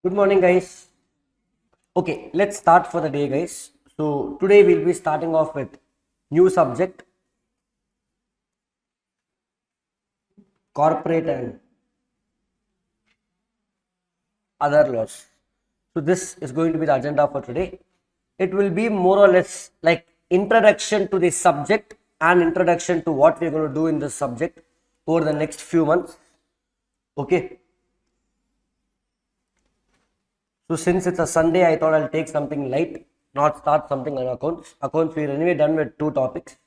Good morning, guys. Okay, let's start for the day, guys. So today we'll be starting off with new subject, corporate and other laws. So this is going to be the agenda for today. It will be more or less like introduction to the subject and introduction to what we're going to do in this subject over the next few months. Okay. So since it's a Sunday, I thought I'll take something light, not start something on accounts. Accounts, we're anyway done with 2 topics.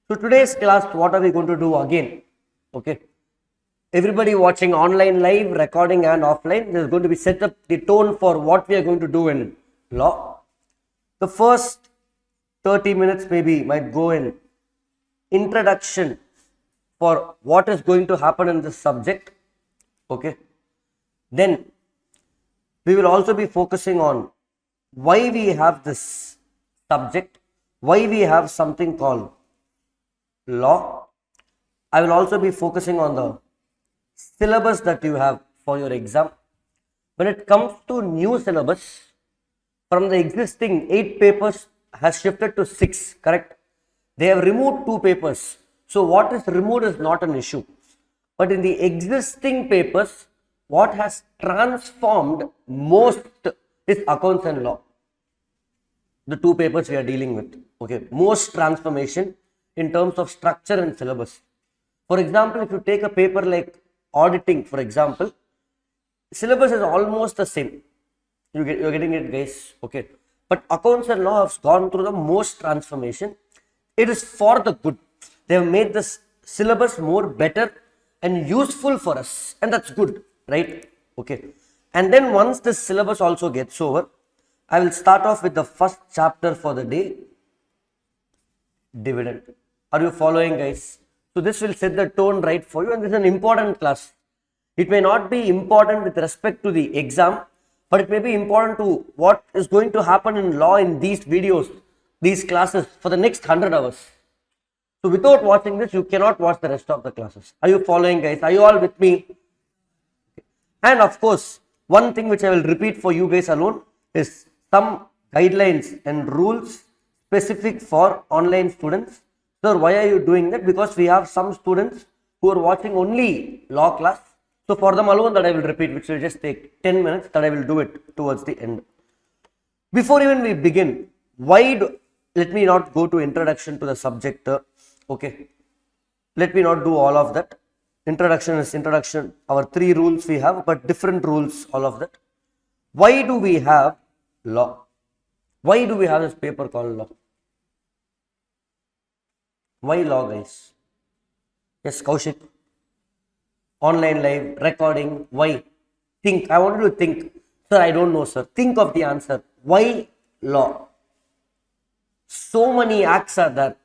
So today's class, what are we going to do again? Okay. Everybody watching online live, recording and offline, there's going to be set up the tone for what we are going to do in law. The first 30 minutes maybe might go in introduction for what is going to happen in this subject. Okay. Then we will also be focusing on why we have this subject, why we have something called law. I will also be focusing on the syllabus that you have for your exam. When it comes to new syllabus, from the existing 8 papers has shifted to 6, correct? They have removed 2 papers. So what is removed is not an issue. But in the existing papers, what has transformed most is accounts and law. The 2 papers we are dealing with. Okay, most transformation in terms of structure and syllabus. For example, if you take a paper like auditing, for example, syllabus is almost the same. You're getting it, guys. Okay. But accounts and law have gone through the most transformation. It is for the good. They have made this syllabus more better and useful for us. And that's good, right? Okay. And then once this syllabus also gets over, I will start off with the first chapter for the day, dividend. Are you following, guys? So this will set the tone right for you, and this is an important class. It may not be important with respect to the exam, but it may be important to what is going to happen in law in these videos, these classes for the next 100 hours. So without watching this, you cannot watch the rest of the classes. Are you following, guys? Are you all with me? And of course, one thing which I will repeat for you guys alone is some guidelines and rules specific for online students. Sir, why are you doing that? Because we have some students who are watching only law class. So for them alone that I will repeat, which will just take 10 minutes, that I will do it towards the end. Before even we begin, let me not go to introduction to the subject. Okay. Let me not do all of that. Introduction is introduction. Our 3 rules we have, but different rules, all of that. Why do we have law? Why do we have this paper called law? Why law, guys? Yes, Kaushik. Online live, recording, why? Think. I want you to think. Sir, I don't know, sir. Think of the answer. Why law? So many acts are there.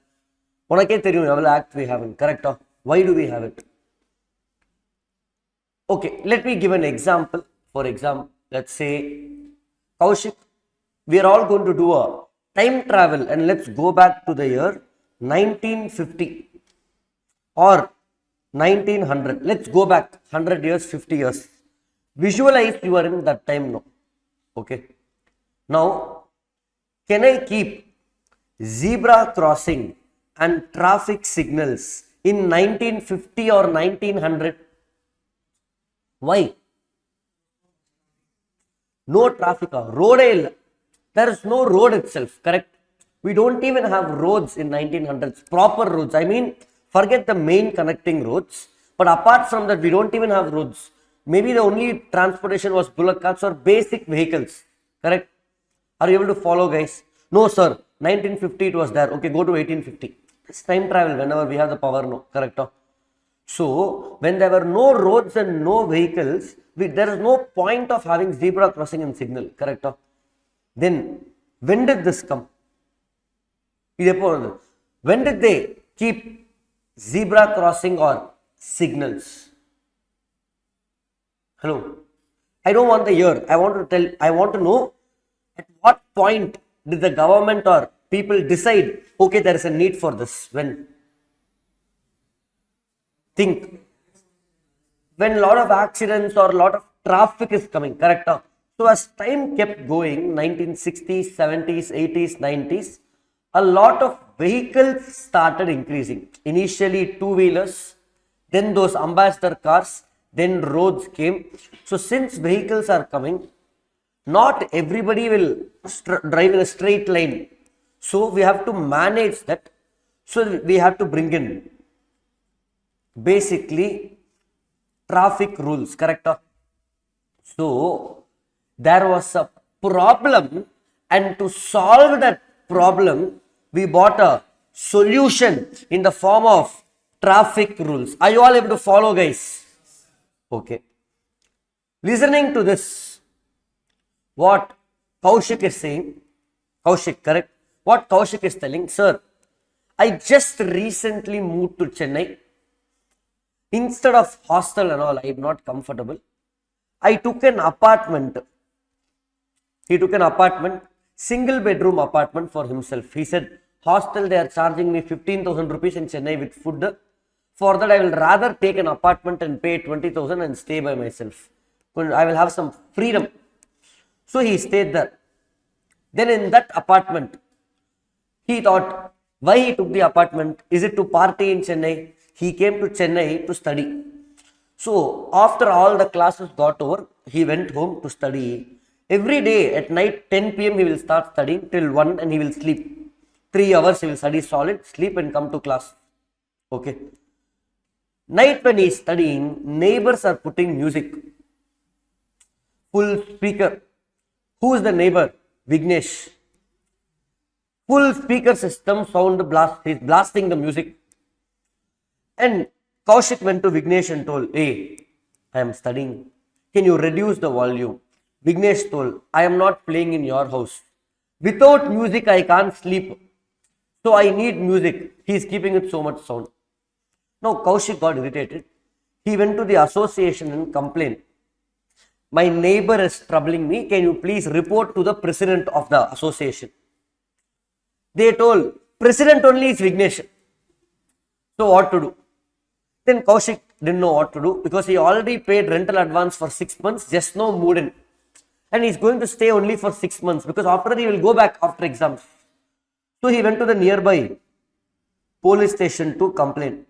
Unakke theriyum eval act we have, correct? Why do we have it? Okay, let me give an example. For example, let's say, Kaushik, we are all going to do a time travel, and let's go back to the year 1950 or 1900. Let's go back 100 years, 50 years. Visualize you are in that time now. Okay. Now, can I keep zebra crossing and traffic signals in 1950 or 1900? Why? No traffic. Road. There is no road itself, correct? We don't even have roads in 1900s, proper roads. I mean, forget the main connecting roads. But apart from that, we don't even have roads. Maybe the only transportation was bullock carts or basic vehicles, correct? Are you able to follow, guys? No, sir. 1950 it was there. Okay, go to 1850. It's time travel whenever we have the power, no, correct? So, when there were no roads and no vehicles, there is no point of having zebra crossing and signal, correct? Then, when did this come? When did they keep zebra crossing or signals? Hello? I don't want the year. I want to know at what point did the government or people decide, okay, there is a need for this. When? Think. When a lot of accidents or a lot of traffic is coming, correct? So as time kept going, 1960s, 70s, 80s, 90s, a lot of vehicles started increasing. Initially two-wheelers, then those ambassador cars, then roads came. So since vehicles are coming, not everybody will drive in a straight line. So we have to manage that. So we have to bring in basically traffic rules, correct? So there was a problem, and to solve that problem, we bought a solution in the form of traffic rules. Are you all able to follow, guys? Okay. Listening to this, what Kaushik is saying, Kaushik, correct? What Kaushik is telling, sir, I just recently moved to Chennai. Instead of hostel and all, I am not comfortable. I took an apartment. He took an apartment, single bedroom apartment for himself. He said, hostel, they are charging me 15,000 rupees in Chennai with food. For that, I will rather take an apartment and pay 20,000 and stay by myself. I will have some freedom. So he stayed there. Then in that apartment, he thought, why he took the apartment? Is it to party in Chennai? He came to Chennai to study. So after all the classes got over, he went home to study. Every day at night 10 p.m. he will start studying till 1 and he will sleep. 3 hours he will study solid, sleep and come to class. Okay. Night when he is studying, neighbors are putting music. Full speaker. Who is the neighbor? Vignesh. Full speaker system sound blast. He is blasting the music. And Kaushik went to Vignesh and told, hey, I am studying. Can you reduce the volume? Vignesh told, I am not playing in your house. Without music, I can't sleep. So I need music. He is keeping it so much sound. Now Kaushik got irritated. He went to the association and complained. My neighbor is troubling me. Can you please report to the president of the association? They told, president only is Vignesh. So what to do? Then Kaushik didn't know what to do because he already paid rental advance for 6 months, just now moved in. And he's going to stay only for 6 months because after that he will go back after exams. So he went to the nearby police station to complain.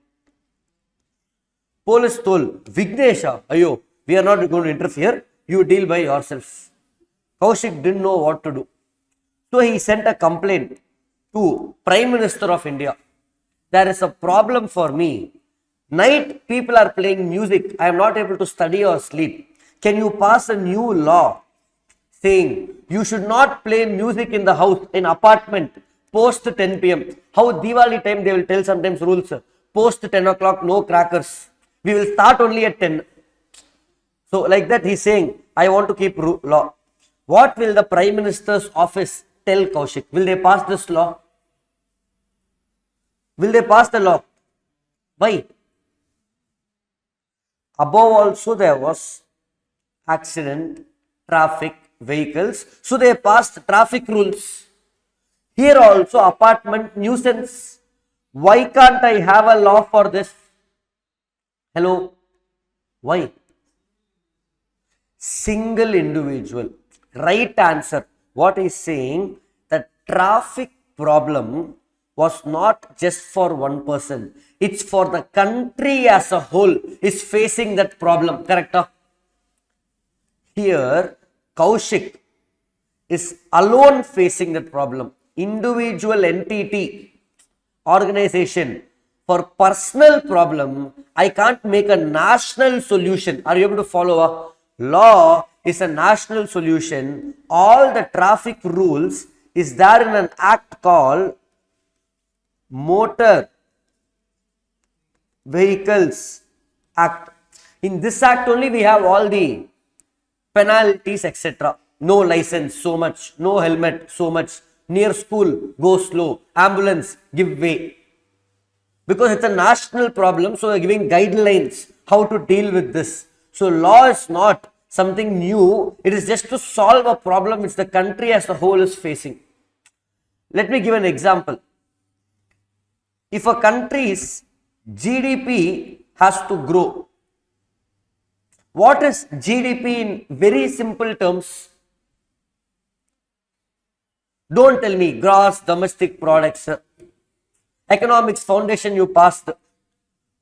Police told, Vignesha, ayo, we are not going to interfere, you deal by yourself. Kaushik didn't know what to do. So he sent a complaint to Prime Minister of India. There is a problem for me. Night people are playing music. I am not able to study or sleep. Can you pass a new law saying you should not play music in the house, in apartment, post 10 p.m. How Diwali time they will tell sometimes rules. Post 10 o'clock, no crackers. We will start only at 10. So like that he is saying, I want to keep law. What will the Prime Minister's office tell Kaushik? Will they pass this law? Will they pass the law? Why? Above also there was accident, traffic, vehicles. So they passed traffic rules. Here also apartment nuisance. Why can't I have a law for this? Hello? Why? Single individual. Right answer. What is saying? The traffic problem was not just for one person. It's for the country as a whole is facing that problem. Correct? Here, Kaushik is alone facing that problem. Individual entity, organization. For personal problem, I can't make a national solution. Are you able to follow? Law is a national solution. All the traffic rules is there in an act called Motor Vehicles Act. In this act only we have all the penalties, etc. No license, so much. No helmet, so much. Near school, go slow. Ambulance, give way. Because it's a national problem, so we are giving guidelines how to deal with this. So law is not something new. It is just to solve a problem which the country as a whole is facing. Let me give an example. If a country's GDP has to grow, what is GDP in very simple terms? Don't tell me gross domestic products. Economics foundation you passed.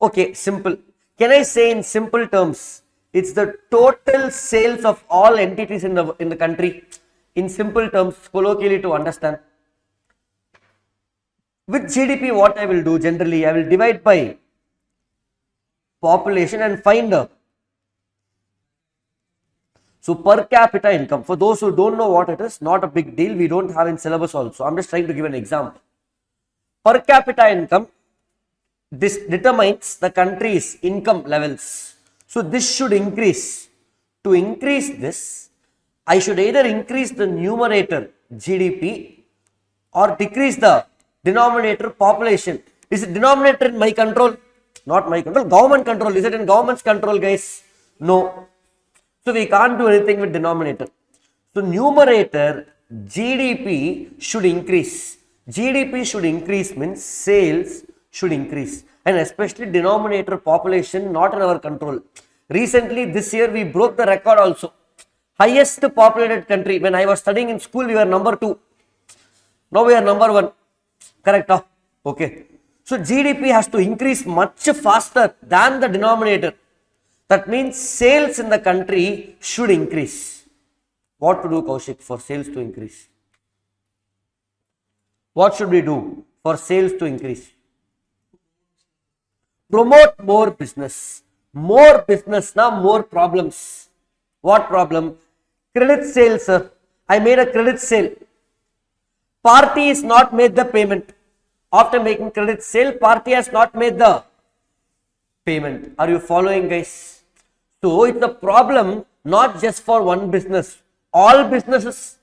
Okay, simple. Can I say in simple terms, it's the total sales of all entities in the country. In simple terms, colloquially to understand. With GDP, what I will do generally, I will divide by population and find a so per capita income. For those who don't know what it is, not a big deal. We don't have in syllabus also. I'm just trying to give an example. Per capita income, this determines the country's income levels. So this should increase. To increase this, I should either increase the numerator GDP or decrease the denominator population. Is it denominator in my control? Not my control. Government control. Is it in government's control, guys? No. So we can't do anything with denominator. So numerator GDP should increase. GDP should increase means sales should increase, and especially denominator population not in our control. Recently this year we broke the record also. Highest populated country. When I was studying in school we were number 2. Now we are number 1. Correct? Okay. So GDP has to increase much faster than the denominator. That means sales in the country should increase. What to do, Kaushik, for sales to increase? What should we do for sales to increase? Promote more business. More business, now more problems. What problem? Credit sale, sir. I made a credit sale. Party is not made the payment. After making credit sale, party has not made the payment. Are you following, guys? So it's a problem not just for one business, all businesses.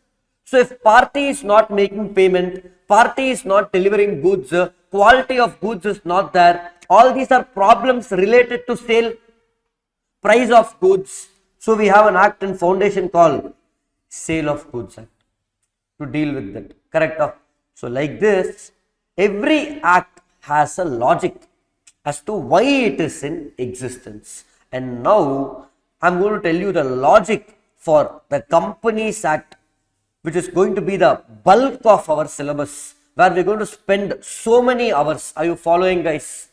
So if party is not making payment, party is not delivering goods, quality of goods is not there, all these are problems related to sale, price of goods. So we have an act and foundation called Sale of Goods Act to deal with that. Correct? So like this, every act has a logic as to why it is in existence. And now I'm going to tell you the logic for the Companies Act, which is going to be the bulk of our syllabus, where we're going to spend so many hours. Are you following, guys?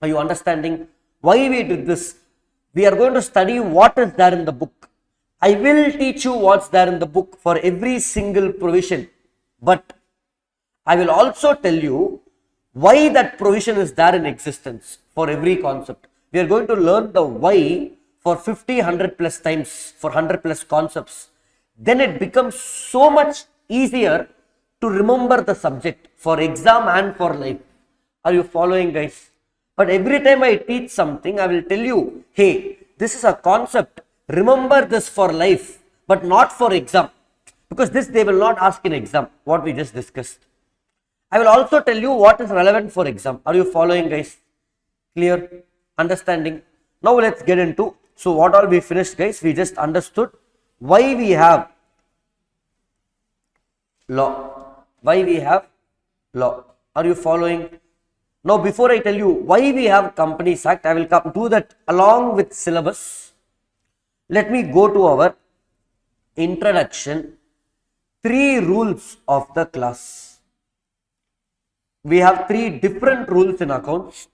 Are you understanding why we did this? We are going to study what is there in the book. I will teach you what's there in the book for every single provision, but I will also tell you why that provision is there in existence for every concept. We are going to learn the why for 50, 100 plus times, for 100 plus concepts. Then it becomes so much easier to remember the subject for exam and for life. Are you following, guys? But every time I teach something, I will tell you, hey, this is a concept. Remember this for life, but not for exam. Because this they will not ask in exam, what we just discussed. I will also tell you what is relevant for exam. Are you following, guys? Clear? Understanding? Now let's get into, so what all we finished, guys? We just understood why we have law. Why we have law. Are you following? Now before I tell you why we have Companies Act, I will come do that along with syllabus. Let me go to our introduction. 3 rules of the class. We have 3 different rules in accounts,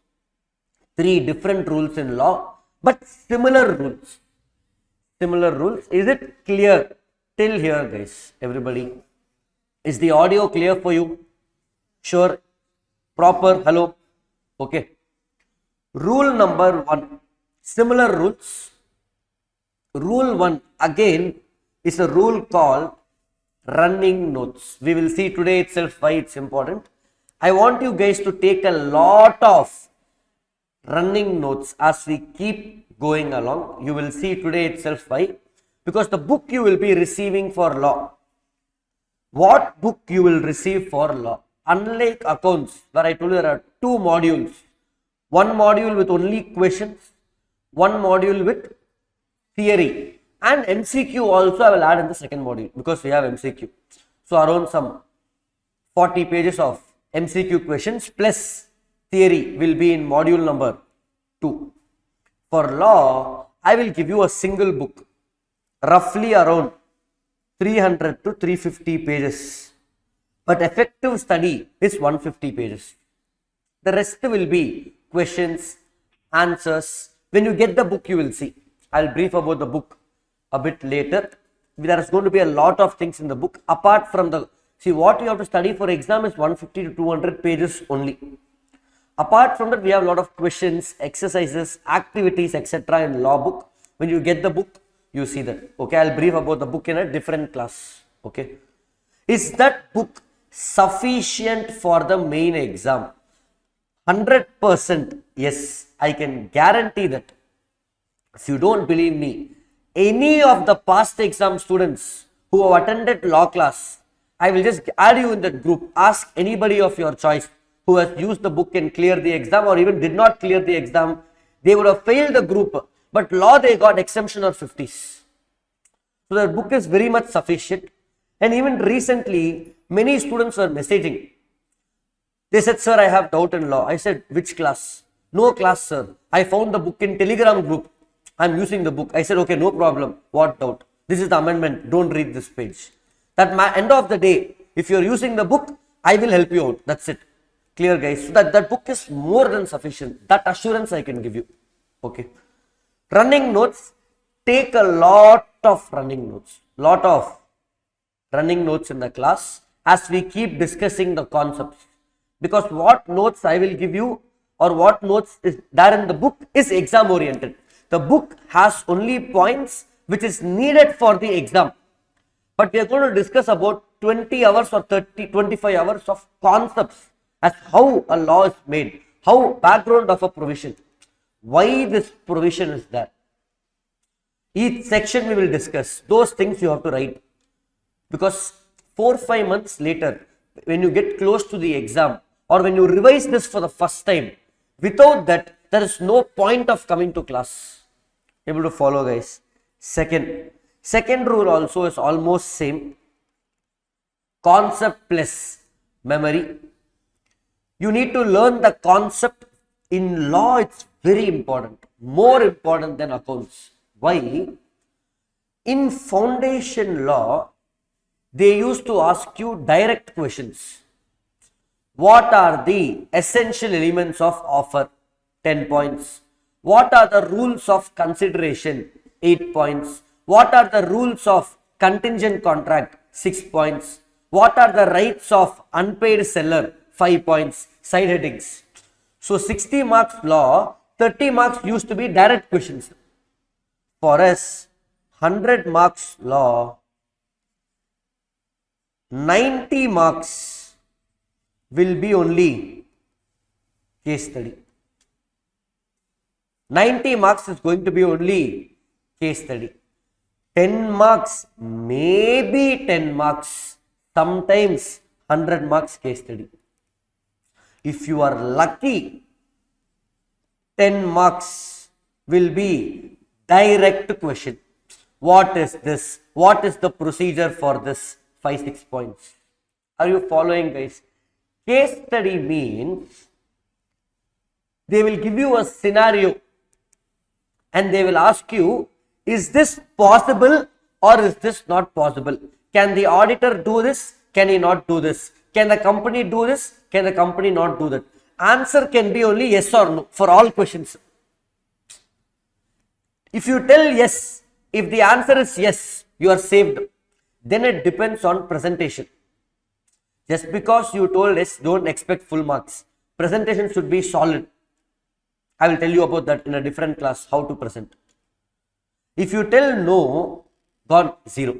3 different rules in law, but similar rules. Similar rules. Is it clear till here, guys? Everybody? Is the audio clear for you? Sure? Proper? Hello? Okay. Rule number 1. Similar rules. Rule 1 again is a rule called running notes. We will see today itself why it's important. I want you guys to take a lot of running notes as we keep going along. You will see today itself why. Because the book you will be receiving for law. What book you will receive for law? Unlike accounts, where I told you there are 2 modules. One module with only questions, one module with theory, and MCQ also I will add in the second module because we have MCQ. So around some 40 pages of MCQ questions plus theory will be in module number 2. For law, I will give you a single book, roughly around 300 to 350 pages. but effective study is 150 pages. The rest will be questions, answers. When you get the book, you will see. I'll brief about the book a bit later. There is going to be a lot of things in the book apart from the, see, what you have to study for exam is 150 to 200 pages only. Apart from that, we have a lot of questions, exercises, activities, etc. in law book. When you get the book, you see that. Okay, I'll brief about the book in a different class. Okay, is that book sufficient for the main exam? 100% yes, I can guarantee that. If you don't believe me, any of the past exam students who have attended law class, I will just add you in that group. Ask anybody of your choice who has used the book and cleared the exam or even did not clear the exam. They would have failed the group, but law they got exemption of 50s. So the book is very much sufficient. And even recently, many students were messaging. They said, sir, I have doubt in law. I said, which class? No class, sir. I found the book in Telegram group. I'm using the book. I said, okay, no problem. What doubt? This is the amendment. Don't read this page. That end of the day, if you're using the book, I will help you out. That's it. Clear, guys? So that book is more than sufficient. That assurance I can give you. Okay. Running notes. Take a lot of running notes. Lot of running notes in the class as we keep discussing the concepts. Because what notes I will give you or what notes is there in the book is exam oriented. The book has only points which is needed for the exam. But we are going to discuss about 20 hours or 25 hours of concepts as how a law is made, how background of a provision, why this provision is there. Each section we will discuss. Those things you have to write. Because 4-5 months later, when you get close to the exam or when you revise this for the first time, without that, there is no point of coming to class. Able to follow, guys. Second rule also is almost same. Concept plus memory. You need to learn the concept. In law, it's very important. More important than accounts. Why? In foundation law, they used to ask you direct questions. What are the essential elements of offer? 10 points. What are the rules of consideration? 8 points. What are the rules of contingent contract? 6 points. What are the rights of unpaid seller? 5 points. Side headings. So 60 marks law, 30 marks used to be direct questions. For us, 100 marks law, 90 marks will be only case study. 90 marks is going to be only case study. 10 marks, maybe 10 marks, sometimes 100 marks case study. If you are lucky, 10 marks will be direct question. What is this? What is the procedure for this? 5-6 points. Are you following, guys? Case study means they will give you a scenario and they will ask you, is this possible or is this not possible? Can the auditor do this? Can he not do this? Can the company do this? Can the company not do that? Answer can be only yes or no for all questions. If you tell yes, if the answer is yes, you are saved. Then it depends on presentation. Just because you told yes, don't expect full marks. Presentation should be solid. I will tell you about that in a different class, how to present. If you tell no, gone, 0.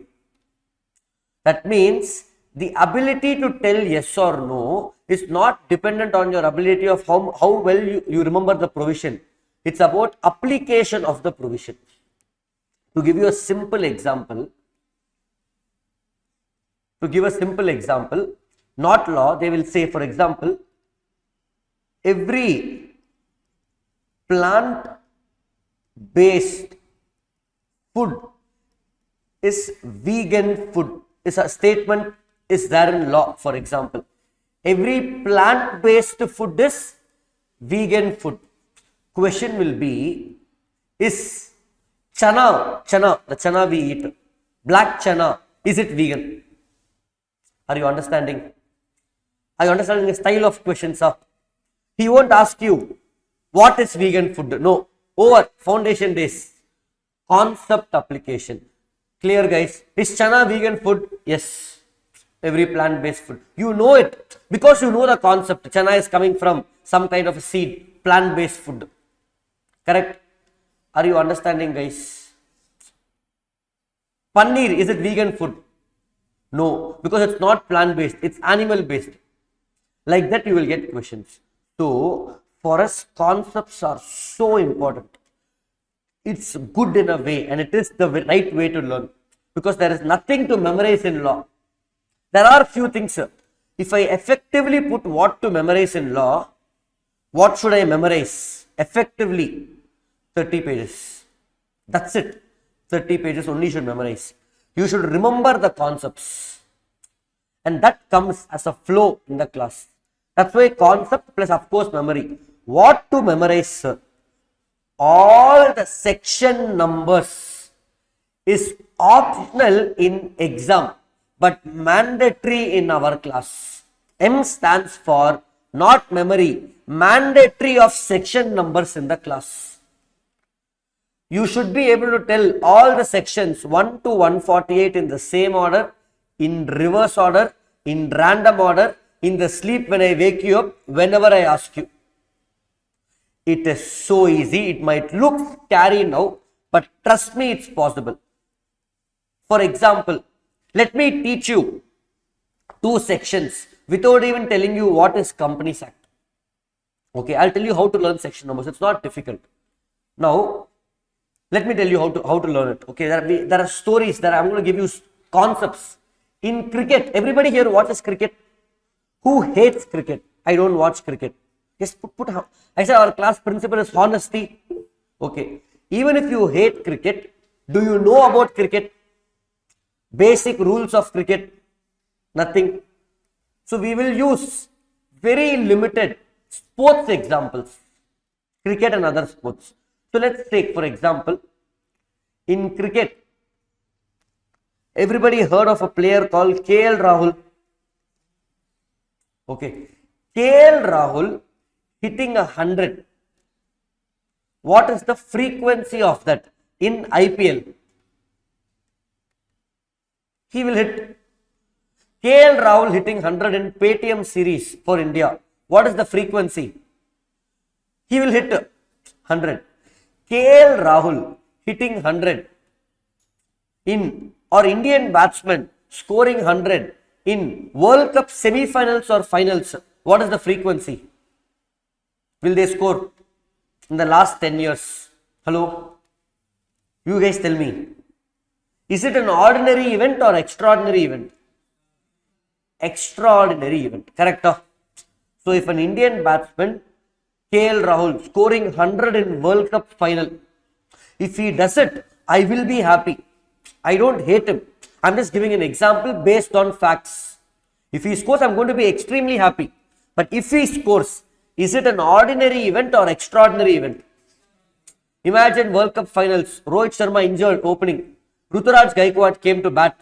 That means the ability to tell yes or no is not dependent on your ability of how well you remember the provision. It's about application of the provision. To give you a simple example, not law, they will say, for example, every plant-based food is vegan food. Is a statement is there in law, for example. Every plant-based food is vegan food. Question will be, is chana, the chana we eat, black chana, is it vegan? Are you understanding? Are you understanding the style of questions? He won't ask you what is vegan food. No. Over foundation days. Concept application. Clear, guys? Is chana vegan food? Yes. Every plant-based food. You know it because you know the concept. Chana is coming from some kind of a seed. Plant-based food. Correct? Are you understanding, guys? Paneer, is it vegan food? No, because it's not plant-based. It's animal-based. Like that you will get questions. So, for us, concepts are so important. It's good in a way and it is the right way to learn. Because there is nothing to memorize in law. There are few things. If I effectively put what to memorize in law, what should I memorize? Effectively, 30 pages. That's it. 30 pages only should memorize. You should remember the concepts. And that comes as a flow in the class. That's why concept plus of course memory. What to memorize, sir? All the section numbers is optional in exam but mandatory in our class. M stands for not memory, mandatory of section numbers in the class. You should be able to tell all the sections 1 to 148 in the same order, in reverse order, in random order, in the sleep when I wake you up, whenever I ask you. It is so easy. It might look scary now, but trust me, it's possible. For example, let me teach you 2 sections without even telling you what is Companies Act. Okay, I'll tell you how to learn section numbers. It's not difficult. Now, let me tell you how to learn it. Okay, there are stories that I'm going to give you concepts. In cricket, everybody here watches cricket. Who hates cricket? I don't watch cricket. Yes, I said our class principle is honesty. Okay, even if you hate cricket, do you know about cricket? Basic rules of cricket? Nothing. So we will use very limited sports examples. Cricket and other sports. So let's take for example, in cricket, everybody heard of a player called KL Rahul. Okay, KL Rahul hitting 100. What is the frequency of that in IPL? He will hit. KL Rahul hitting 100 in Paytm series for India. What is the frequency? He will hit 100. KL Rahul hitting 100 in, or Indian batsman scoring 100 in World Cup semi-finals or finals. What is the frequency? Will they score in the last 10 years? Hello? You guys tell me. Is it an ordinary event or extraordinary event? Extraordinary event. Correct? So if an Indian batsman KL Rahul scoring 100 in World Cup final, if he does it, I will be happy. I don't hate him. I'm just giving an example based on facts. If he scores, I'm going to be extremely happy. But if he scores, is it an ordinary event or extraordinary event? Imagine World Cup finals, Rohit Sharma injured opening. Ruturaj Gaikwad came to bat.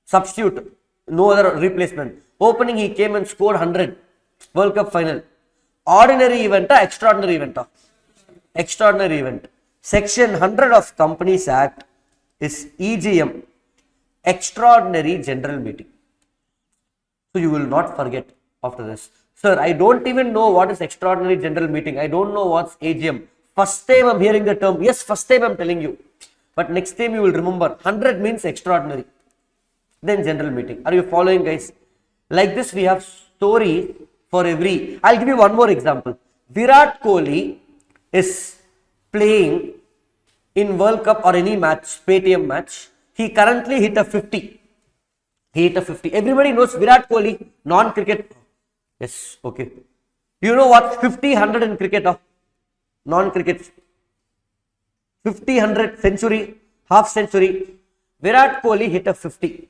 Substitute, no other replacement. Opening, he came and scored 100. World Cup final. Ordinary event or extraordinary event? Extraordinary event. Section 100 of Companies Act is EGM, Extraordinary General Meeting. So you will not forget after this. Sir, I don't even know what is Extraordinary General Meeting. I don't know what's AGM. First time I'm hearing the term. Yes, first time I'm telling you. But next time you will remember. 100 means extraordinary. Then general meeting. Are you following, guys? Like this, we have story for every. I'll give you one more example. Virat Kohli is playing in World Cup or any match, Paytm match. He currently hit a 50. He hit a 50. Everybody knows Virat Kohli, non-cricket. Yes, okay. You know what 50, 100 in cricket? Non-cricket. 50, 100, century, half century. Virat Kohli hit a 50.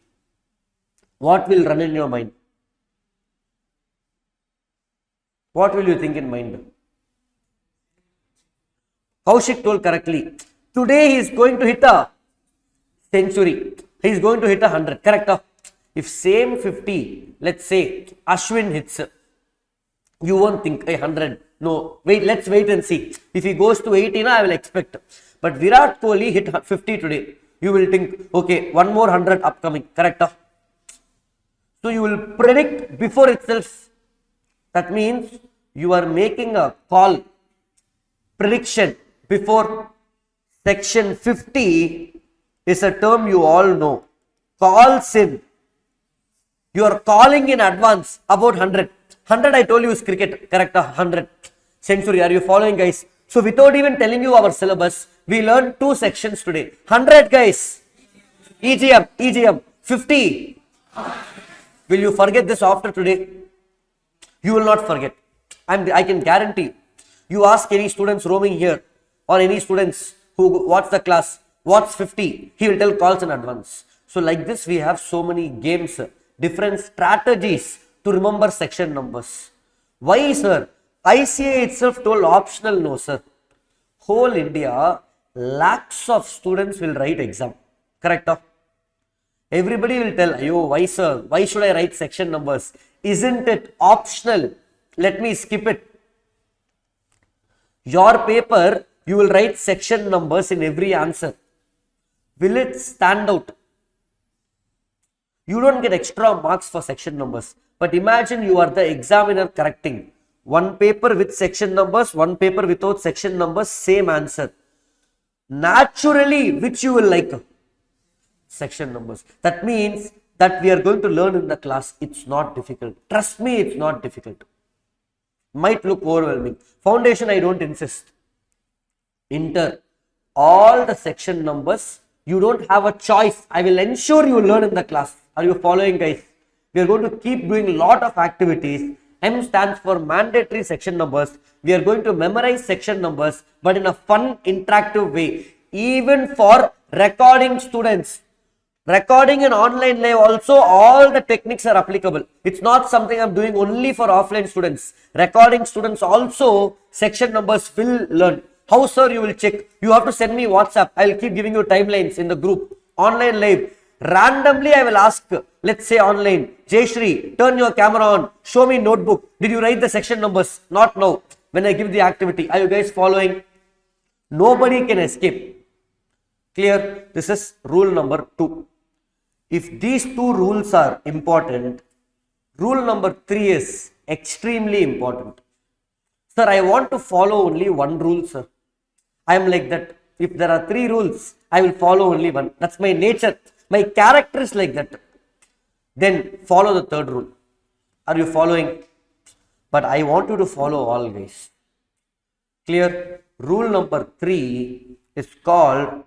What will run in your mind? What will you think in mind? Kaushik told correctly. Today he is going to hit a century. He is going to hit 100. Correct? If same 50, let's say Ashwin hits, you won't think 100. No, wait, let's wait and see. If he goes to 80, I will expect. But Virat Kohli hit 50 today. You will think, okay, one more 100 upcoming. Correct? So you will predict before itself. That means you are making a call, prediction before. Section 50 is a term you all know. Calls in. You are calling in advance about 100. 100 I told you is cricket. Correct? 100 century. Are you following, guys? So without even telling you our syllabus, we learned 2 sections today. 100, guys. EGM. 50. Will you forget this after today? You will not forget. I can guarantee. You ask any students roaming here or any students who watch the class, what's 50? He will tell calls in advance. So like this, we have so many games, different strategies to remember section numbers. Why, sir? ICA itself told optional. No, sir. Whole India, lakhs of students will write exam. Correct? Everybody will tell, ayo, why, sir? Why should I write section numbers? Isn't it optional? Let me skip it. Your paper, you will write section numbers in every answer. Will it stand out? You don't get extra marks for section numbers. But imagine you are the examiner correcting. One paper with section numbers, one paper without section numbers, same answer. Naturally, which you will like? Section numbers. That means that we are going to learn in the class. It's not difficult. Trust me, it's not difficult. Might look overwhelming. Foundation, I don't insist. Enter all the section numbers. You don't have a choice. I will ensure you learn in the class. Are you following, guys? We are going to keep doing a lot of activities. M stands for mandatory section numbers. We are going to memorize section numbers, but in a fun, interactive way. Even for recording students. Recording and online live also, all the techniques are applicable. It's not something I'm doing only for offline students. Recording students also, section numbers will learn. How, sir, you will check? You have to send me WhatsApp. I'll keep giving you timelines in the group. Online live. Randomly, I will ask, let's say online, Jayshri, turn your camera on. Show me notebook. Did you write the section numbers? Not now. When I give the activity. Are you guys following? Nobody can escape. Clear? This is rule number 2. If these 2 rules are important, rule number 3 is extremely important. Sir, I want to follow only one rule, sir. I am like that. If there are 3 rules, I will follow only one. That's my nature. My character is like that. Then follow the 3rd rule. Are you following? But I want you to follow all, guys. Clear? Rule number 3 is called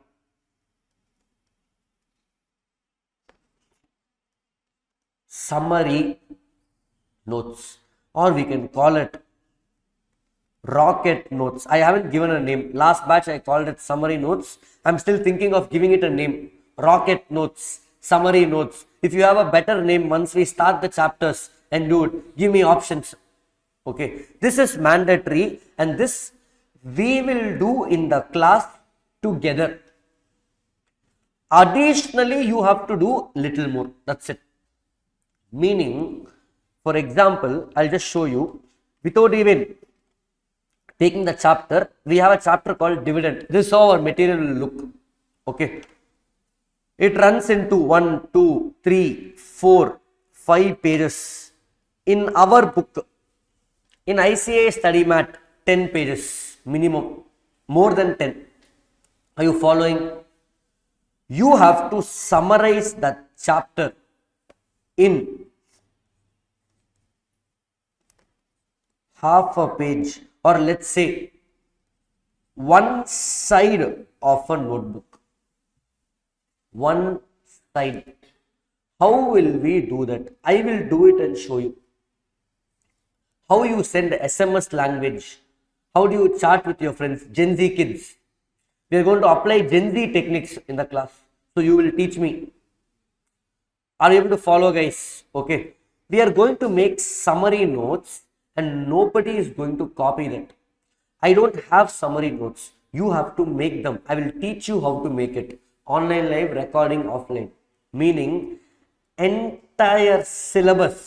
summary notes, or we can call it rocket notes. I haven't given a name. Last batch I called it summary notes. I'm still thinking of giving it a name. Rocket notes, summary notes. If you have a better name, once we start the chapters and do it, give me options. Okay, this is mandatory and this we will do in the class together. Additionally, you have to do little more. That's it. Meaning, for example, I'll just show you without even taking the chapter. We have a chapter called dividend. This is how our material will look. Okay. It runs into 1, 2, 3, 4, 5 pages. In our book, in ICA study mat, 10 pages minimum, more than 10. Are you following? You have to summarize that chapter in half a page, or let's say one side of a notebook. One side. How will we do that? I will do it and show you. How you send SMS language. How do you chat with your friends? Gen Z kids. We are going to apply Gen Z techniques in the class. So you will teach me. Are you able to follow, guys? Okay. We are going to make summary notes and nobody is going to copy that. I don't have summary notes. You have to make them. I will teach you how to make it. Online live, recording offline. Meaning, entire syllabus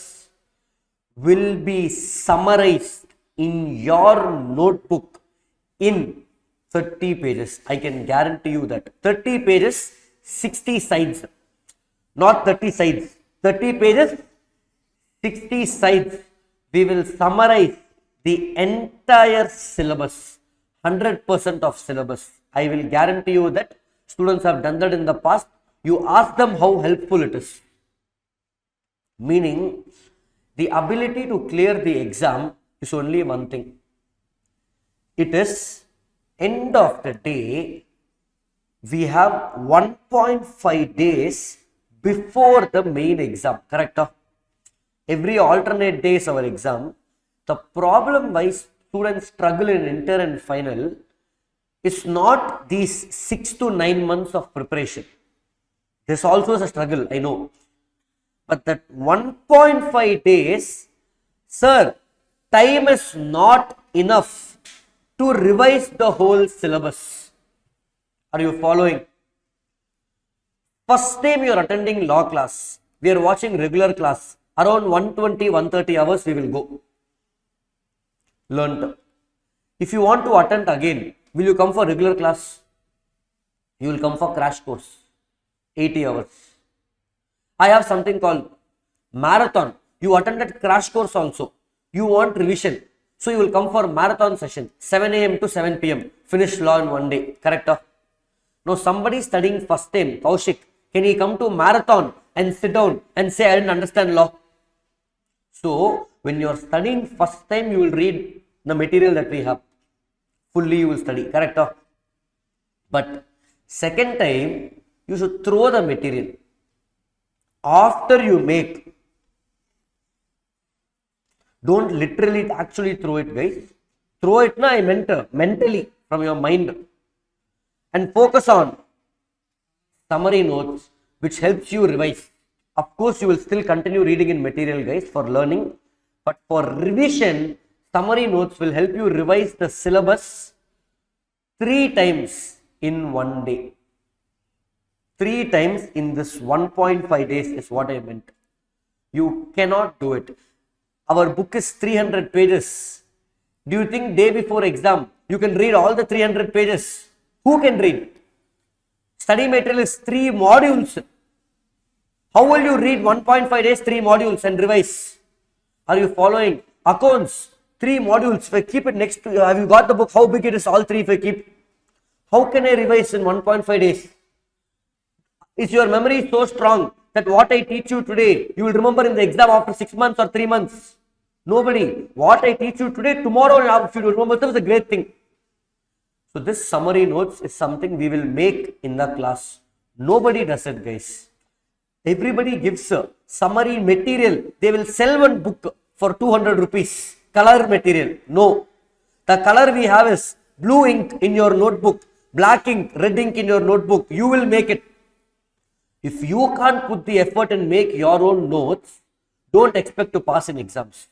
will be summarized in your notebook in 30 pages. I can guarantee you that. 30 pages, 60 sides. Not 30 sides. 30 pages, 60 sides. We will summarize the entire syllabus. 100% of syllabus. I will guarantee you that students have done that in the past. You ask them how helpful it is. Meaning, the ability to clear the exam is only one thing. It is end of the day, we have 1.5 days before the main exam. Correct? Every alternate day is our exam. The problem why students struggle in inter and final is not these 6 to 9 months of preparation. This also is a struggle, I know. But that 1.5 days, sir, time is not enough to revise the whole syllabus. Are you following? First time you are attending law class, we are watching regular class. Around 120-130 hours we will go. Learned. If you want to attend again, will you come for regular class? You will come for crash course. 80 hours. I have something called marathon. You attended crash course also. You want revision. So you will come for marathon session. 7 a.m. to 7 p.m. Finish law in one day. Correct? Now somebody studying first time, Kaushik, can he come to marathon and sit down and say, I didn't understand law? So when you are studying first time, you will read the material that we have. Fully you will study. Correct? But second time, you should throw the material. After you make, don't literally actually throw it, guys. Throw it, I meant mentally from your mind, and focus on summary notes, which helps you revise. Of course, you will still continue reading in material, guys, for learning, but for revision, summary notes will help you revise the syllabus 3 times in one day. 3 times in this 1.5 days is what I meant. You cannot do it. Our book is 300 pages. Do you think day before exam, you can read all the 300 pages? Who can read? Study material is 3 modules. How will you read 1.5 days, 3 modules and revise? Are you following? Accounts, 3 modules. If I keep it next to you, have you got the book? How big it is, all 3 if I keep? How can I revise in 1.5 days? Is your memory so strong that what I teach you today, you will remember in the exam after 6 months or 3 months? Nobody. What I teach you today, tomorrow if you remember, that is a great thing. So this summary notes is something we will make in the class. Nobody does it, guys. Everybody gives a summary material. They will sell one book for 200 rupees. Color material. No. The color we have is blue ink in your notebook, black ink, red ink in your notebook. You will make it. If you can't put the effort and make your own notes, don't expect to pass in exams.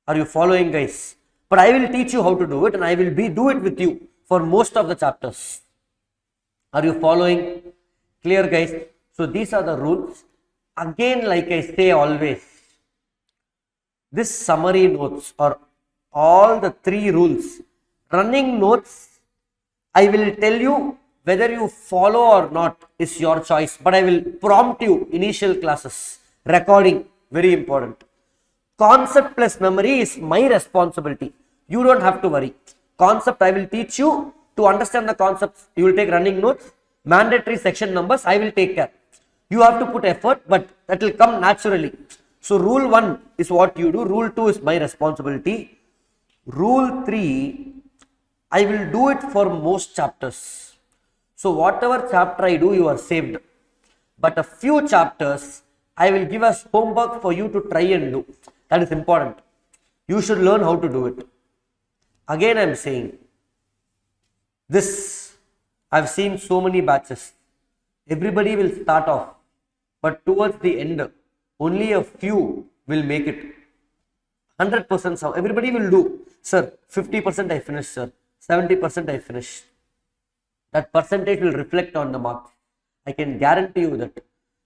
Are you following, guys? But I will teach you how to do it, and I will do it with you for most of the chapters. Are you following? Clear, guys? So these are the rules. Again, like I say always, this summary notes are all the 3 rules. Running notes, I will tell you whether you follow or not is your choice, but I will prompt you initial classes. Recording, very important. Concept plus memory is my responsibility. You don't have to worry. Concept, I will teach you. To understand the concepts, you will take running notes. Mandatory section numbers, I will take care. You have to put effort, but that will come naturally. So rule 1 is what you do. Rule 2 is my responsibility. Rule 3, I will do it for most chapters. So whatever chapter I do, you are saved. But a few chapters, I will give us homework for you to try and do. That is important. You should learn how to do it. Again, I am saying, this, I have seen so many batches. Everybody will start off, but towards the end, only a few will make it. 100% so everybody will do. Sir, 50% I finished, sir. 70% I finished. That percentage will reflect on the marks. I can guarantee you that.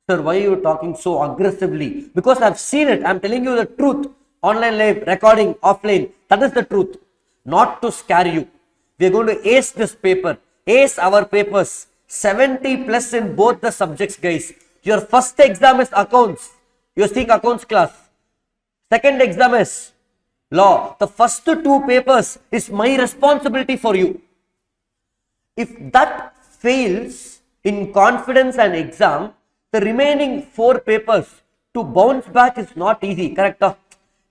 Sir, why are you talking so aggressively? Because I've seen it. I'm telling you the truth. Online live, recording, offline. That is the truth. Not to scare you. We are going to ace this paper. Ace our papers. 70 plus in both the subjects, guys. Your first exam is accounts. You're seeing accounts class. Second exam is law. The first two papers is my responsibility for you. If that fails in confidence and exam, the remaining 4 papers to bounce back is not easy, correct?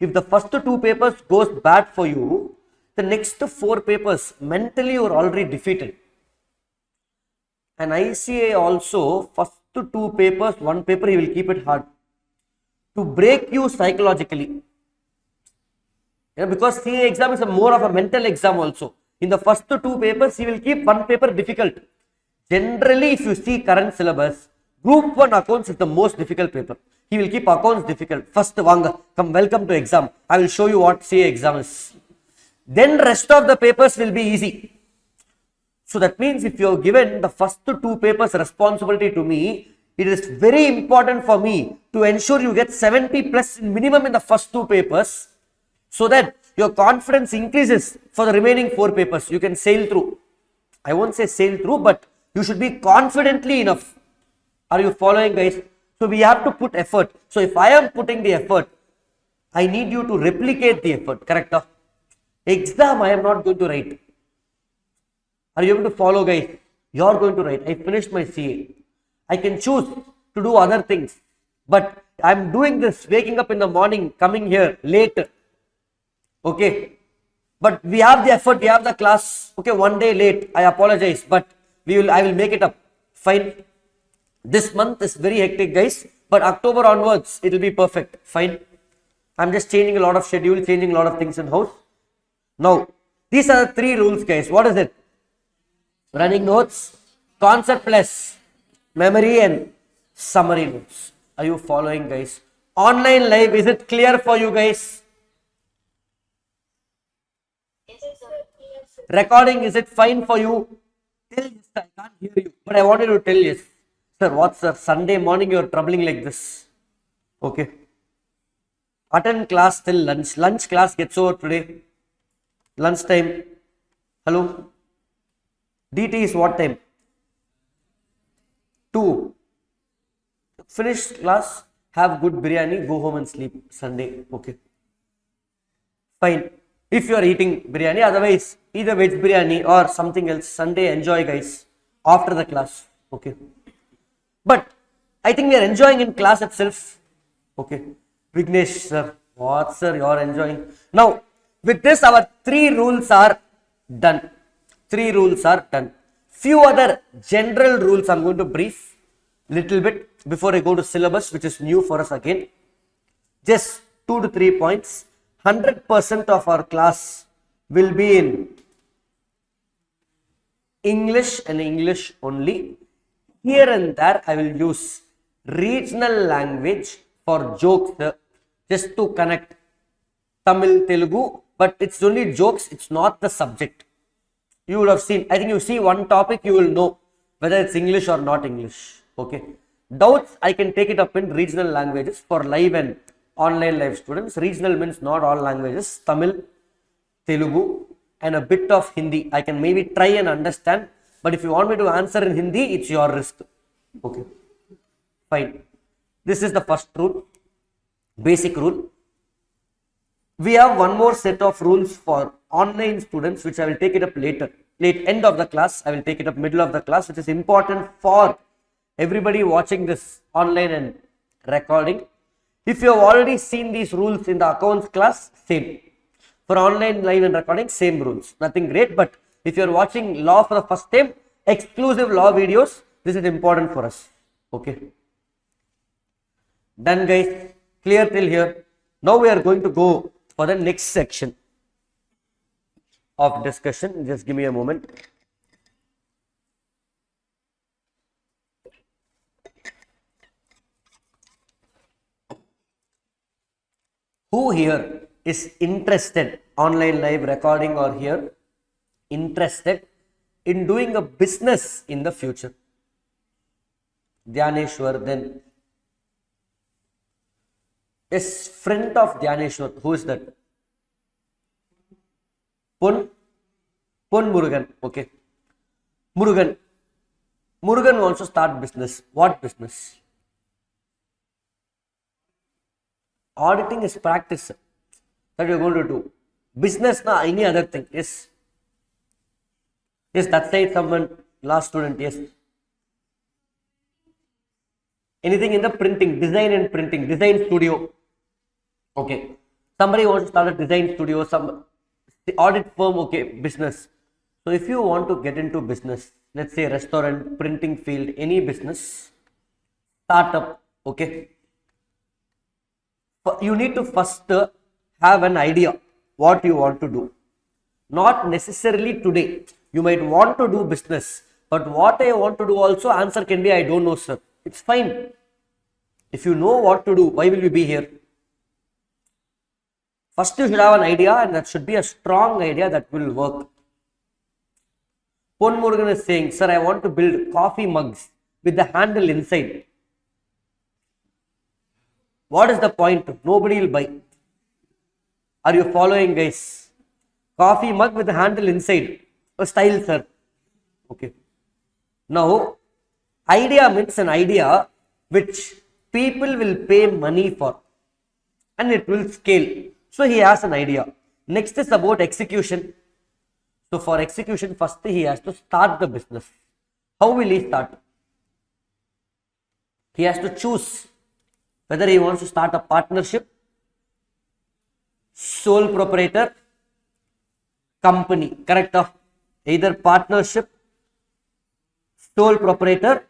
If the first 2 papers goes bad for you, the next 4 papers mentally you are already defeated. And ICA also, first 2 papers, 1 paper he will keep it hard to break you psychologically. Because CA exam is more of a mental exam also. In the first 2 papers, he will keep 1 paper difficult. Generally, if you see current syllabus, Group 1 accounts is the most difficult paper. He will keep accounts difficult. First, Vanga, come welcome to exam. I will show you what CA exam is. Then rest of the papers will be easy. So that means if you have given the first 2 papers responsibility to me, it is very important for me to ensure you get 70 plus minimum in the first 2 papers, so that your confidence increases for the remaining 4 papers. You can sail through. I won't say sail through, but you should be confidently enough. Are you following, guys? So we have to put effort. So if I am putting the effort, I need you to replicate the effort, correct? Exam I am not going to write. Are you able to follow, guys? You are going to write. I finished my CA. I can choose to do other things, but I am doing this, waking up in the morning, coming here late. Okay, but we have the effort, we have the class. Okay, 1 day late, I apologize, but I will make it up. Fine. This month is very hectic, guys, but October onwards it will be perfect. Fine. I'm just changing a lot of schedule, changing a lot of things in house. Now, these are the 3 rules, guys. What is it? Running notes, concept plus memory, and summary notes. Are you following, guys? Online live, is it clear for you, guys? Recording, is it fine for you? Tell yes, I can't hear you, but I wanted to tell yes. Sir, what, sir? Sunday morning you are troubling like this. Okay. Attend class till lunch. Lunch class gets over today. Lunch time. Hello. DT is what time? 2. Finish class. Have good biryani. Go home and sleep. Sunday. Okay. Fine. If you are eating biryani, otherwise either veg biryani or something else. Sunday enjoy, guys. After the class. Okay. But I think we are enjoying in class itself. Okay. Vignesh, sir. What, sir? You are enjoying. Now, with this, our 3 rules are done. 3 rules are done. Few other general rules I'm going to brief little bit before I go to syllabus, which is new for us again. Just 2 to 3 points. 100% of our class will be in English and English only. Here and there, I will use regional language for jokes, just to connect Tamil, Telugu, but it's only jokes, it's not the subject. You would have seen, I think you see one topic, you will know whether it's English or not English. Okay. Doubts, I can take it up in regional languages for live and online live students. Regional means not all languages, Tamil, Telugu, and a bit of Hindi. I can maybe try and understand, but if you want me to answer in Hindi, it's your risk. Okay. Fine. This is the first rule, basic rule. We have one more set of rules for online students, which I will take it up later. Late end of the class, I will take it up middle of the class, which is important for everybody watching this online and recording. If you have already seen these rules in the accounts class, same. For online, live and recording, same rules. Nothing great, but if you are watching law for the first time, exclusive law videos, this is important for us. Okay. Done, guys. Clear till here. Now we are going to go for the next section of discussion. Just give me a moment. Who here is interested, online live recording or here, interested in doing a business in the future? Dhyaneshwar, then Yes, friend of Dhyaneshwar. Who is that? Pon Murugan. Okay. Murugan. Murugan wants to start business. What business? Auditing is practice that you're going to do. Business, na any other thing. Yes. Yes, that's it. Someone, last student. Yes. Anything in the printing, design and printing, design studio. Okay. Somebody wants to start a design studio, some audit firm. Okay, business. So if you want to get into business, let's say restaurant, printing field, any business, startup. Okay. You need to first have an idea what you want to do. Not necessarily today. You might want to do business, but what I want to do also, answer can be I don't know, sir. It's fine. If you know what to do, why will you be here? First, you should have an idea, and that should be a strong idea that will work. Pon Murugan is saying, sir, I want to build coffee mugs with the handle inside. What is the point? Nobody will buy. Are you following, guys? Coffee mug with the handle inside. A style, sir. Okay. Now, idea means an idea which people will pay money for and it will scale. So, he has an idea. Next is about execution. So, for execution, first he has to start the business. How will he start? He has to choose whether he wants to start a partnership, sole proprietor, company. Correct? Either partnership, sole proprietor,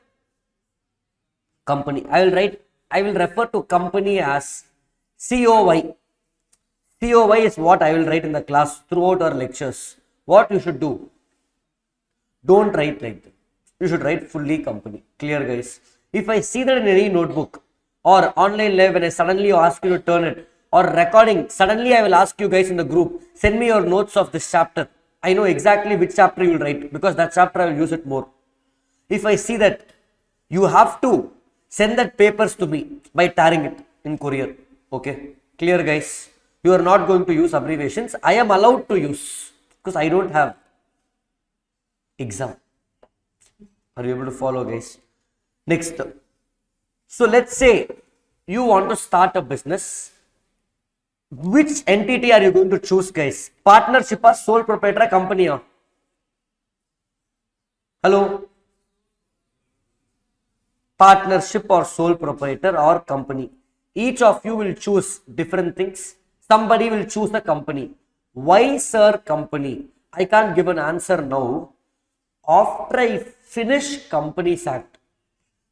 company. I will refer to company as COY. COY is what I will write in the class throughout our lectures. What you should do? Don't write like that. You should write fully company. Clear, guys? If I see that in any notebook or online live, when I suddenly ask you to turn it, or recording, suddenly I will ask you guys in the group, send me your notes of this chapter. I know exactly which chapter you will write because that chapter I will use it more. If I see that, you have to send that papers to me by tearing it in courier. Okay, clear, guys? You are not going to use abbreviations. I am allowed to use because I don't have exam. Are you able to follow, guys? Next. So let's say you want to start a business. Which entity are you going to choose, guys? Partnership or sole proprietor company? Hello? Partnership or sole proprietor or company. Each of you will choose different things. Somebody will choose a company. Why, sir, company? I can't give an answer now. After I finish Companies Act,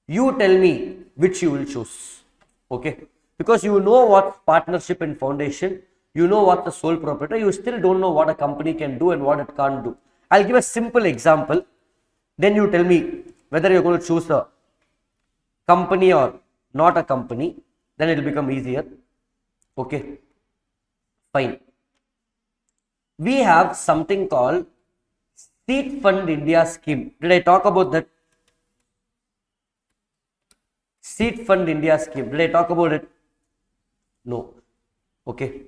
you tell me which you will choose. Okay? Because you know what partnership and foundation, you know what the sole proprietor, you still don't know what a company can do and what it can't do. I'll give a simple example. Then you tell me whether you're going to choose a company or not a company. Then it will become easier. Okay. Fine. We have something called Seed Fund India scheme. Did I talk about that? Seed Fund India scheme. Did I talk about it? No. Okay.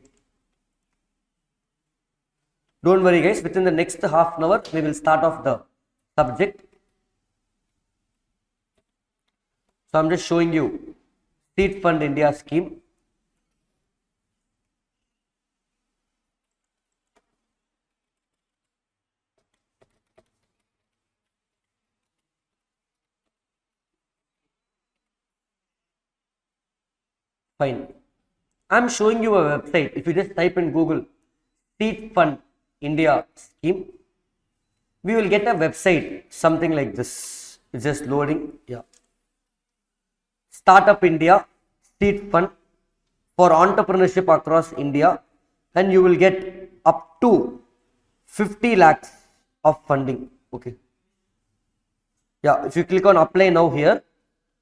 Don't worry, guys. Within the next half an hour, we will start off the subject. So I'm just showing you Seed Fund India scheme. Fine. I'm showing you a website. If you just type in Google Seed Fund India scheme, we will get a website, something like this. It's just loading. Yeah. Startup India Seed Fund for entrepreneurship across India, and you will get up to 50 lakhs of funding. Okay. Yeah. If you click on apply now here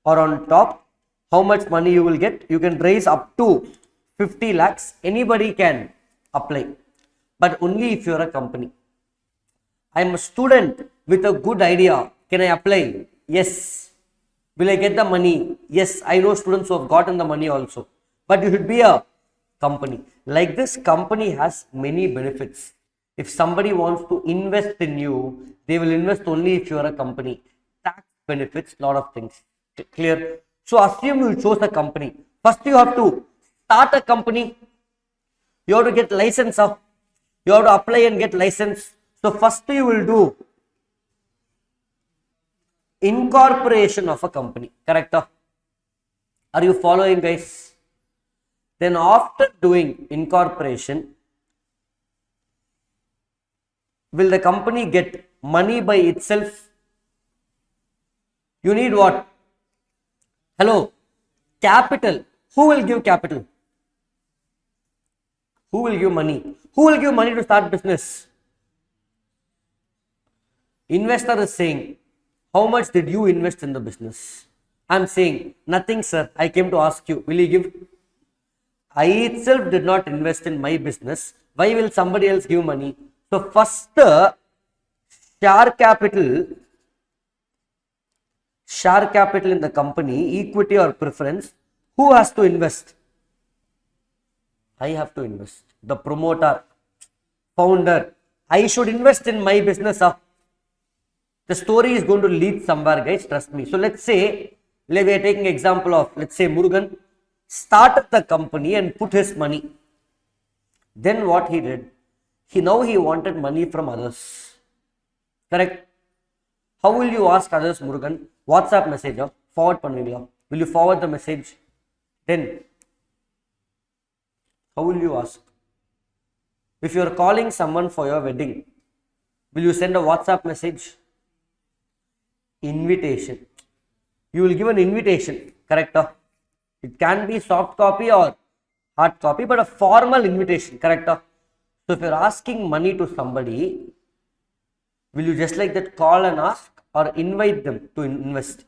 or on top, how much money you will get? You can raise up to 50 lakhs. Anybody can apply, but only if you are a company. I am a student with a good idea. Can I apply? Yes. Will I get the money? Yes. I know students who have gotten the money also. but you should be a company. Like this company has many benefits. If somebody wants to invest in you, they will invest only if you are a company. Tax benefits, lot of things. Clear? So assume you chose a company. First you have to start a company. You have to get license. You have to apply and get license. So first you will do incorporation of a company. Correct? Are you following, guys? Then after doing incorporation, will the company get money by itself? You need what? Hello? Capital. Who will give capital? Who will give money? Who will give money to start business? Investor is saying, how much did you invest in the business? I am saying, nothing, sir. I came to ask you, will you give? I itself did not invest in my business. Why will somebody else give money? So first, share capital in the company, equity or preference, who has to invest? I have to invest. The promoter, founder, I should invest in my business. The story is going to lead somewhere, guys, trust me. So let's say, we are taking example of, let's say Murugan started the company and put his money. Then what he did? He wanted money from others. Correct? How will you ask others, Murugan? WhatsApp message, forward pannuvila. Will you forward the message? Then, how will you ask? If you are calling someone for your wedding, will you send a WhatsApp message? Invitation. You will give an invitation, correct? It can be soft copy or hard copy, but a formal invitation, correct? So if you are asking money to somebody, will you just like that call and ask or invite them to invest?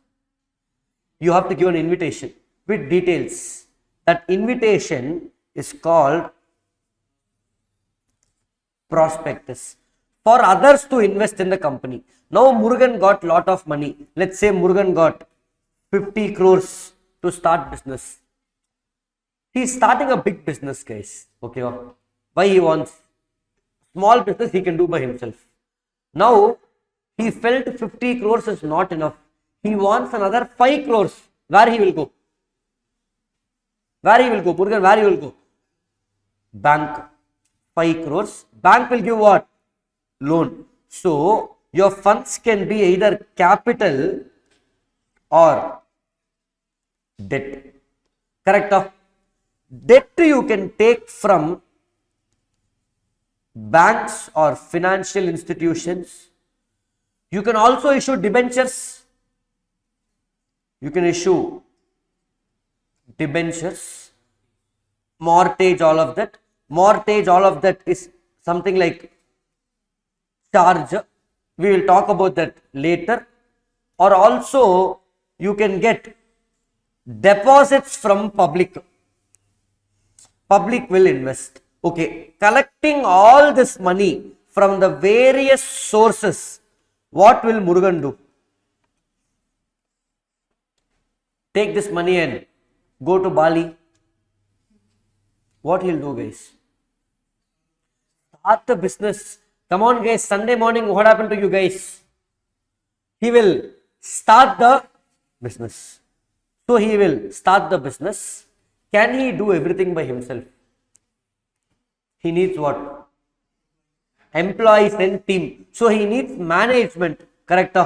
You have to give an invitation with details. That invitation is called prospectus for others to invest in the company. Now Murugan got lot of money. Let's say Murugan got 50 crores to start business. He is starting a big business, guys. Okay. Why he wants? Small business he can do by himself. Now he felt 50 crores is not enough. He wants another 5 crores. Where he will go? Where he will go? Murugan, where he will go? Bank. 5 crores. Bank will give what? Loan. So your funds can be either capital or debt. Correct? Debt you can take from banks or financial institutions. You can also issue debentures. You can issue debentures, mortgage, all of that. Mortgage, all of that is something like charge. We will talk about that later. Or also you can get deposits from public. Public will invest. Okay, collecting all this money from the various sources, what will Murugan do? Take this money and go to Bali. What he'll do, guys? Start the business. Come on, guys. Sunday morning, what happened to you guys? He will start the business. So he will start the business. Can he do everything by himself? He needs what? Employees and team. So he needs management. Correct?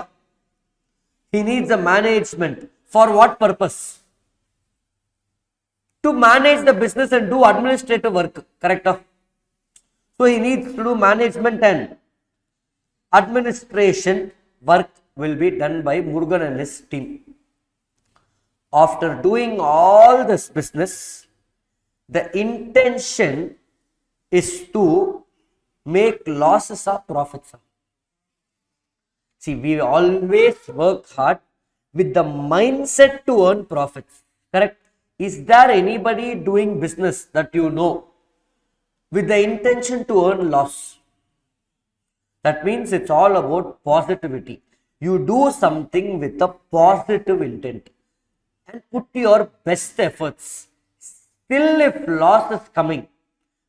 He needs a management. For what purpose? To manage the business and do administrative work. Correct? So he needs to do management and administration work will be done by Murugan and his team. After doing all this business, the intention is to make losses or profits. See, we always work hard with the mindset to earn profits. Correct? Is there anybody doing business that you know with the intention to earn loss? That means it's all about positivity. You do something with a positive intent and put your best efforts. Still, if loss is coming,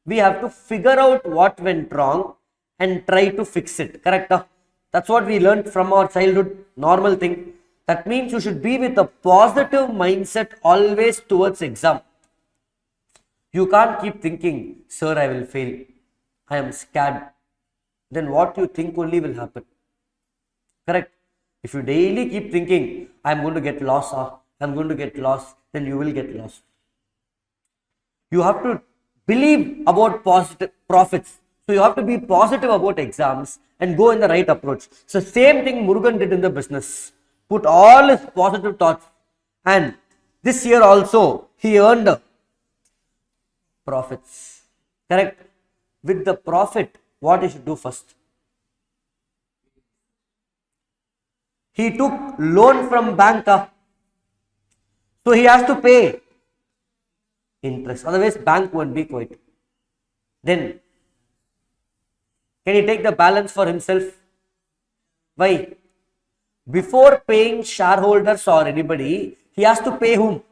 we have to figure out what went wrong and try to fix it. Correct? That's what we learned from our childhood. Normal thing. That means you should be with a positive mindset always towards exam. You can't keep thinking, sir, I will fail. I am scared. Then what you think only will happen. Correct? If you daily keep thinking, I am going to get lost, I am going to get lost, then you will get lost. You have to believe about positive profits. So you have to be positive about exams and go in the right approach. So same thing Murugan did in the business. Put all his positive thoughts, and this year also he earned profits. Correct? With the profit, what he should do first? He took loan from bank, so he has to pay interest. Otherwise, bank won't be quiet. Then, can he take the balance for himself? Why? Before paying shareholders or anybody, he has to pay whom?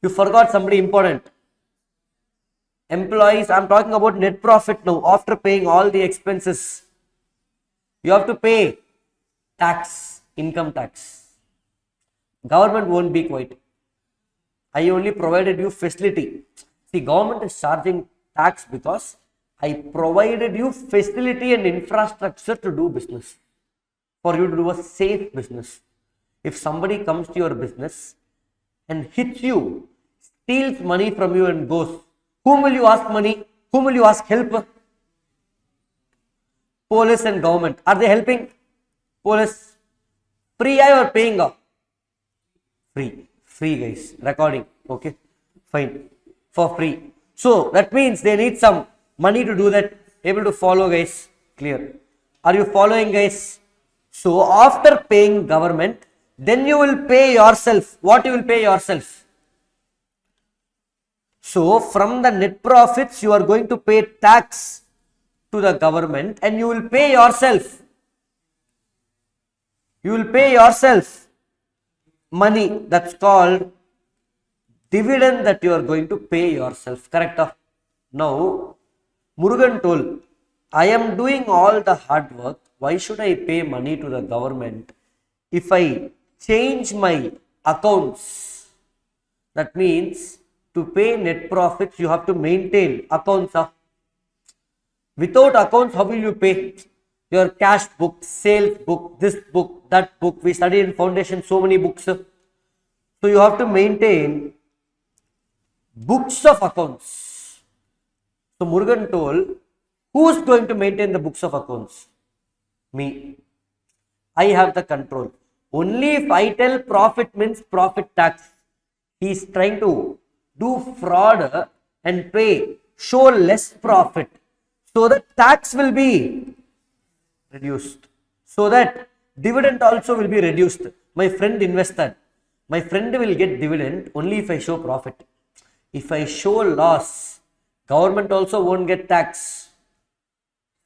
You forgot somebody important. Employees. I'm talking about net profit now. After paying all the expenses, you have to pay tax, income tax. Government won't be quiet. I only provided you facility. See, government is charging tax because I provided you facility and infrastructure to do business. For you to do a safe business. If somebody comes to your business and hits you, steals money from you and goes, whom will you ask money? Whom will you ask help? Police and government. Are they helping? Police. Free or paying? Free. Free, guys. Recording. Okay. Fine. For free. So that means they need some money to do that. Able to follow, guys. Clear. Are you following, guys? So after paying government, then you will pay yourself. What you will pay yourself? So from the net profits, you are going to pay tax to the government and you will pay yourself. You will pay yourself money. That's called dividend that you are going to pay yourself. Correct? Now, Murugan told, I am doing all the hard work. Why should I pay money to the government if I change my accounts? That means to pay net profits, you have to maintain accounts. Without accounts, how will you pay? Your cash book, sales book, this book, that book. We study in foundation so many books. So you have to maintain books of accounts. So Murugan told, who's going to maintain the books of accounts? Me. I have the control. Only if I tell profit means profit tax. He is trying to do fraud and pay, show less profit. So that tax will be reduced. So that dividend also will be reduced. My friend invested. My friend will get dividend only if I show profit. If I show loss, government also won't get tax.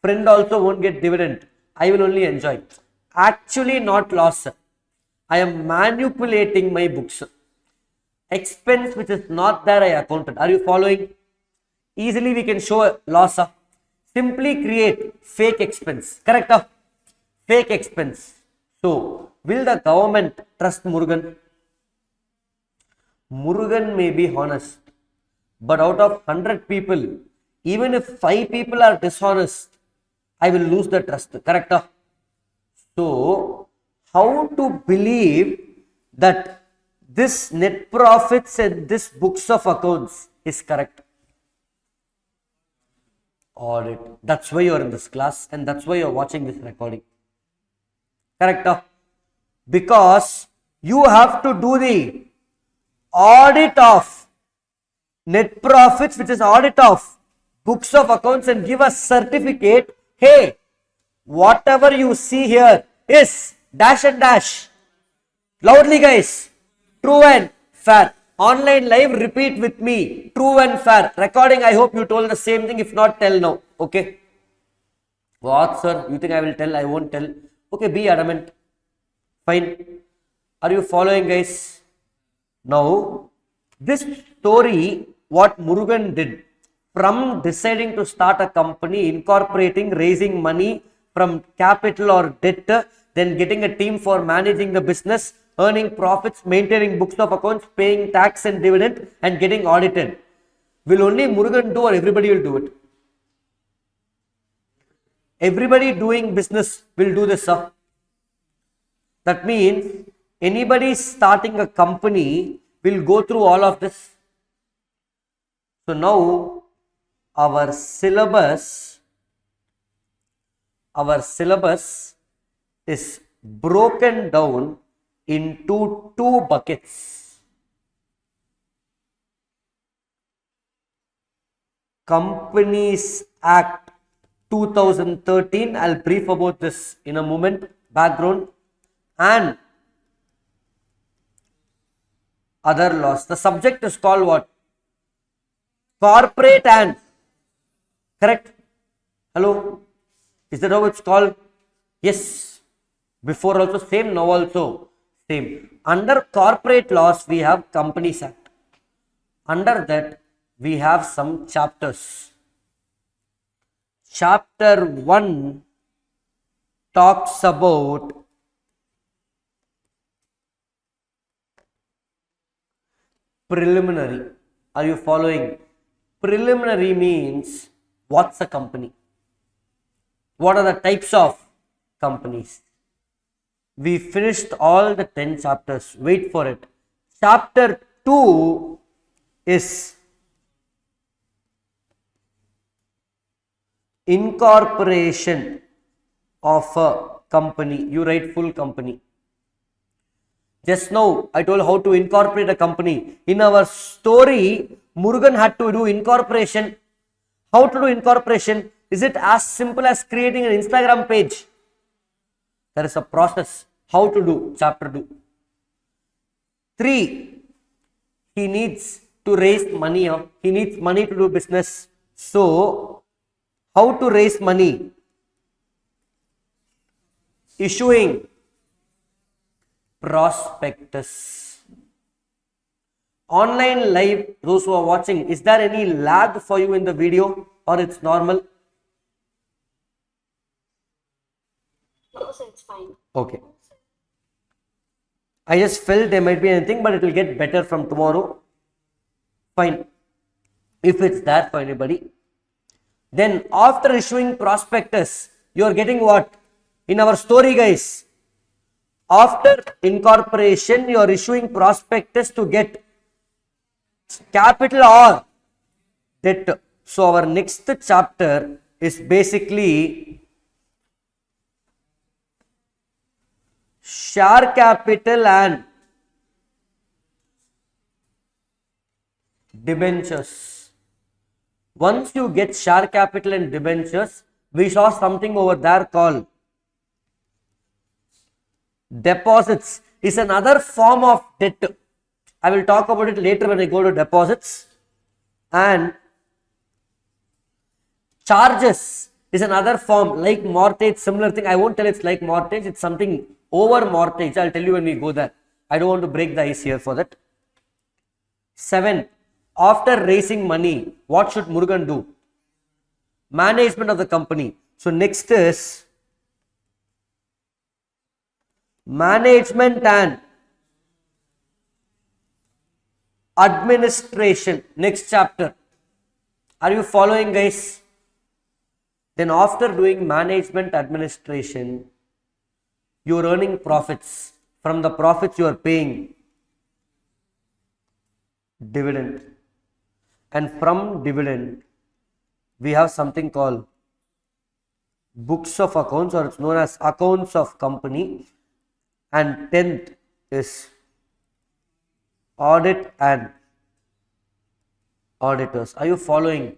Friend also won't get dividend. I will only enjoy. Actually not loss. I am manipulating my books. Expense which is not there I accounted. Are you following? Easily we can show loss. Simply create fake expense. Correct? Fake expense. So, will the government trust Murugan? Murugan may be honest. But out of 100 people, even if 5 people are dishonest, I will lose the trust. Correct? So, how to believe that this net profits and this books of accounts is correct? Audit. That's why you are in this class and that's why you are watching this recording. Correct? Because you have to do the audit of net profits, which is audit of books of accounts, and give a certificate. Hey, whatever you see here is dash and dash. Loudly, guys. True and fair. Online live, repeat with me. True and fair. Recording, I hope you told the same thing. If not, tell now. Okay. What, sir? You think I will tell? I won't tell. Okay, be adamant. Fine. Are you following, guys? Now, this story what Murugan did from deciding to start a company, incorporating, raising money from capital or debt, then getting a team for managing the business, earning profits, maintaining books of accounts, paying tax and dividend, and getting audited. Will only Murugan do or everybody will do it? Everybody doing business will do this, sir. That means anybody starting a company will go through all of this. So now our syllabus is broken down into two buckets. Companies Act 2013, I'll brief about this in a moment, background, and other laws. The subject is called what? Corporate and, correct? Hello? Is that how it's called? Yes. Before also same, now also same. Under corporate laws, we have Companies Act. Under that, we have some chapters. Chapter 1 talks about preliminary. Are you following? Preliminary means what's a company? What are the types of companies? We finished all the 10 chapters. Wait for it. Chapter 2 is incorporation of a company. You write full company. Just now I told how to incorporate a company. In our story, Murugan had to do incorporation. How to do incorporation? Is it as simple as creating an Instagram page? There is a process. How to do? Chapter 2. 3. He needs to raise money. He needs money to do business. So, how to raise money? Issuing prospectus. Online live, those who are watching, is there any lag for you in the video or it's normal? No, sir, it's fine. Okay. I just felt there might be anything, but it will get better from tomorrow. Fine. If it's there for anybody. Then after issuing prospectus, you are getting what? In our story, guys. After incorporation, you are issuing prospectus to get capital or debt. So our next chapter is basically share capital and debentures. Once you get share capital and debentures, we saw something over there called deposits. Is another form of debt. I will talk about it later when I go to deposits. And charges is another form, like mortgage, similar thing. I won't tell it's like mortgage, it's something over mortgage. I'll tell you when we go there. I don't want to break the ice here for that. 7. After raising money, what should Murugan do? Management of the company. So next is management and administration. Next chapter. Are you following, guys? Then after doing management you are earning profits. From the profits you are paying dividend. And from dividend, we have something called books of accounts, or it's known as accounts of company. And 10th is audit and auditors. Are you following?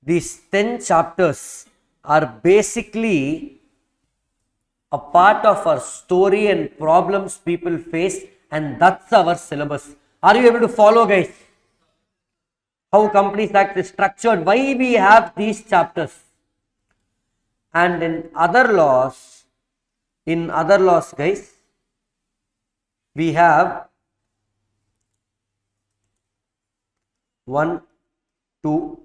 These 10 chapters are basically a part of our story and problems people face, and that's our syllabus. Are you able to follow, guys? How Companies Act is structured, why we have these chapters. And in other laws, guys, we have 1, 2,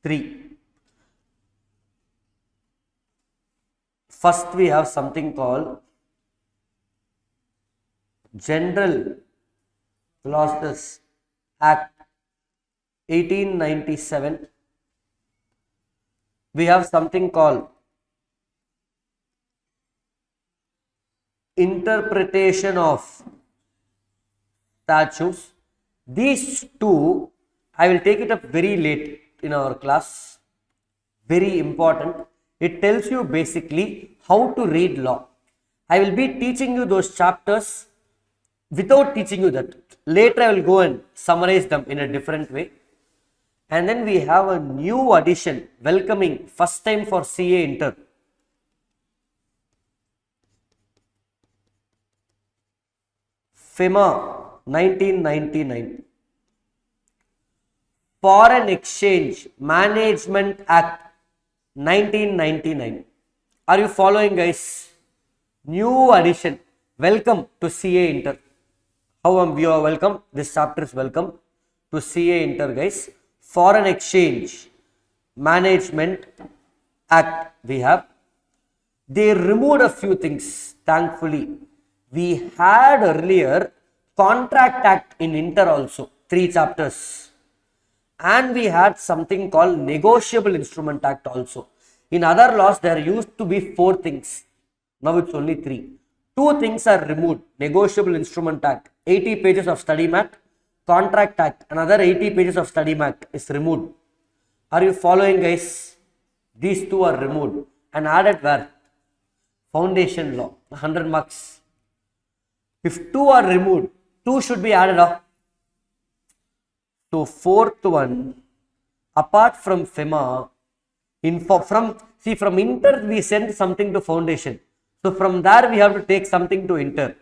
3. First we have something called General Philosophers Act 1897. We have something called Interpretation of Statutes. These two I will take it up very late in our class. Very important. It tells you basically how to read law. I will be teaching you those chapters without teaching you that. Later I will go and summarize them in a different way. And then we have a new addition welcoming first time for CA Inter. FEMA 1999. Foreign Exchange Management Act 1999. Are you following, guys? New addition. Welcome to CA Inter. You are welcome. This chapter is welcome to CA Inter, guys. Foreign Exchange Management Act we have. They removed a few things, thankfully. We had earlier Contract Act in Inter also, 3 chapters. And we had something called Negotiable Instrument Act also. In other laws, there used to be 4 things. Now it's only 3. 2 things are removed. Negotiable Instrument Act, 80 pages of study mat. Contract Act, another 80 pages of study mat is removed. Are you following, guys? These 2 are removed and added where? Foundation law, 100 marks. If 2 are removed, 2 should be added up. So 4th one, apart from FEMA, from Inter we send something to foundation. So from there we have to take something to Inter.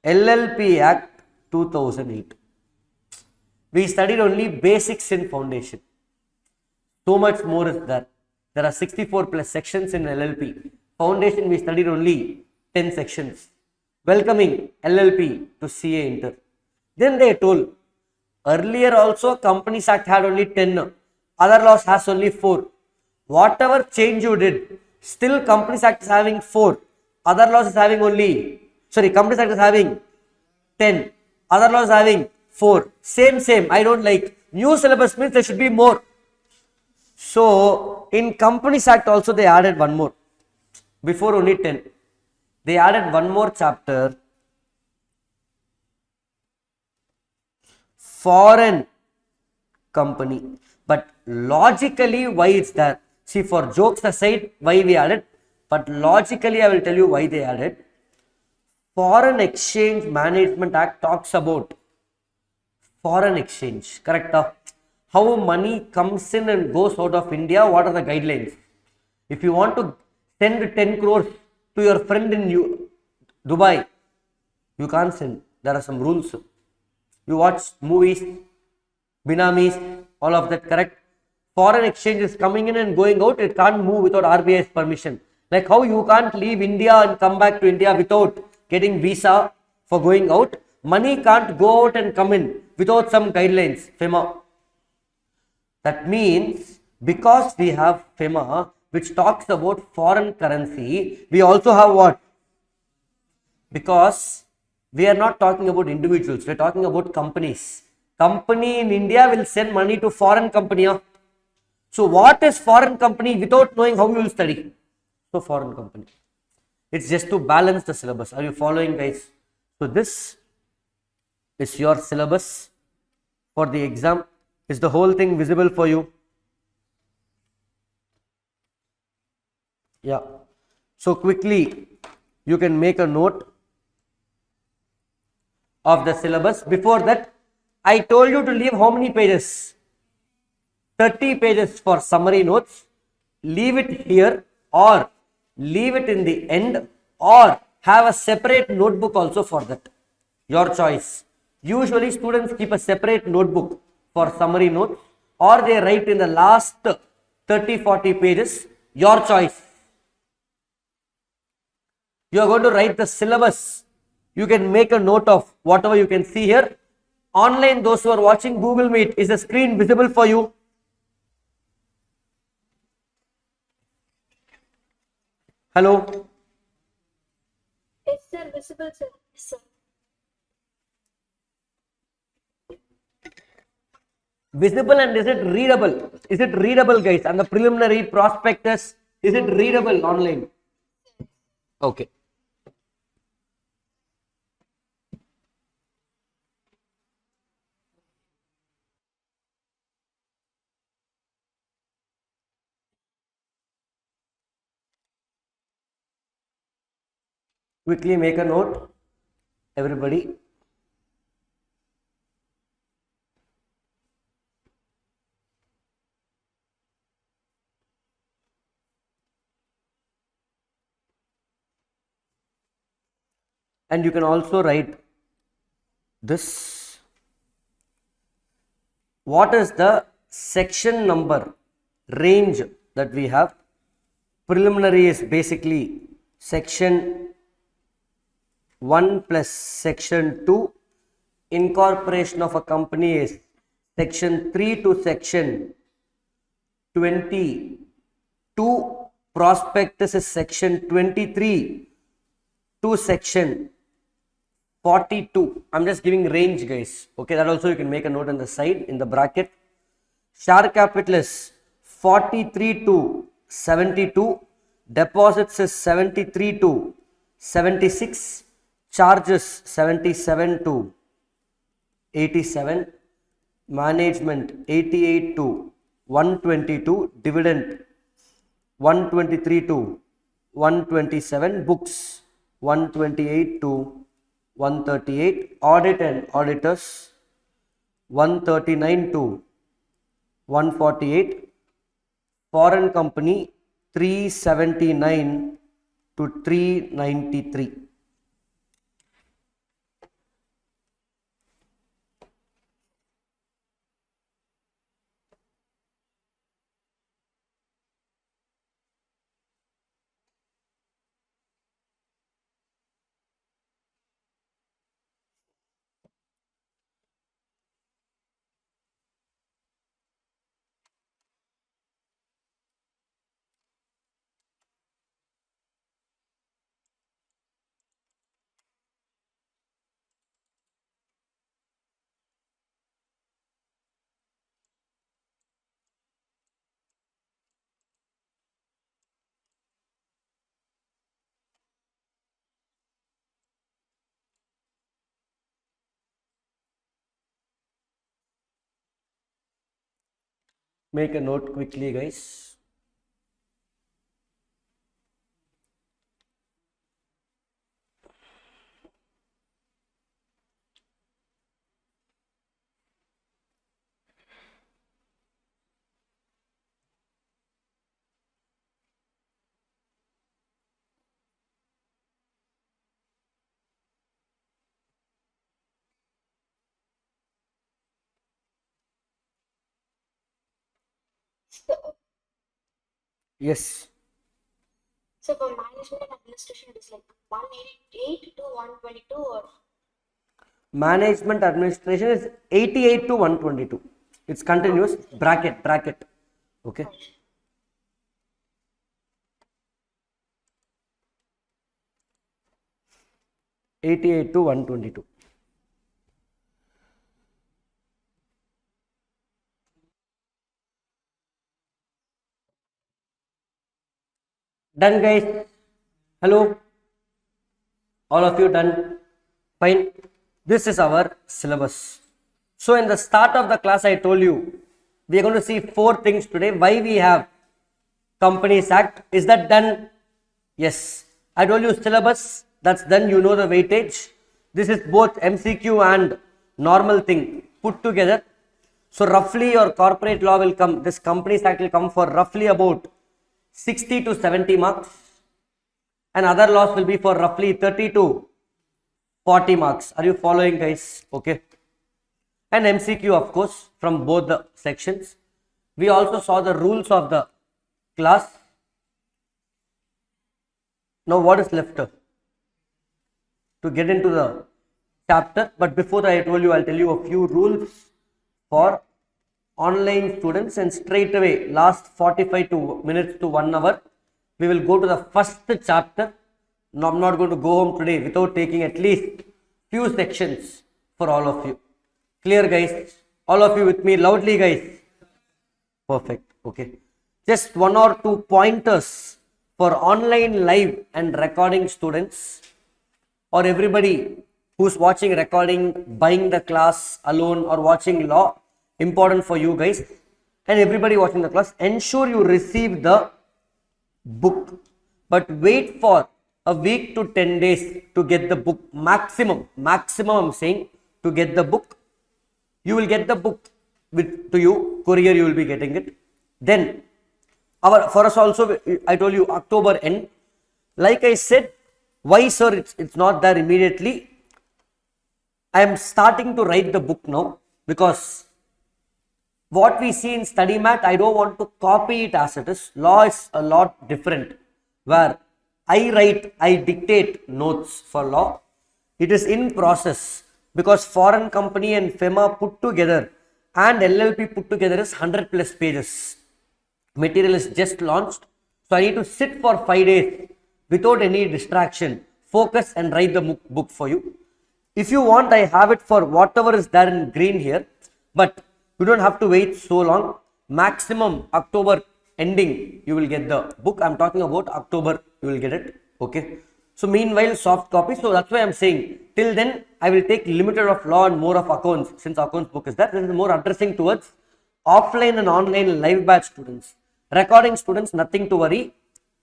LLP Act 2008. We studied only basics in foundation. So much more is there. There are 64 plus sections in LLP. Foundation we studied only 10 sections. Welcoming LLP to CA Inter. Then they told, earlier also Companies Act had only 10, other laws has only 4. Whatever change you did, still Companies Act is having 4, other laws is having Companies Act is having 10, other laws having 4. Same, I don't like. New syllabus means there should be more. So, in Companies Act also they added one more. Before only 10. They added one more chapter. Foreign company. But logically, why it's there? See, for jokes aside, why we added? But logically, I will tell you why they added. Foreign Exchange Management Act talks about foreign exchange. Correct? How money comes in and goes out of India. What are the guidelines? If you want to send 10 crores to your friend in Dubai, you can't send. There are some rules. You watch movies, binamis, all of that, correct? Foreign exchange is coming in and going out. It can't move without RBI's permission. Like how you can't leave India and come back to India without getting visa for going out. Money can't go out and come in without some guidelines, FEMA. That means because we have FEMA, which talks about foreign currency, we also have what? Because we are not talking about individuals, we are talking about companies. Company in India will send money to foreign company. So what is foreign company without knowing how you will study? So foreign company. It's just to balance the syllabus. Are you following, guys? So this is your syllabus for the exam. Is the whole thing visible for you? Yeah. So quickly you can make a note of the syllabus. Before that, I told you to leave how many pages? 30 pages for summary notes. Leave it here or leave it in the end or have a separate notebook also for that. Your choice. Usually students keep a separate notebook for summary notes or they write in the last 30-40 pages. Your choice. You are going to write the syllabus. You can make a note of whatever you can see here. Online, those who are watching Google Meet, is the screen visible for you? Hello? Yes, sir. Visible, sir. Yes, sir. Visible, and is it readable? Is it readable, guys? And the preliminary prospectus, is it readable online? Okay. Quickly make a note, everybody. And you can also write this. What is the section number range that we have? Preliminary is basically section 1 plus section 2. Incorporation of a company is section 3 to section 22. Prospectus is section 23 to section 42. I'm just giving range, guys. Okay, that also you can make a note on the side in the bracket. Share capital is 43 to 72. Deposits is 73 to 76. Charges 77 to 87. Management 88 to 122. Dividend 123 to 127. Books 128 to 138. Audit and auditors 139 to 148. Foreign company 379 to 393. Make a note quickly, guys. So, Yes. so for management and administration, it is like 188 to 122 or Management administration is 88 to 122. It's continuous. Bracket. Okay. 88 to 122. Done, guys. Hello. All of you done? Fine. This is our syllabus. So in the start of the class, I told you we are going to see 4 things today. Why we have Companies Act. Is that done? Yes. I told you syllabus. That's done. You know the weightage. This is both MCQ and normal thing put together. So roughly your corporate law will come. This Companies Act will come for roughly about 60 to 70 marks. And other laws will be for roughly 30 to 40 marks. Are you following, guys? Okay. And MCQ, of course, from both the sections. We also saw the rules of the class. Now what is left to get into the chapter. But before that, I told you, I'll tell you a few rules for online students, and straight away, last 45 minutes to 1 hour, we will go to the first chapter. No, I'm not going to go home today without taking at least few sections for all of you. Clear, guys? All of you with me loudly, guys? Perfect. Okay. Just one or two pointers for online live and recording students, or everybody who's watching recording, buying the class alone, or watching law. Important for you guys and everybody watching the class. Ensure you receive the book, but wait for a week to 10 days to get the book. Maximum I'm saying, to get the book. You will get the book to you, courier, you will be getting it. Then for us also, I told you October end. Like I said, why sir it's not there immediately? I am starting to write the book now, because what we see in study mat, I don't want to copy it as it is. Law is a lot different, where I dictate notes for law. It is in process, because foreign company and FEMA put together and LLP put together is 100 plus pages. Material is just launched. So I need to sit for 5 days without any distraction, focus and write the book for you. If you want, I have it for whatever is there in green here, but you don't have to wait so long. Maximum October ending, you will get the book. I'm talking about October, you will get it. Okay. So meanwhile, soft copy. So that's why I'm saying, till then, I will take limited of law and more of accounts, since accounts book is there. This is more addressing towards offline and online live batch students. Recording students, nothing to worry.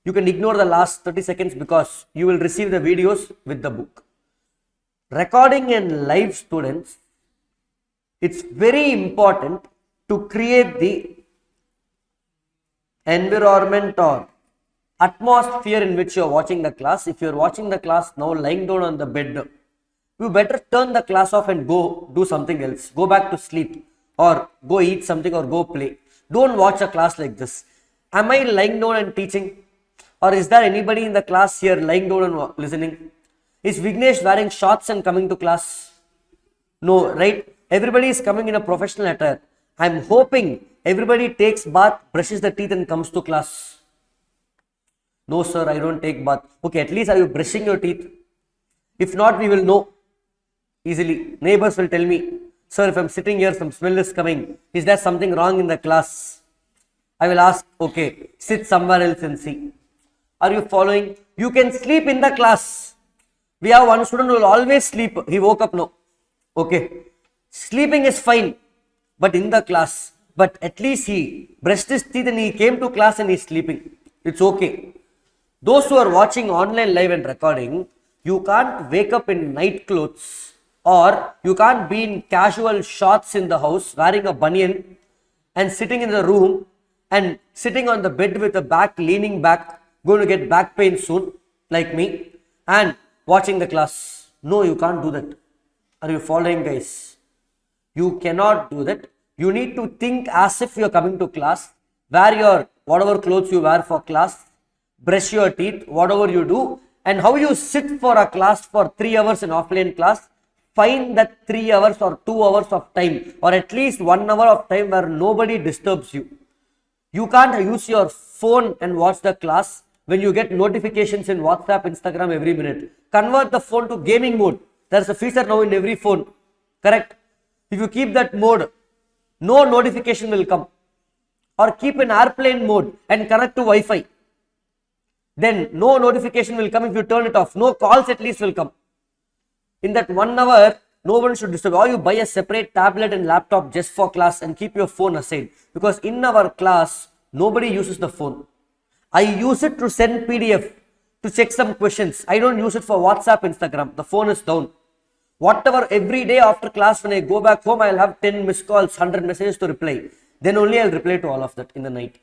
You can ignore the last 30 seconds because you will receive the videos with the book. Recording and live students, it's very important to create the environment or atmosphere in which you are watching the class. If you are watching the class now lying down on the bed, you better turn the class off and go do something else. Go back to sleep, or go eat something, or go play. Don't watch a class like this. Am I lying down and teaching? Or is there anybody in the class here lying down and listening? Is Vignesh wearing shorts and coming to class? No, right? Everybody is coming in a professional attire. I'm hoping everybody takes bath, brushes the teeth and comes to class. No sir, I don't take bath. Okay, at least are you brushing your teeth? If not, we will know easily. Neighbors will tell me, sir, if I'm sitting here, some smell is coming. Is there something wrong in the class? I will ask, okay, sit somewhere else and see. Are you following? You can sleep in the class. We have one student who will always sleep. He woke up now. Okay. Sleeping is fine, but in the class. But at least he brushed his teeth and he came to class and he's sleeping. It's okay. Those who are watching online live and recording, you can't wake up in night clothes, or you can't be in casual shorts in the house, wearing a banyan and sitting in the room and sitting on the bed with the back, leaning back, going to get back pain soon, like me, and watching the class. No, you can't do that. Are you following, guys? You cannot do that. You need to think as if you are coming to class. Wear your whatever clothes you wear for class. Brush your teeth, whatever you do. And how you sit for a class for 3 hours in offline class. Find that 3 hours or 2 hours of time, or at least 1 hour of time where nobody disturbs you. You can't use your phone and watch the class when you get notifications in WhatsApp, Instagram every minute. Convert the phone to gaming mode. There's a feature now in every phone. Correct? If you keep that mode, no notification will come. Or keep in airplane mode and connect to Wi-Fi. Then no notification will come if you turn it off. No calls at least will come. In that 1 hour, no one should disturb. Or you buy a separate tablet and laptop just for class and keep your phone aside. Because in our class, nobody uses the phone. I use it to send PDF, to check some questions. I don't use it for WhatsApp, Instagram. The phone is down. Whatever, every day after class, when I go back home, I'll have 10 missed calls, 100 messages to reply. Then only I'll reply to all of that in the night.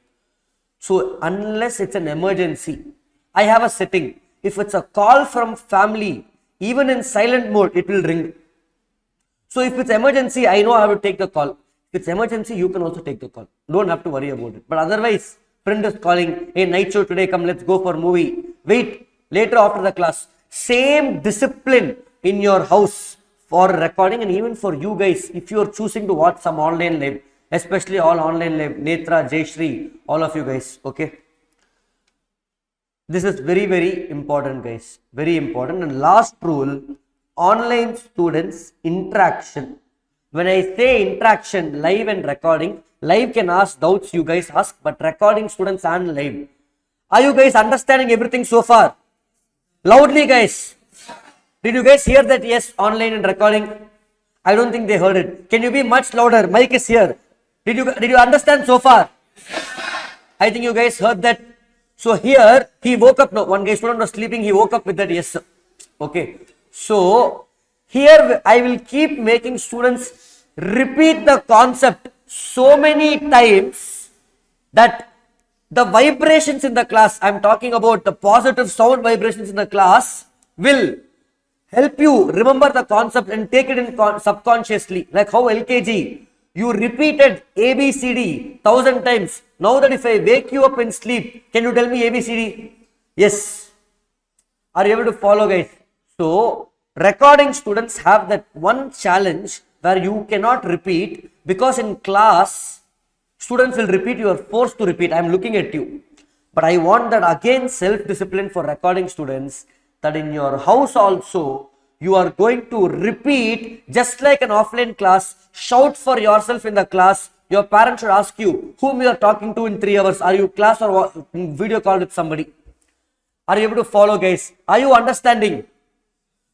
So unless it's an emergency, I have a setting. If it's a call from family, even in silent mode, it will ring. So if it's emergency, I know I have to take the call. If it's emergency, you can also take the call. Don't have to worry about it. But otherwise, friend is calling, hey, night show today, come, let's go for movie. Wait, later after the class. Same discipline in your house. for recording, and even for you guys if you are choosing to watch some online live, especially all online live, Netra, Jayshri, all of you guys. Okay, this is very very important guys, very important. And last rule, online students interaction. When I say interaction, live and recording, live can ask doubts, you guys ask, but recording students and live. Are you guys understanding everything so far? Loudly guys. Did you guys hear that? Yes, online and recording. I don't think they heard it. Can you be much louder? Mic is here. Did you understand so far? I think you guys heard that. So here he woke up. No, one guy student was sleeping. He woke up with that. Yes, sir. Okay. So here I will keep making students repeat the concept so many times that the vibrations in the class, I am talking about the positive sound vibrations in the class, will help you remember the concept and take it in subconsciously. Like how LKG, you repeated ABCD 1000 times. Now that if I wake you up in sleep, can you tell me ABCD? Yes. Are you able to follow guys? So recording students have that one challenge where you cannot repeat, because in class students will repeat, you are forced to repeat. I am looking at you. But I want that again self-discipline for recording students, that in your house also you are going to repeat just like an offline class. Shout for yourself in the class. Your parents should ask you whom you are talking to in 3 hours. Are you class or video call with somebody? Are you able to follow guys? Are you understanding?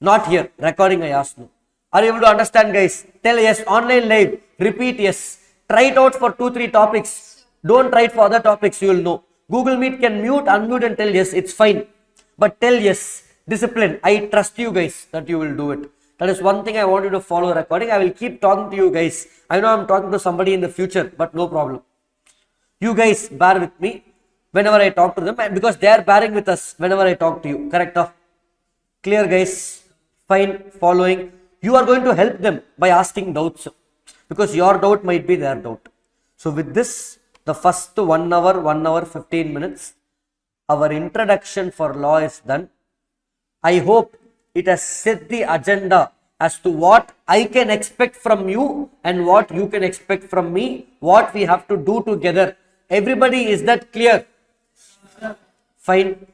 Not here. Recording I asked you. Are you able to understand guys? Tell yes. Online live. Repeat yes. Try it out for 2-3 topics. Don't try it for other topics. You will know. Google Meet can mute, unmute and tell yes. It's fine. But tell yes. Discipline. I trust you guys that you will do it. That is one thing I want you to follow recording. I will keep talking to you guys. I know I'm talking to somebody in the future, but no problem. You guys bear with me whenever I talk to them, and because they are bearing with us whenever I talk to you. Correct? Clear guys? Fine. Following. You are going to help them by asking doubts, because your doubt might be their doubt. So with this, the first 1 hour 15 minutes, our introduction for law is done. I hope it has set the agenda as to what I can expect from you and what you can expect from me, what we have to do together. Everybody, is that clear? Fine.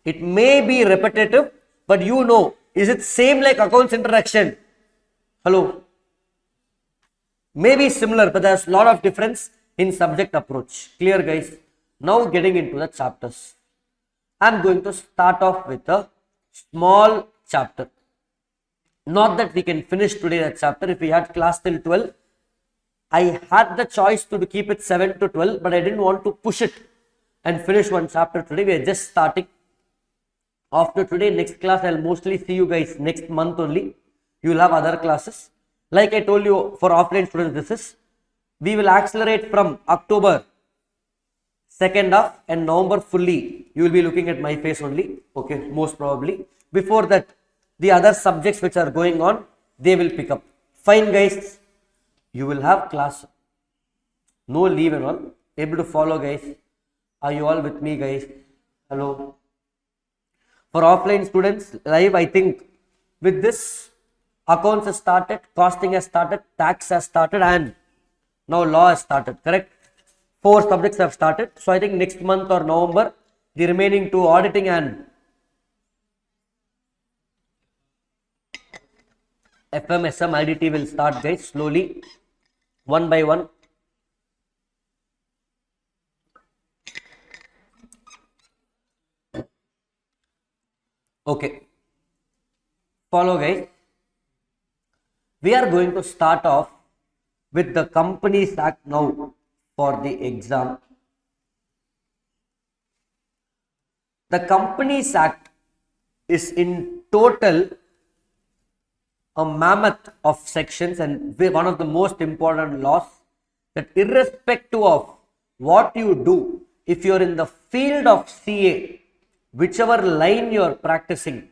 It may be repetitive, but you know, is it same like accounts introduction? Hello? Maybe similar, but there's a lot of difference in subject approach. Clear guys? Now getting into the chapters. I'm going to start off with a small chapter. Not that we can finish today that chapter. If we had class till 12, I had the choice to keep it 7 to 12, but I didn't want to push it and finish one chapter today. We are just starting. After today, next class, I'll mostly see you guys next month only. You will have other classes. Like I told you, for offline students, we will accelerate from October second half and November fully. You will be looking at my face only. Okay, most probably. Before that, the other subjects which are going on, they will pick up. Fine guys, you will have class. No leave and all. Able to follow guys. Are you all with me guys? Hello. For offline students, live, I think with this, accounts has started, costing has started, tax has started, and now law has started, correct? 4 subjects have started. So I think next month or November, the remaining 2, auditing and FM, SM, IDT will start guys, slowly, one by one. Okay. Follow guys. We are going to start off with the Companies Act now for the exam. The Companies Act is in total a mammoth of sections and one of the most important laws, that irrespective of what you do, if you are in the field of CA, whichever line you are practicing,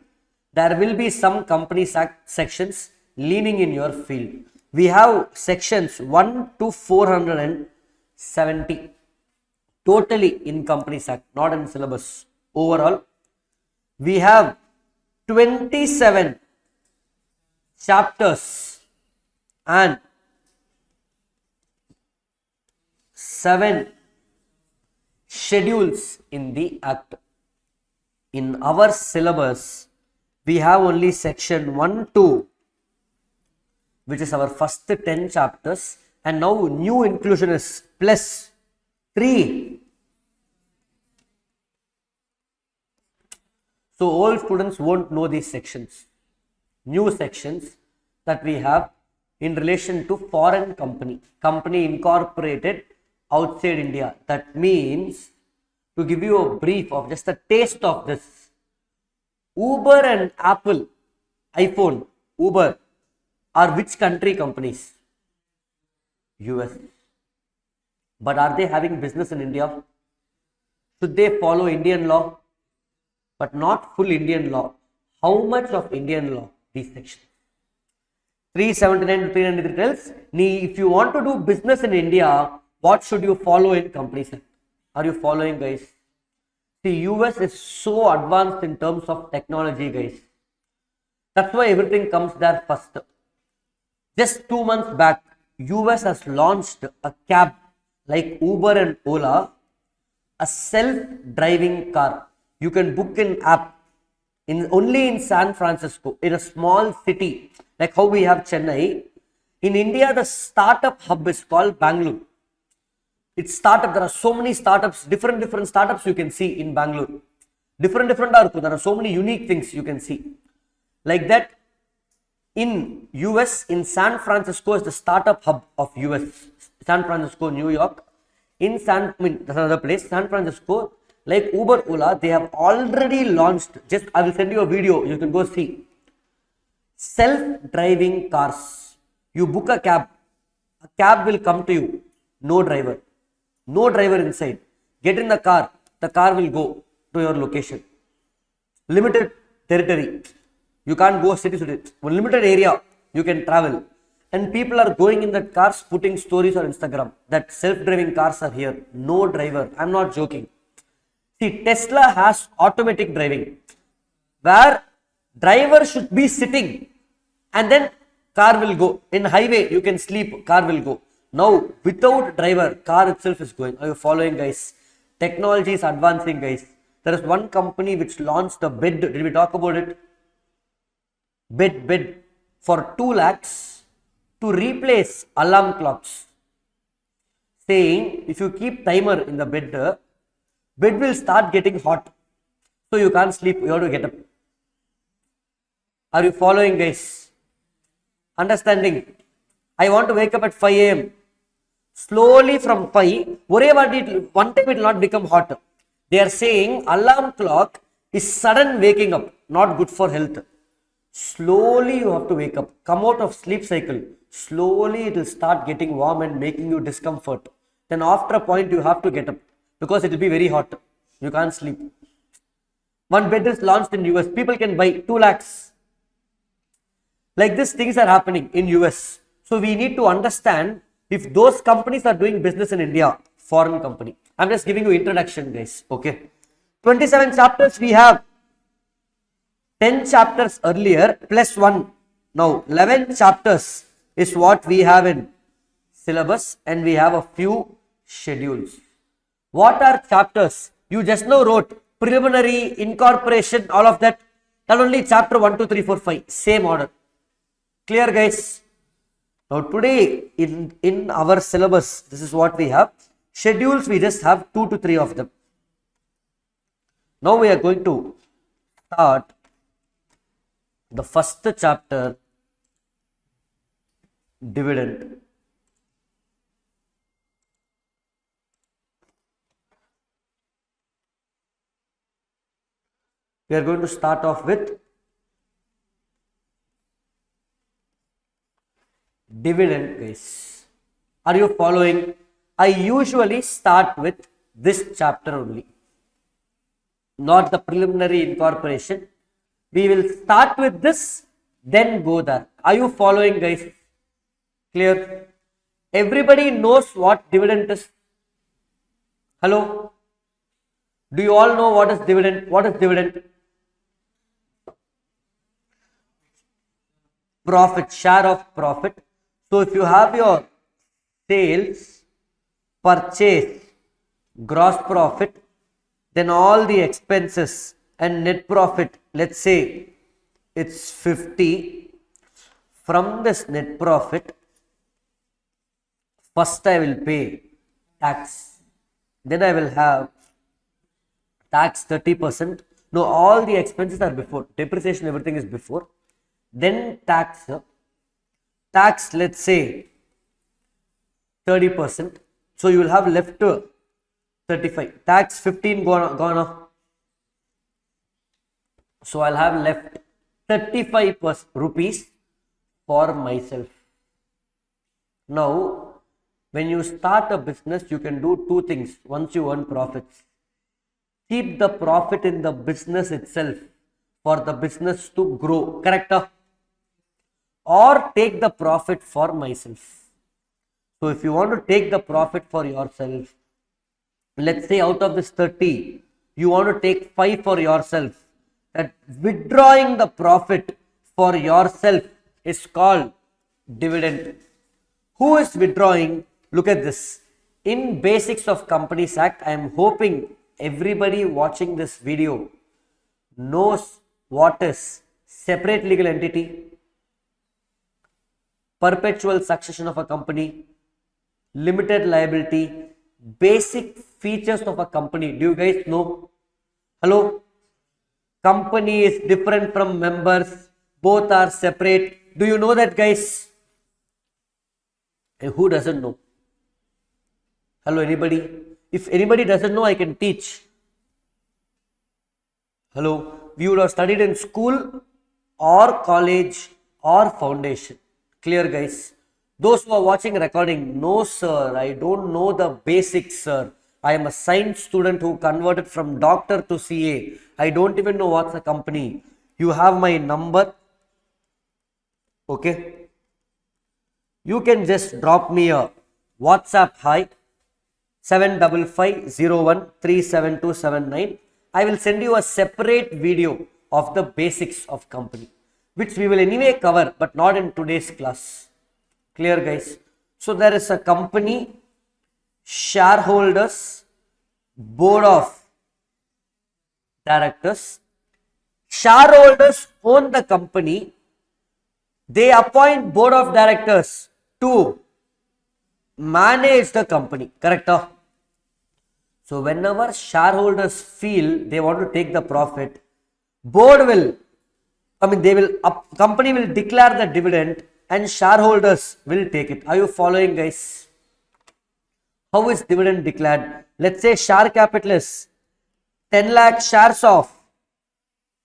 there will be some Companies Act sections leaning in your field. We have sections 1 to 470 totally in Companies Act, not in syllabus. Overall, we have 27 chapters and 7 schedules in the act. In our syllabus, we have only section 1, 2, which is our first 10 chapters, and now new inclusion is plus 3. So all students won't know these sections. New sections that we have in relation to foreign company incorporated outside India. That means, to give you a brief of just a taste of this, Uber and Apple, iPhone, Uber are which country companies? US. But are they having business in India? Should they follow Indian law? But not full Indian law. How much of Indian law? These sections. 379 to 393 tells, if you want to do business in India, what should you follow in Companies Act? Are you following, guys? The US is so advanced in terms of technology, guys. That's why everything comes there first. Just 2 months back, US has launched a cab like Uber and Ola, a self-driving car. You can book an app only in San Francisco, in a small city, like how we have Chennai. In India, the startup hub is called Bangalore. It's startup. There are so many startups, different startups you can see in Bangalore. Different. There are so many unique things you can see. Like that, in US, in San Francisco is the startup hub of US. San Francisco, New York. That's another place. San Francisco, like Uber, Ola, they have already launched. I will send you a video. You can go see. Self-driving cars. You book a cab will come to you. No driver inside. Get in the car will go to your location. Limited territory. You can't go city. One limited area you can travel. And people are going in that cars, putting stories on Instagram that self-driving cars are here. No driver. I'm not joking. See, Tesla has automatic driving, where driver should be sitting and then car will go. In highway, you can sleep, car will go. Now, without driver, car itself is going. Are you following, guys? Technology is advancing, guys. There is one company which launched a bed. Did we talk about it? Bed for 2 lakhs to replace alarm clocks. Saying, if you keep timer in the bed will start getting hot. So you can't sleep, you have to get up. Are you following, guys? Understanding? I want to wake up at 5 a.m. Slowly from 5, one time it will not become hot. They are saying alarm clock is sudden waking up, not good for health. Slowly you have to wake up, come out of sleep cycle. Slowly it will start getting warm and making you discomfort. Then after a point you have to get up because it will be very hot. You can't sleep. One bed is launched in US. People can buy 2 lakhs. Like this, things are happening in US. So we need to understand if those companies are doing business in India, foreign company. I'm just giving you introduction, guys. Okay. 27 chapters we have. 10 chapters earlier plus 1. Now 11 chapters is what we have in syllabus, and we have a few schedules. What are chapters? You just now wrote preliminary, incorporation, all of that. That only chapter 1, 2, 3, 4, 5. Same order. Clear, guys? Now today in our syllabus, this is what we have. Schedules, we just have 2 to 3 of them. Now we are going to start the first chapter, dividend. We are going to start off with dividend, guys. Are you following? I usually start with this chapter only, not the preliminary incorporation. We will start with this, then go there. Are you following, guys? Clear? Everybody knows what dividend is. Hello? Do you all know what is dividend? What is dividend? profit, share of profit. So if you have your sales, purchase, gross profit, then all the expenses and net profit, let's say it's 50. From this net profit, first I will pay tax, then I will have tax 30%. No, all the expenses are before, depreciation, everything is before, then tax, let's say 30%. So you will have left to 35, tax 15 gone off. So I'll have left 35 rupees for myself. Now, when you start a business, you can do two things once you earn profits. Keep the profit in the business itself for the business to grow, correct? Or take the profit for myself. So if you want to take the profit for yourself, let's say out of this 30, you want to take 5 for yourself. That withdrawing the profit for yourself is called dividend. Who is withdrawing? Look at this. In Basics of Companies Act, I am hoping everybody watching this video knows what is separate legal entity, perpetual succession of a company, limited liability, basic features of a company. Do you guys know? Hello? Company is different from members. Both are separate. Do you know that, guys? And who doesn't know? Hello, anybody? If anybody doesn't know, I can teach. Hello? We would have studied in school or college or foundation. Clear, guys? Those who are watching recording, no sir, I don't know the basics, sir. I am a science student who converted from doctor to CA. I don't even know what's a company. You have my number. Okay. You can just drop me a WhatsApp hi 75501372779. I will send you a separate video of the basics of company, which we will anyway cover, but not in today's class. Clear, guys? So there is a company, shareholders, board of directors. Shareholders own the company. They appoint board of directors to manage the company, correct? So whenever shareholders feel they want to take the profit, company will declare the dividend and shareholders will take it. Are you following, guys? How is dividend declared? Let's say share capital is 10 lakh shares of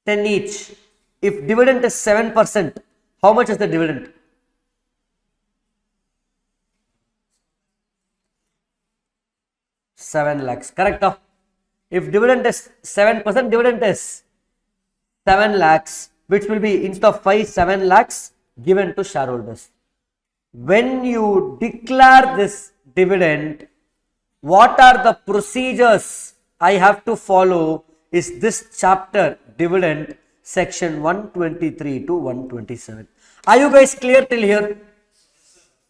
10 each. If dividend is 7%, how much is the dividend? Seven lakhs, correct? If dividend is 7%, dividend is 7 lakhs, which will be instead of 7 lakhs given to shareholders. When you declare this dividend, what are the procedures I have to follow is this chapter, dividend, section 123 to 127. Are you guys clear till here?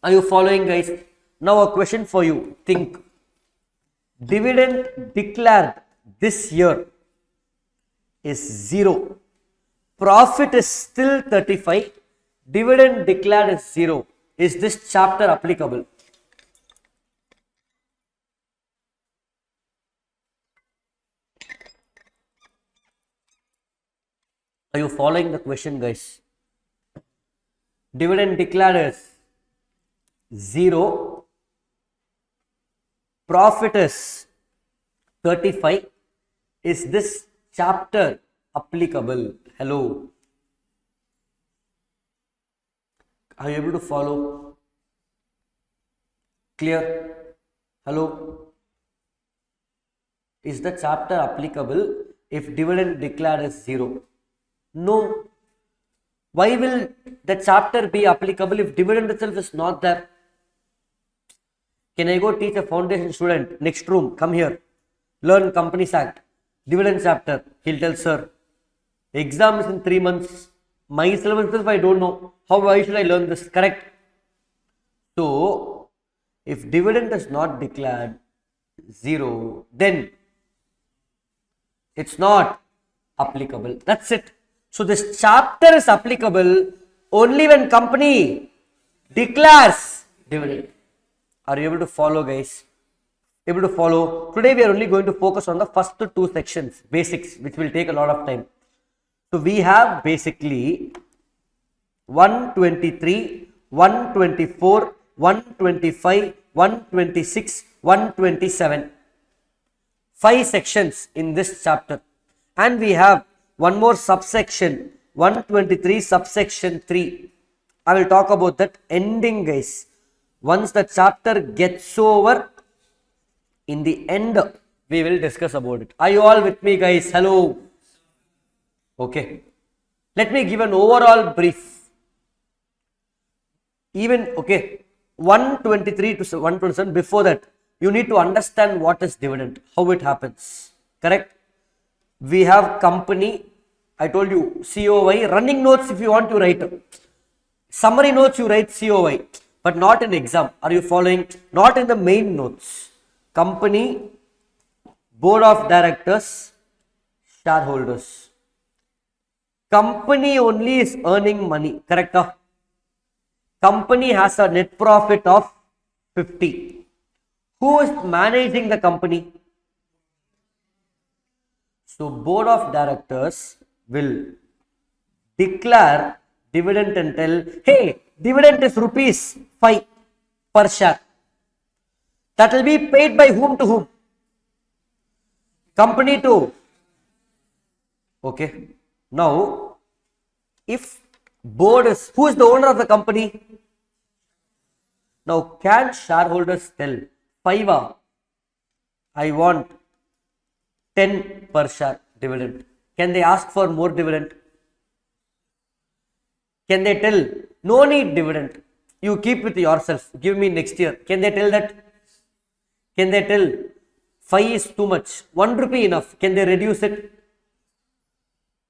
Are you following, guys? Now a question for you. Think. Dividend declared this year is 0. Profit is still 35. Dividend declared is 0. Is this chapter applicable? Are you following the question, guys? Dividend declared is 0. Profit is 35. Is this chapter applicable? Hello. Are you able to follow? Clear? Hello. Is the chapter applicable if dividend declared is 0? No. Why will the chapter be applicable if dividend itself is not there? Can I go teach a foundation student? Next room, come here. Learn Companies Act. Dividend chapter. He'll tell, sir, exam is in 3 months. My syllabus itself I don't know. Why should I learn this? Correct. So, if dividend is not declared 0, then it's not applicable. That's it. So, this chapter is applicable only when company declares dividend. Are you able to follow, guys? Able to follow? Today we are only going to focus on the first two sections, basics, which will take a lot of time. So, we have basically 123, 124, 125, 126, 127. 5 sections in this chapter. And we have one more subsection, 123 subsection 3. I will talk about that ending, guys. Once the chapter gets over, in the end, we will discuss about it. Are you all with me, guys? Hello. Okay. Let me give an overall brief. Even, okay, 123 to 127, before that, you need to understand what is dividend, how it happens. Correct? We have company, I told you, COI, running notes if you want to write. Summary notes you write COI, but not in exam. Are you following? Not in the main notes. Company, board of directors, shareholders. Company only is earning money, correct? Company has a net profit of 50. Who is managing the company? So, board of directors will declare dividend and tell, hey, dividend is rupees 5 per share. That will be paid by whom to whom? Company to. Okay. Now, if board is, who is the owner of the company? Now, can shareholders tell, 5, I want 10 per share dividend. Can they ask for more dividend? Can they tell, no need dividend, you keep with yourself, give me next year? Can they tell that? Can they tell, 5 is too much, 1 rupee enough? Can they reduce it?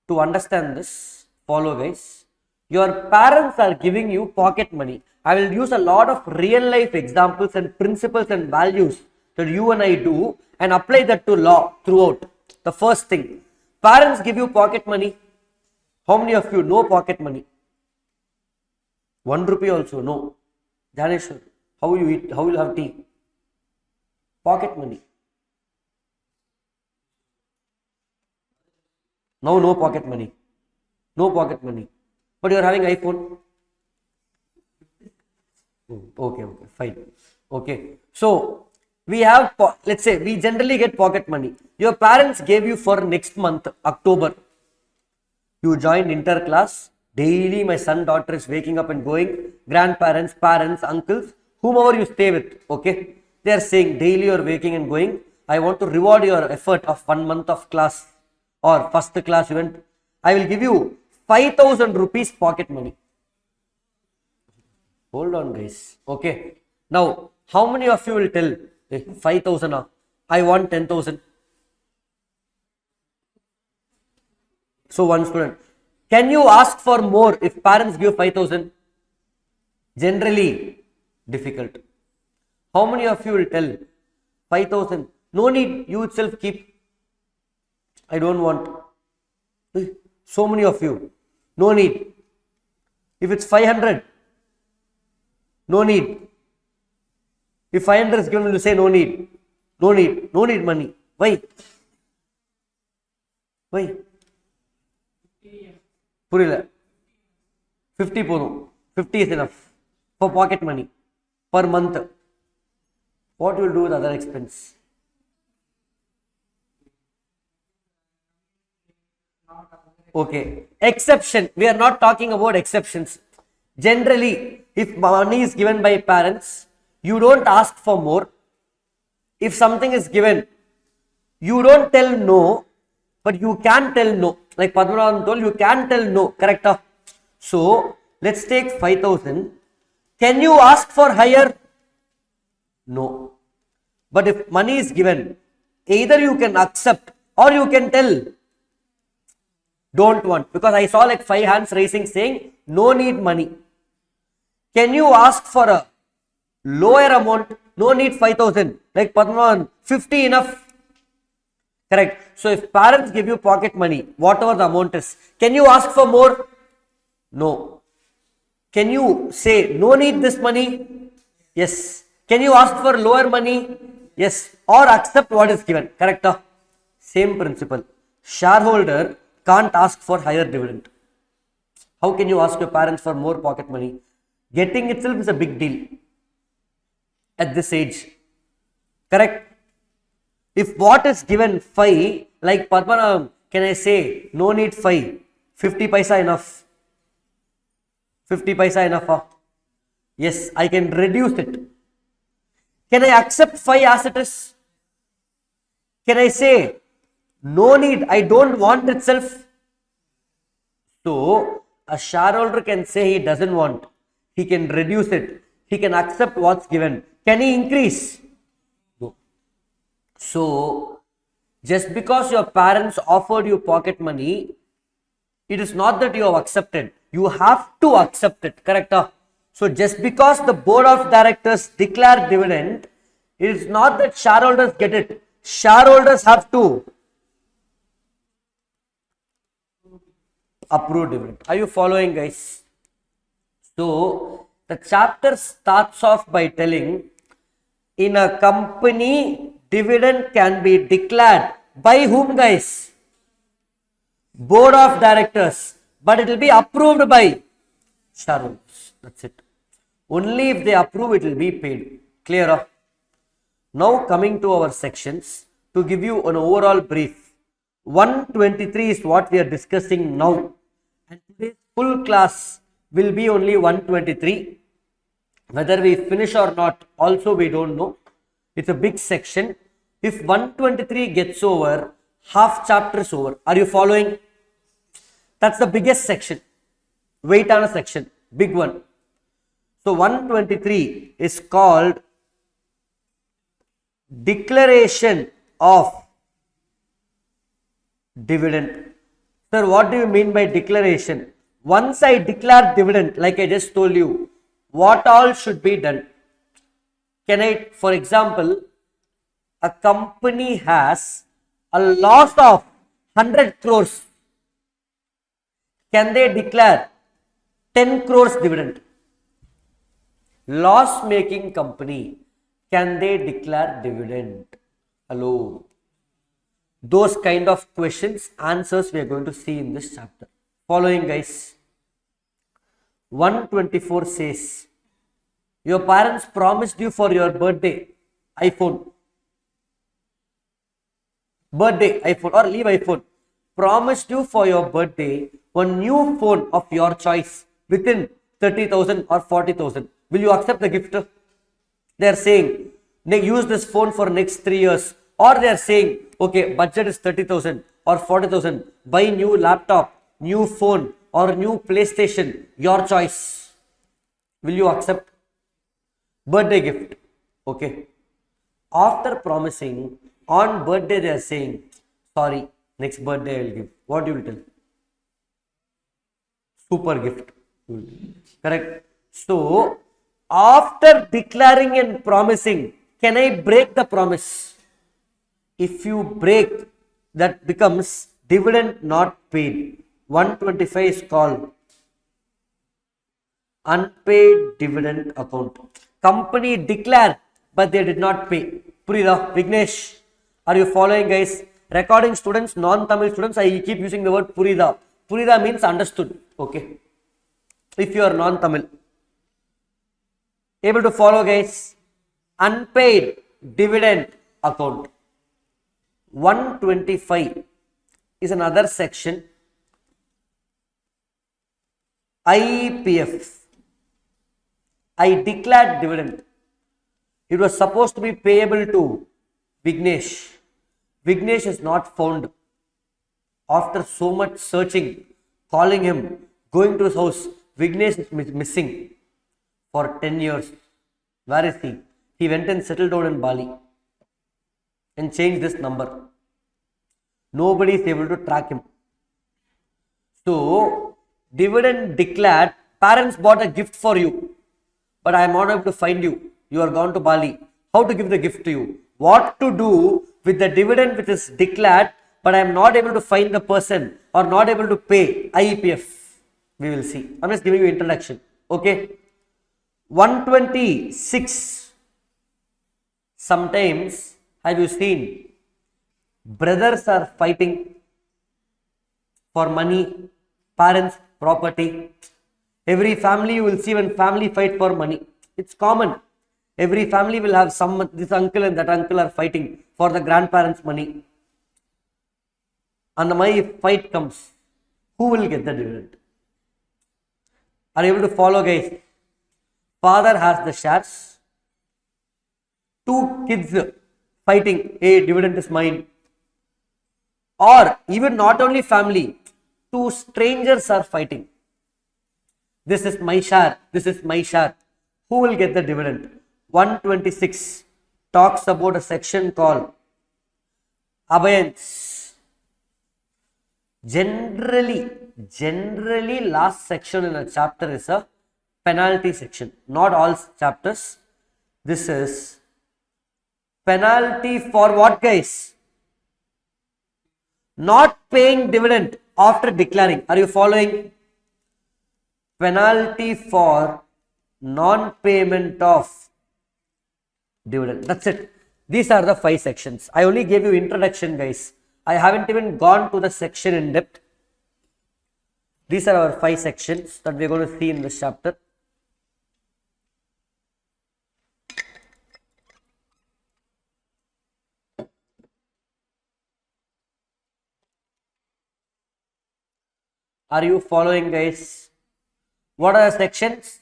To understand this, follow, guys. Your parents are giving you pocket money. I will use a lot of real life examples and principles and values that you and I do and apply that to law throughout. The first thing, parents give you pocket money. How many of you know pocket money? 1 rupee also, no. Janeshwar, how will you eat? How will you have tea? Pocket money. Now no pocket money. No pocket money. But you are having iPhone. Okay, fine. Okay. So, we have, let's say, we generally get pocket money. Your parents gave you for next month, October. You joined inter-class. Daily my son, daughter is waking up and going. Grandparents, parents, uncles, whomever you stay with. Okay. They are saying daily you are waking and going. I want to reward your effort of 1 month of class or first class event. I will give you 5,000 rupees pocket money. Hold on, guys. Okay. Now, how many of you will tell, hey, 5,000, I want 10,000? So, one student. Can you ask for more if parents give 5,000? Generally, difficult. How many of you will tell, 5,000? No need, you itself keep. I don't want. So many of you. No need. If it's 500, no need. If 500 is given, you say no need. No need. No need money. Why? Why? Purila. 50 pono. 50 is enough for pocket money per month. What you will do with other expense? Okay. Exception. We are not talking about exceptions. Generally, if money is given by parents, you don't ask for more. If something is given, you don't tell no, but you can tell no. Like Padmanabhan told, you can tell no. Correct? So, let's take 5,000. Can you ask for higher? No. But if money is given, either you can accept or you can tell, don't want, because I saw like 5 hands raising saying no need money. Can you ask for a lower amount? No need 5,000. Like Padman, 50 enough. Correct. So if parents give you pocket money, whatever the amount is, can you ask for more? No. Can you say no need this money? Yes. Can you ask for lower money? Yes. Or accept what is given. Correct. Same principle. Shareholder can't ask for higher dividend. How can you ask your parents for more pocket money? Getting itself is a big deal at this age. Correct. If what is given 5, like Padmanabhan, can I say no need 5? 50 paisa enough. 50 paisa enough. Huh? Yes, I can reduce it. Can I accept 5 as it is? Can I say no need, I don't want itself? So, a shareholder can say he doesn't want. He can reduce it. He can accept what's given. Can he increase? No. So, just because your parents offered you pocket money, it is not that you have accepted. You have to accept it. Correct? So, just because the board of directors declare dividend, it is not that shareholders get it. Shareholders have to approve dividend. Are you following, guys? So, the chapter starts off by telling, in a company, dividend can be declared by whom, guys? Board of directors. But it will be approved by shareholders. That's it. Only if they approve, it will be paid. Clear? Now coming to our sections, to give you an overall brief. 123 is what we are discussing now. And today's full class will be only 123. Whether we finish or not, also we don't know. It's a big section. If 123 gets over, half chapter is over. Are you following? That's the biggest section. Weight on a section. Big one. So 123 is called declaration of dividend. Sir, what do you mean by declaration? Once I declare dividend, like I just told you, what all should be done? Can I, for example, a company has a loss of 100 crores. Can they declare 10 crores dividend? Loss making company, can they declare dividend? Hello. Those kind of questions, answers we are going to see in this chapter. Following, guys. 124 says, your parents promised you for your birthday iPhone. Birthday iPhone, or leave iPhone. Promised you for your birthday one new phone of your choice within 30,000 or 40,000. Will you accept the gift? They are saying, use this phone for next 3 years. Or they are saying, okay, budget is 30,000 or 40,000. Buy new laptop, new phone or new PlayStation. Your choice. Will you accept? Birthday gift. Okay. After promising, on birthday they are saying, sorry, next birthday I will give. What you will tell? Super gift. Correct. So, after declaring and promising, can I break the promise? If you break, that becomes dividend not paid. 125 is called unpaid dividend account. Company declared, but they did not pay. Purida, Vignesh, are you following, guys? Recording students, non-Tamil students, I keep using the word Purida. Purida means understood. Okay. If you are non-Tamil. Able to follow, guys? Unpaid dividend account. 125 is another section. IPF. I declared dividend. It was supposed to be payable to Vignesh. Vignesh is not found. After so much searching, calling him, going to his house, Vignesh is missing for 10 years. Where is he? He went and settled down in Bali and changed this number. Nobody is able to track him. So, dividend declared, parents bought a gift for you, but I am not able to find you. You are gone to Bali. How to give the gift to you? What to do with the dividend which is declared, but I am not able to find the person or not able to pay IEPF? We will see. I'm just giving you introduction. Okay. 126. Sometimes, have you seen, brothers are fighting for money, parents, property. Every family you will see when family fight for money. It's common. Every family will have some, this uncle and that uncle are fighting for the grandparents' money. And my fight comes, who will get the dividend? Are you able to follow, guys? Father has the shares. Two kids fighting, hey, dividend is mine. Or even not only family, two strangers are fighting. This is my share, this is my share. Who will get the dividend? 126 talks about a section called abeyance. Generally, last section in a chapter is a penalty section. Not all chapters. This is penalty for what, guys? Not paying dividend after declaring. Are you following? Penalty for non-payment of dividend. That's it. These are the 5 sections. I only gave you introduction, guys. I haven't even gone to the section in depth. These are our 5 sections that we are going to see in this chapter. Are you following, guys? What are the sections?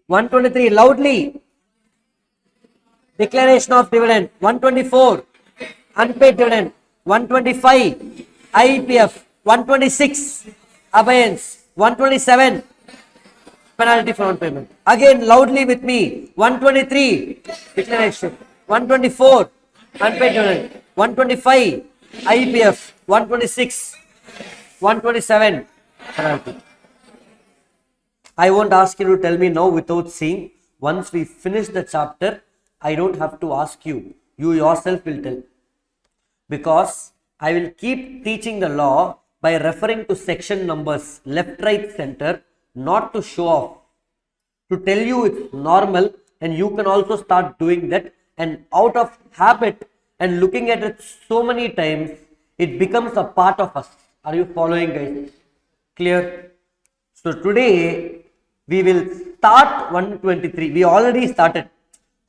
123, loudly. Declaration of dividend. 124, unpaid dividend. 125, IEPF. 126, abeyance. 127, penalty for non-payment. Again, loudly with me. 123, declaration. 124, unpaid dividend. 125, IEPF. 126, 127, penalty. I won't ask you to tell me now without seeing. Once we finish the chapter, I don't have to ask you. You yourself will tell. Because I will keep teaching the law by referring to section numbers, left, right, center, not to show off. To tell you it's normal, and you can also start doing that, and out of habit and looking at it so many times, it becomes a part of us. Are you following, guys? Clear? So today we will start 123. We already started.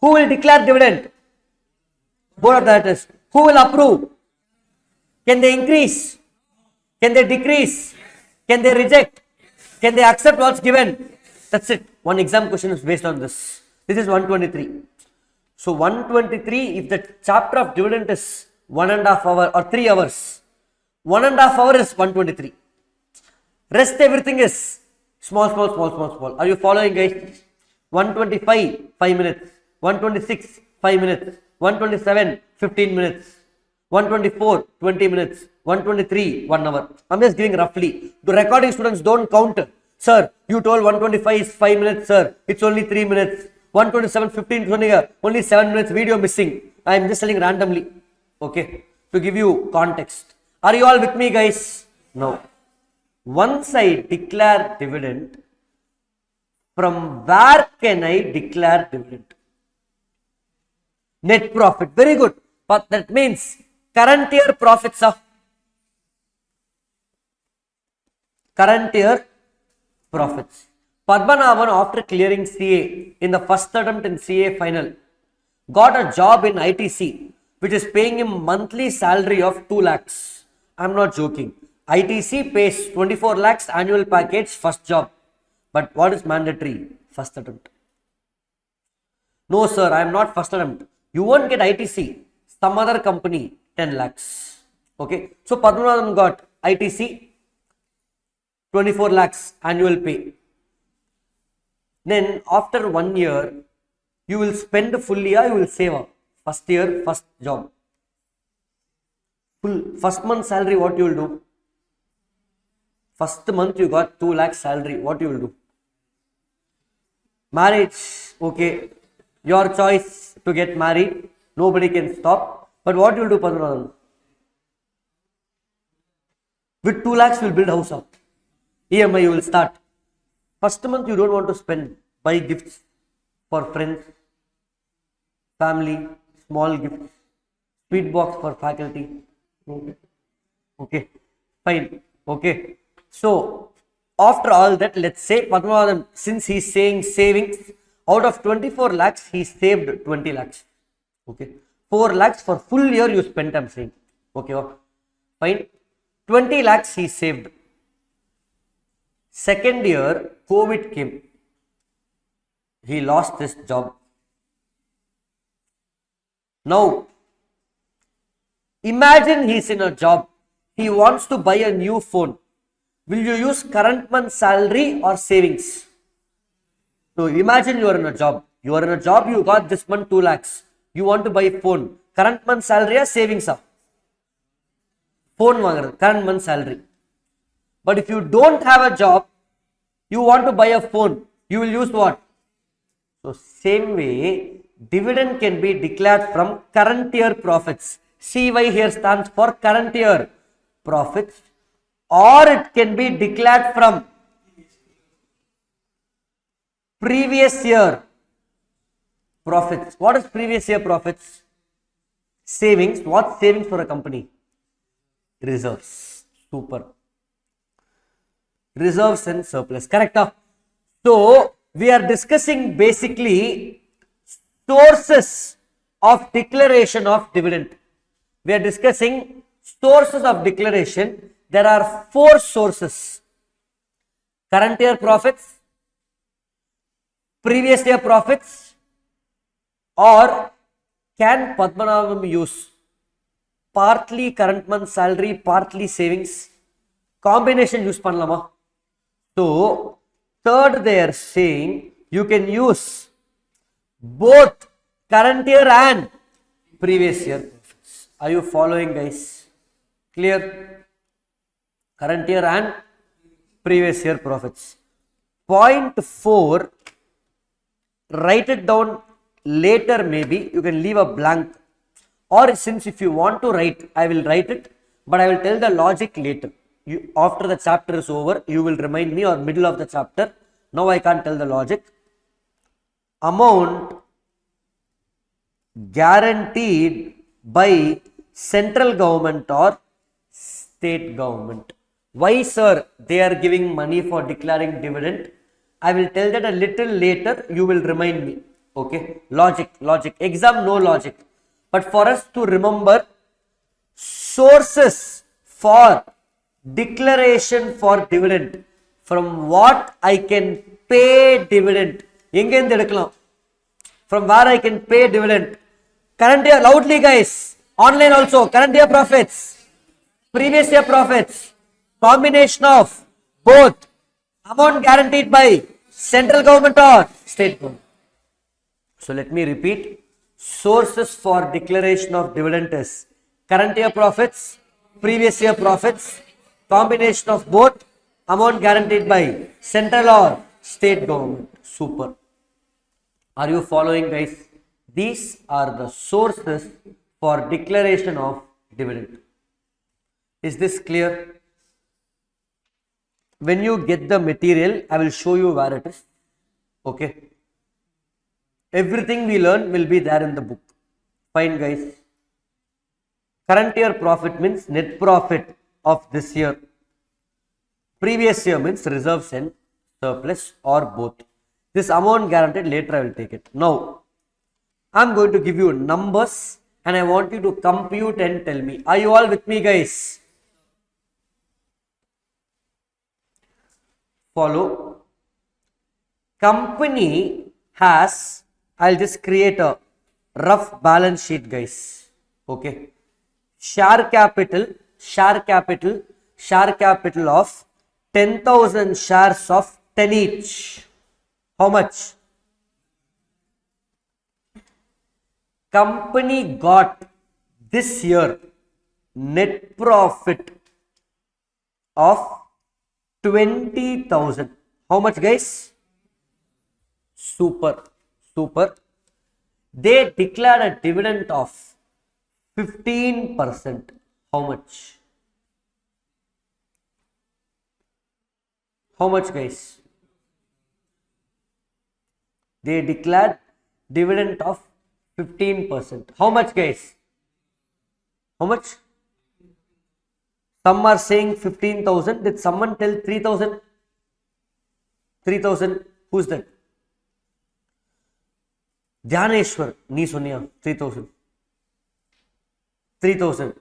Who will declare dividend? Board of Directors. Who will approve? Can they increase? Can they decrease? Can they reject? Can they accept what's given? That's it. One exam question is based on this. This is 123. So 123, if the chapter of dividend is 1.5 hours or 3 hours, 1.5 hours is 123. Rest everything is small. Are you following, guys? 125, 5 minutes. 126, 5 minutes. 127, 15 minutes. 124, 20 minutes. 123, 1 hour. I'm just giving roughly. The recording students don't count. Sir, you told 125 is 5 minutes, sir. It's only 3 minutes. 127, 15, only 7 minutes. Video missing. I am just telling randomly. Okay. To give you context. Are you all with me, guys? No. Once I declare dividend, from where can I declare dividend? Net profit. Very good. But that means current year profits of current year profits. Padmanabhan, after clearing CA in the first attempt in CA final, got a job in ITC, which is paying him monthly salary of 2 lakhs. I'm not joking. ITC pays 24 lakhs annual package, first job. But what is mandatory? First attempt. No, sir, I am not first attempt. You won't get ITC. Some other company, 10 lakhs. Okay. So Padmanabhan got ITC, 24 lakhs annual pay. Then after 1 year, you will spend fully or you will save up. First year, first job. Full first month salary, what you will do? First month you got 2 lakhs salary. What you will do? Marriage, okay. Your choice to get married. Nobody can stop. But what you will do, Padmanabhan? With 2 lakhs, you will build house up. EMI you will start. First month you don't want to spend. Buy gifts for friends, family, small gifts, sweet box for faculty. Okay, fine. Okay. So, after all that, let's say Padmanabhan, since he's saying savings, out of 24 lakhs, he saved 20 lakhs. Okay. 4 lakhs for full year you spent, I'm saying. Okay, fine. 20 lakhs he saved. Second year, COVID came. He lost his job. Now, imagine he's in a job. He wants to buy a new phone. Will you use current month salary or savings? So, imagine you are in a job. You are in a job, you got this month 2 lakhs. You want to buy a phone. Current month salary or savings? Phone vaangradhu, current month salary. But if you don't have a job, you want to buy a phone, you will use what? So, same way, dividend can be declared from current year profits. CY here stands for current year profits, or it can be declared from previous year profits. What is previous year profits? Savings. What savings for a company? Reserves. Super. Reserves and surplus. Correct? So, we are discussing basically sources of declaration of dividend. We are discussing sources of declaration. There are 4 sources. Current year profits, previous year profits, or can Padmanabhan use partly current month salary, partly savings? Combination use pannalama. So, third they are saying you can use both current year and previous year profits. Are you following, guys? Clear? Current year and previous year profits. Point 4, write it down later maybe. You can leave a blank. Or since if you want to write, I will write it, but I will tell the logic later. After the chapter is over, you will remind me, or middle of the chapter. Now I can't tell the logic. Amount guaranteed by central government or state government. Why, sir, they are giving money for declaring dividend? I will tell that a little later. You will remind me. Okay. Logic. Exam, no logic. But for us to remember, sources for declaration for dividend, from what I can pay dividend. From where I can pay dividend. Current year, loudly guys, online also, current year profits, previous year profits, combination of both, amount guaranteed by central government or state government. So let me repeat, sources for declaration of dividend is current year profits, previous year profits, combination of both, amount guaranteed by central or state government. Super. Are you following, guys? These are the sources for declaration of dividend. Is this clear? When you get the material, I will show you where it is. Okay. Everything we learn will be there in the book. Fine, guys. Current year profit means net profit of this year. Previous year means reserves and surplus or both. This amount guaranteed, later I will take it. Now, I am going to give you numbers and I want you to compute and tell me. Are you all with me, guys? Follow. Company has, I'll just create a rough balance sheet, guys. Okay. Share capital of 10,000 shares of 10 each. How much? Company got this year net profit of 20,000. How much, guys? Super, super. They declared a dividend of 15%. How much? How much, guys? They declared dividend of 15%. How much, guys? How much? Some are saying 15,000. Did someone tell 3,000? 3,000. Who's that? Dhyaneshwar. Nee suniya. 3,000. 3,000.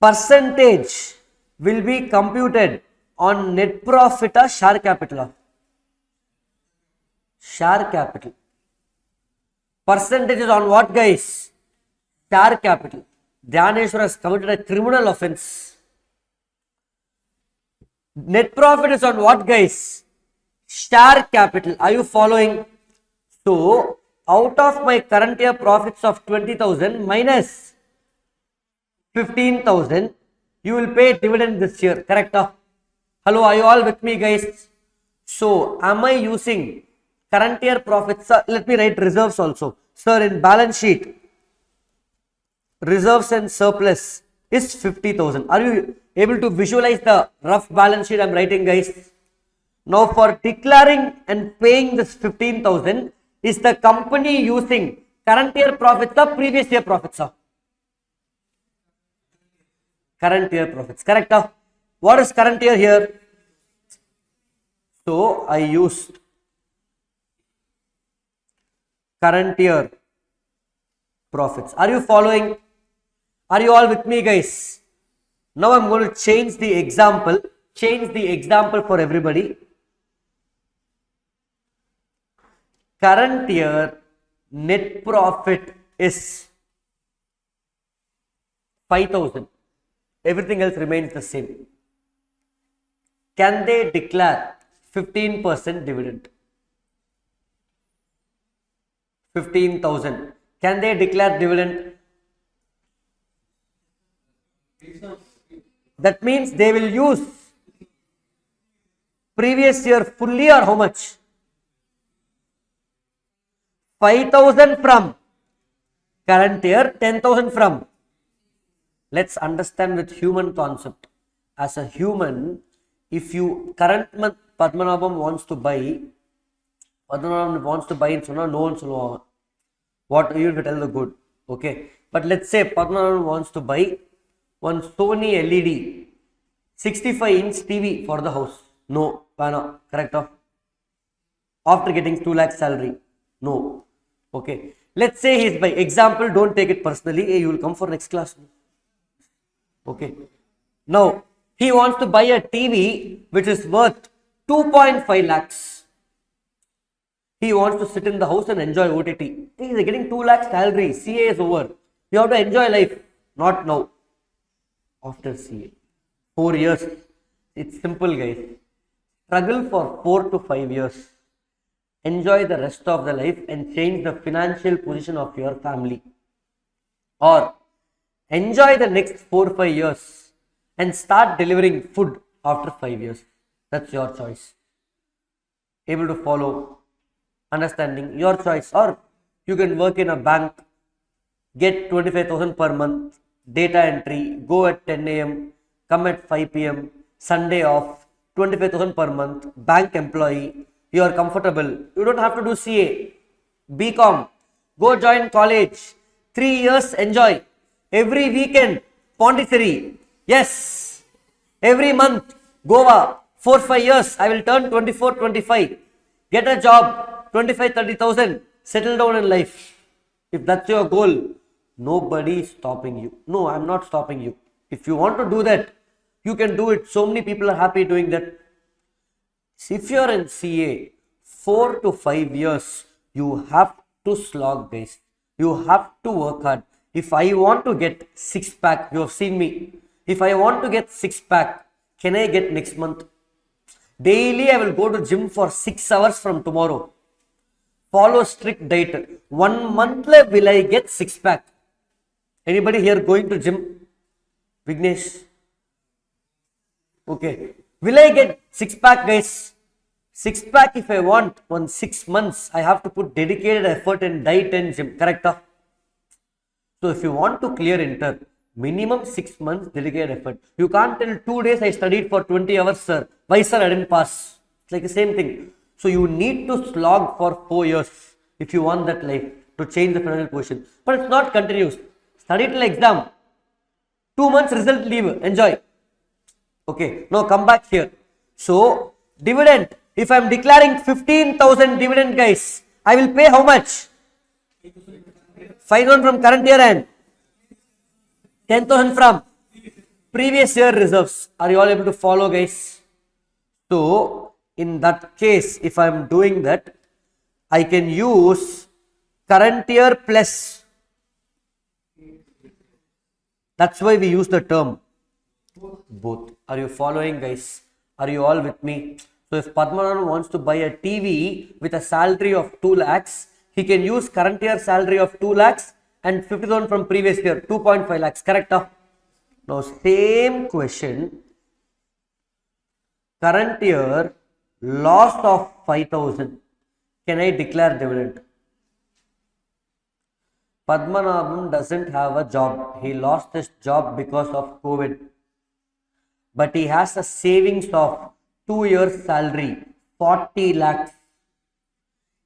Percentage will be computed on net profit or share capital. Share capital. Percentage is on what, guys? Share capital. Dhyaneshwar has committed a criminal offense. Net profit is on what, guys? Share capital. Are you following? So, out of my current year profits of 20,000 minus 15,000, you will pay dividend this year. Correct? Hello, are you all with me, guys? So, am I using current year profits? Let me write reserves also. Sir, in balance sheet, reserves and surplus is 50,000. Are you able to visualize the rough balance sheet I'm writing, guys? Now, for declaring and paying this 15,000, is the company using current year profits or previous year profits? Current year profits. Correct? What is current year here? So, I used current year profits. Are you following? Are you all with me, guys? Now I'm going to change the example. Change the example for everybody. Current year net profit is 5,000. Everything else remains the same. Can they declare 15% dividend? 15,000. Can they declare dividend? That means they will use previous year fully or how much? 5,000 from current year, 10,000 from. Let's understand with human concept. As a human, if you current month Padmanabham wants to buy in Sona, no one will what you will tell the good. Okay. But let's say Padmanabham wants to buy one Sony LED 65-inch TV for the house. No, correct? After getting 2 lakh salary. No. Okay. Let's say he's by example, don't take it personally. Hey, you will come for next class. Okay. Now, he wants to buy a TV which is worth 2.5 lakhs. He wants to sit in the house and enjoy OTT. He is getting 2 lakhs salary. CA is over. You have to enjoy life. Not now. After CA. 4 years. It's simple, guys. Struggle for 4 to 5 years. Enjoy the rest of the life and change the financial position of your family. Or enjoy the next 4-5 years and start delivering food after 5 years. That's your choice. Able to follow, understanding, your choice. Or you can work in a bank, get 25,000 per month, data entry, go at 10 a.m., come at 5 p.m., Sunday off, 25,000 per month, bank employee. You are comfortable. You don't have to do CA, BCom. Go join college. 3 years, enjoy. Every weekend, Pondicherry. Yes. Every month, Goa. 4-5 years, I will turn 24-25. Get a job, 25-30,000. Settle down in life. If that's your goal, nobody is stopping you. No, I'm not stopping you. If you want to do that, you can do it. So many people are happy doing that. If you are in CA, 4 to 5 years, you have to slog, guys. You have to work hard. If I want to get 6-pack, you have seen me. If I want to get 6-pack, can I get next month? Daily, I will go to gym for 6 hours from tomorrow. Follow strict diet. 1 month will I get 6-pack. Anybody here going to gym? Vignesh? Okay. Will I get six pack, guys? Six pack if I want on 6 months, I have to put dedicated effort in diet and gym. Correct? So if you want to clear inter, minimum 6 months dedicated effort. You can't tell 2 days I studied for 20 hours, sir. Why, sir, I didn't pass? It's like the same thing. So you need to slog for 4 years if you want that life to change the financial position. But it's not continuous. Study till exam. 2 months result leave. Enjoy. Okay. Now come back here. So dividend. If I am declaring 15,000 dividend, guys, I will pay how much? 5,000 from current year and 10,000 from previous year reserves. Are you all able to follow, guys? So in that case, if I am doing that, I can use current year plus. That's why we use the term both. Are you following, guys? Are you all with me? So if Padmanabhan wants to buy a TV with a salary of 2 lakhs, he can use current year salary of 2 lakhs and 50,000 from previous year, 2.5 lakhs. Correct? Now same question. Current year loss of 5,000. Can I declare dividend? Padmanabhan doesn't have a job. He lost his job because of COVID. But he has a savings of 2 years salary, 40 lakhs.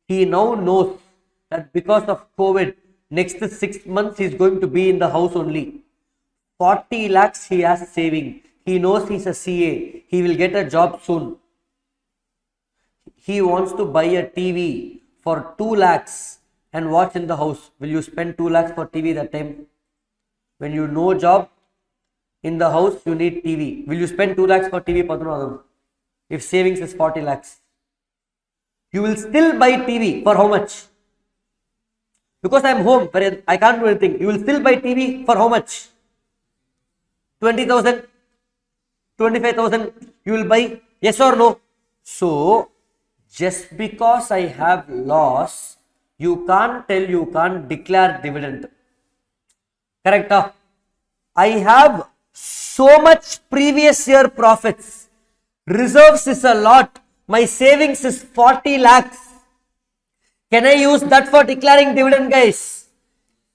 He now knows that because of COVID, next 6 months he is going to be in the house only. 40 lakhs he has saving. He knows he's a CA. He will get a job soon. He wants to buy a TV for 2 lakhs and watch in the house. Will you spend 2 lakhs for TV that time? When you know job, in the house you need TV. Will you spend 2 lakhs for TV, Padmanabhan? If savings is 40 lakhs. You will still buy TV for how much? Because I am home, but I can't do anything. You will still buy TV for how much? 20,000? 25,000? You will buy? Yes or no? So, just because I have loss, you can't tell, you can't declare dividend. Correct? I have so much previous year profits. Reserves is a lot. My savings is 40 lakhs. Can I use that for declaring dividend, guys?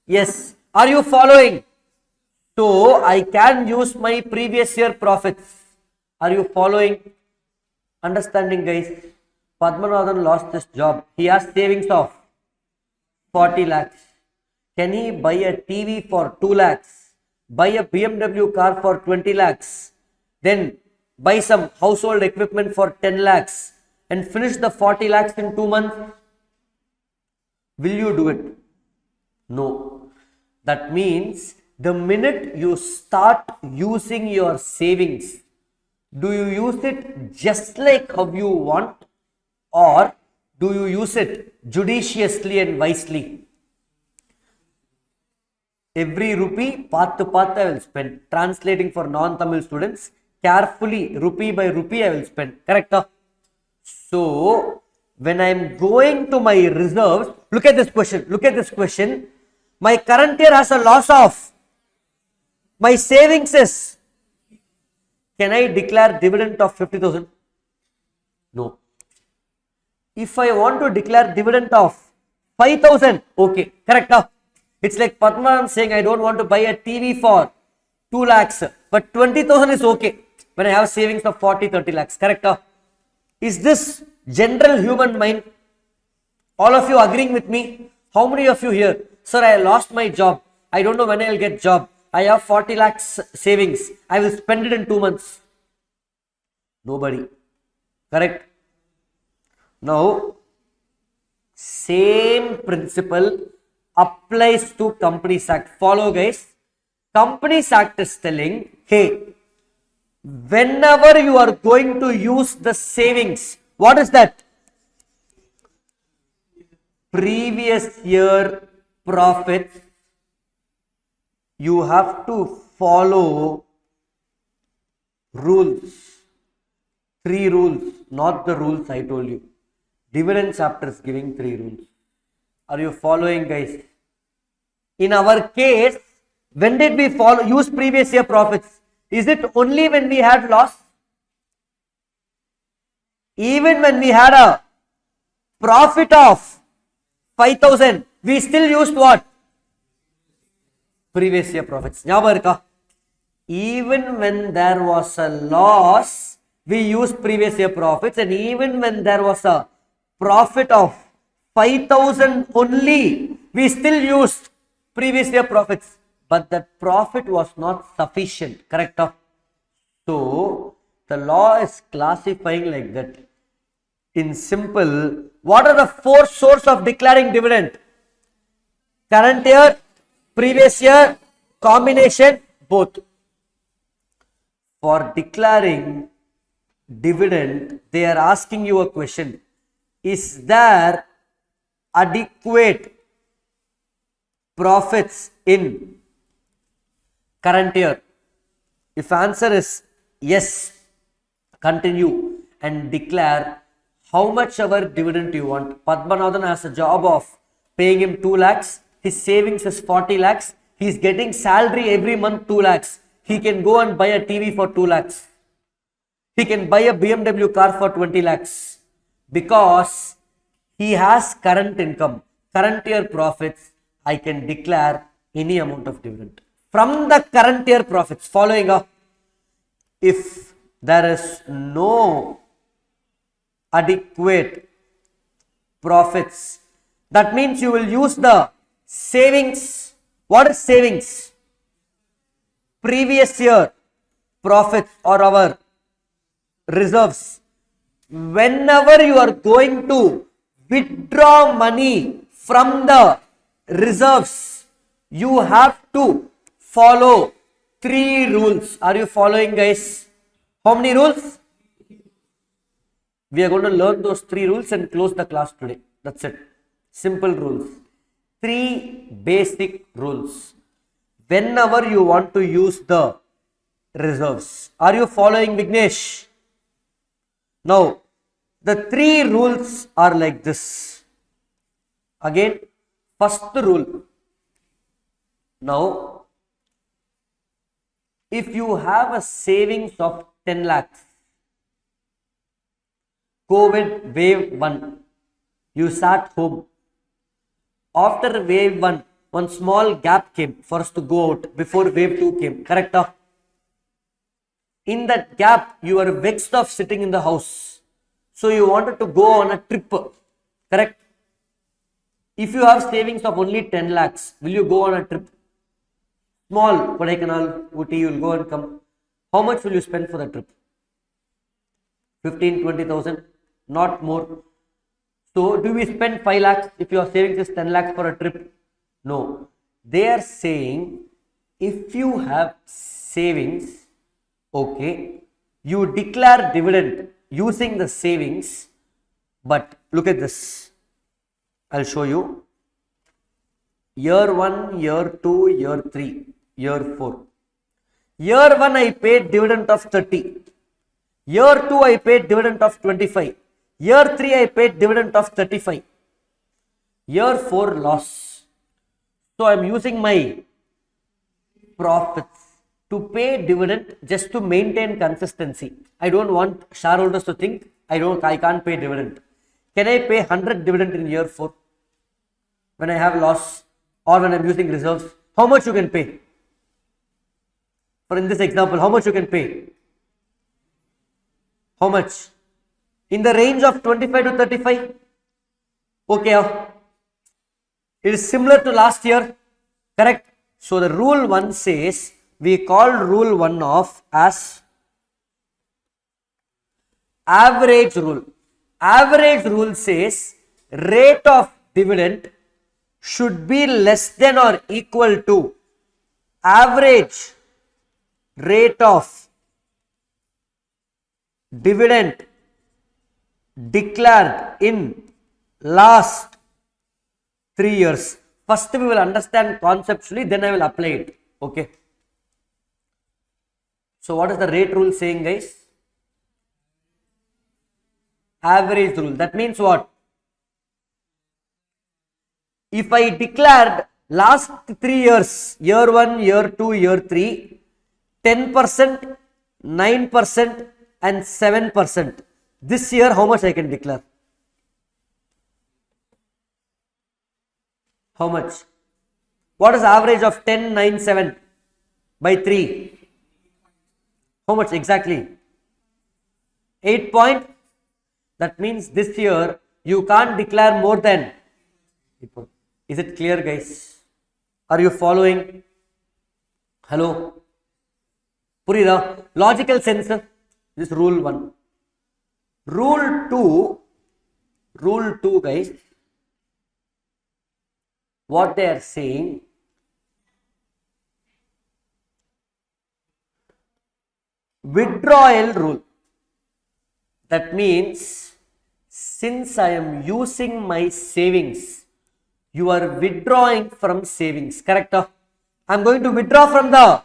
Yes. Are you following? So, I can use my previous year profits. Are you following? Understanding, guys? Padmanabhan lost his job. He has savings of 40 lakhs. Can he buy a TV for 2 lakhs? Buy a BMW car for 20 lakhs? Then buy some household equipment for 10 lakhs and finish the 40 lakhs in 2 months? Will you do it? No. That means the minute you start using your savings, do you use it just like how you want, or do you use it judiciously and wisely? Every rupee, path to path I will spend. Translating for non-Tamil students, carefully, rupee by rupee I will spend. Correct? So, when I am going to my reserves, look at this question. Look at this question. My current year has a loss of. My savings is. Can I declare dividend of 50,000? No. If I want to declare dividend of 5,000, okay. Correct? It's like Padmanabhan saying, I don't want to buy a TV for 2 lakhs, but 20,000 is okay when I have savings of 40, 30 lakhs. Correct? Is this general human mind? All of you agreeing with me? How many of you here? Sir, I lost my job. I don't know when I will get job. I have 40 lakhs savings. I will spend it in 2 months. Nobody. Correct? Now, same principle applies to Companies Act. Follow, guys. Companies Act is telling, hey, whenever you are going to use the savings, what is that? Previous year profits, you have to follow rules. 3 rules, not the rules I told you. Dividend chapter is giving 3 rules. Are you following, guys? In our case, when did we use previous year profits? Is it only when we had loss? Even when we had a profit of 5,000, we still used what? Previous year profits. Even when there was a loss, we used previous year profits, and even when there was a profit of 5,000 only, we still used previous year profits. But that profit was not sufficient, correct? So, the law is classifying like that. In simple, what are the four sources of declaring dividend? Current year, previous year, combination, both. For declaring dividend, they are asking you a question. Is there adequate profits in current year? If answer is yes, continue and declare how much ever dividend you want. Padmanathan has a job of paying him 2 lakhs. His savings is 40 lakhs. He is getting salary every month 2 lakhs. He can go and buy a TV for 2 lakhs. He can buy a BMW car for 20 lakhs because he has current income, current year profits. I can declare any amount of dividend from the current year profits. Following up, if there is no adequate profits, that means you will use the savings. What is savings? Previous year profits or our reserves. Whenever you are going to withdraw money from the reserves, you have to follow 3 rules. Are you following, guys? How many rules? We are going to learn those 3 rules and close the class today. That's it. Simple rules. 3 basic rules. Whenever you want to use the reserves. Are you following, Vignesh? Now, the 3 rules are like this. Again, first rule. Now, if you have a savings of 10 lakhs, COVID wave 1, you sat home. After wave 1, one small gap came for us to go out before wave 2 came, correct? In that gap, you were vexed of sitting in the house. So you wanted to go on a trip, correct? If you have savings of only 10 lakhs, will you go on a trip? Small, Kodaikanal, Ooty, you will go and come. How much will you spend for the trip? 15, 20,000, not more. So, do we spend 5 lakhs if your savings is 10 lakhs for a trip? No. They are saying if you have savings, okay, you declare dividend using the savings, but look at this. I'll show you. Year 1, year 2, year 3, year 4. Year 1 I paid dividend of 30. Year 2 I paid dividend of 25. Year 3 I paid dividend of 35. Year 4 loss. So I am using my profits to pay dividend just to maintain consistency. I don't want shareholders to think I can't pay dividend. Can I pay 100 dividend in year 4 when I have loss or when I am using reserves? How much you can pay? For in this example, how much you can pay? How much? In the range of 25 to 35? Okay. It is similar to last year, correct? So the rule 1 says, we call rule 1 of as average rule. Average rule says rate of dividend should be less than or equal to average rate of dividend declared in last 3 years. First we will understand conceptually, then I will apply it. Okay. So what is the rate rule saying, guys? Average rule. That means what? If I declared last 3 years, year 1, year 2, year 3, 10%, 9% and 7%. This year, how much I can declare? How much? What is the average of 1097 by 3? How much exactly? 8 point. That means this year you can't declare more than 8 point. Is it clear, guys? Are you following? Hello? Purida? Logical sense. This rule 1. Rule 2, guys. What they are saying, withdrawal rule. That means, since I am using my savings, you are withdrawing from savings, correct? I am going to withdraw from the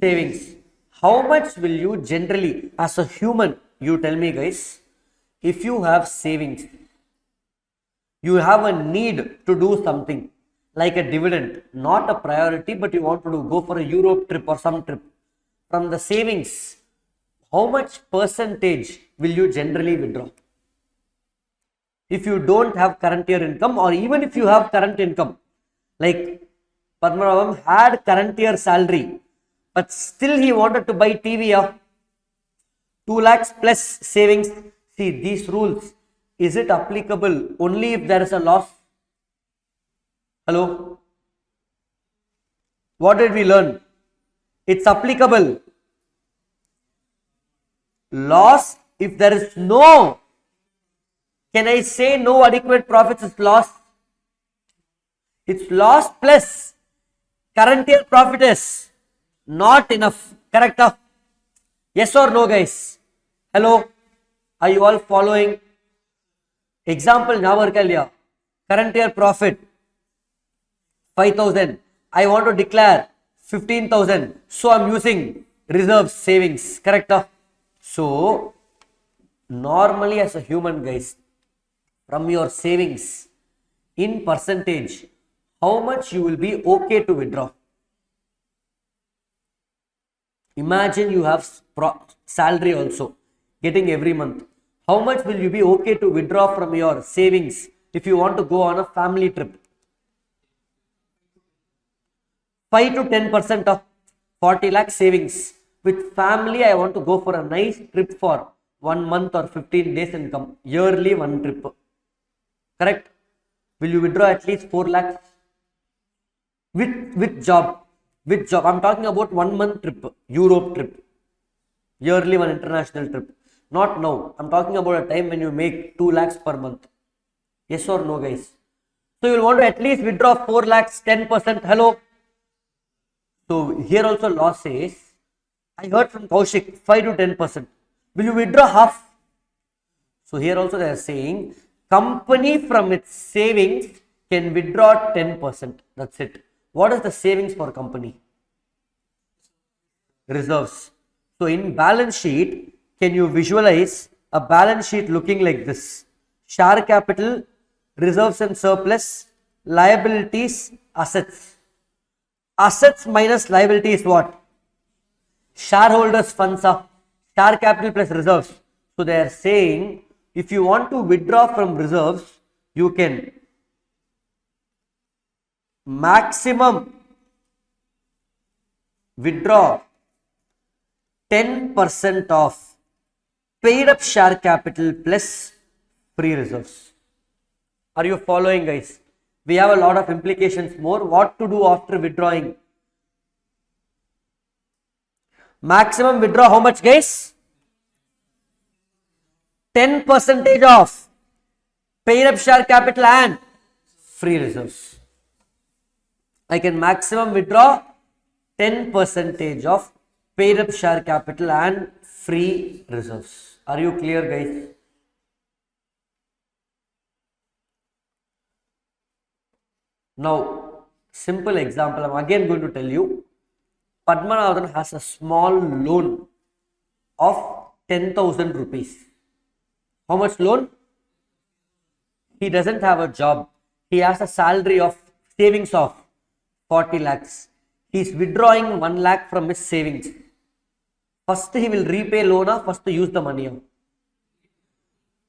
savings. How much will you generally, as a human, you tell me, guys, if you have savings, you have a need to do something like a dividend, not a priority, but you want to go for a Europe trip or some trip. From the savings, how much percentage will you generally withdraw? If you don't have current year income, or even if you have current income, like Padmanabham had current year salary, but still he wanted to buy TV of 2 lakhs plus savings. See, these rules, is it applicable only if there is a loss? Hello? What did we learn? It's applicable. Loss if there is no. Can I say no adequate profits is loss? It's loss plus current year profit is not enough. Correct? Yes or no, guys? Hello? Are you all following? Example, current year profit 5,000. I want to declare 15,000. So I'm using reserves, savings. Correct? So normally as a human, guys, from your savings in percentage, how much you will be okay to withdraw? Imagine you have salary also getting every month. How much will you be okay to withdraw from your savings if you want to go on a family trip? 5 to 10% of 40 lakh savings. With family, I want to go for a nice trip for 1 month or 15 days income. Yearly one trip. Correct? Will you withdraw at least 4 lakhs? With job. With job. I'm talking about 1 month trip. Europe trip. Yearly one international trip. Not now. I'm talking about a time when you make 2 lakhs per month. Yes or no, guys? So you will want to at least withdraw 4 lakhs, 10%. Hello? So here also law says, I heard from Kaushik, 5 to 10%. Will you withdraw half? So here also they are saying, company from its savings can withdraw 10%. That's it. What is the savings for company? Reserves. So in balance sheet, can you visualize a balance sheet looking like this? Share capital, reserves and surplus, liabilities, assets. Assets minus liability is what? Shareholders funds are share capital plus reserves. So they are saying, if you want to withdraw from reserves, you can maximum withdraw 10% of paid up share capital plus free reserves. Are you following, guys? We have a lot of implications more. What to do after withdrawing? Maximum withdraw how much, guys? 10% of paid up share capital and free reserves. I can maximum withdraw 10% of paid up share capital and free reserves. Are you clear, guys? Now, simple example, I'm again going to tell you. Padmanabhan has a small loan of 10,000 rupees. How much loan? He doesn't have a job. He has a salary of savings of 40 lakhs. He is withdrawing 1 lakh from his savings. First he will repay loan or first use the money.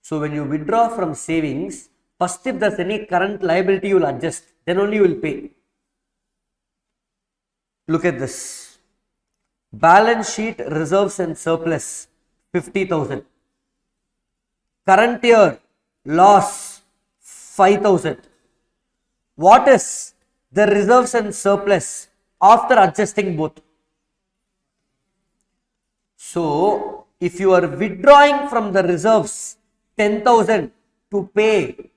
So when you withdraw from savings, first if there's any current liability, you will adjust. Then only you will pay. Look at this. Balance sheet, reserves and surplus, 50,000. Current year, loss, 5,000. What is the reserves and surplus after adjusting both? So, if you are withdrawing from the reserves 10,000 to pay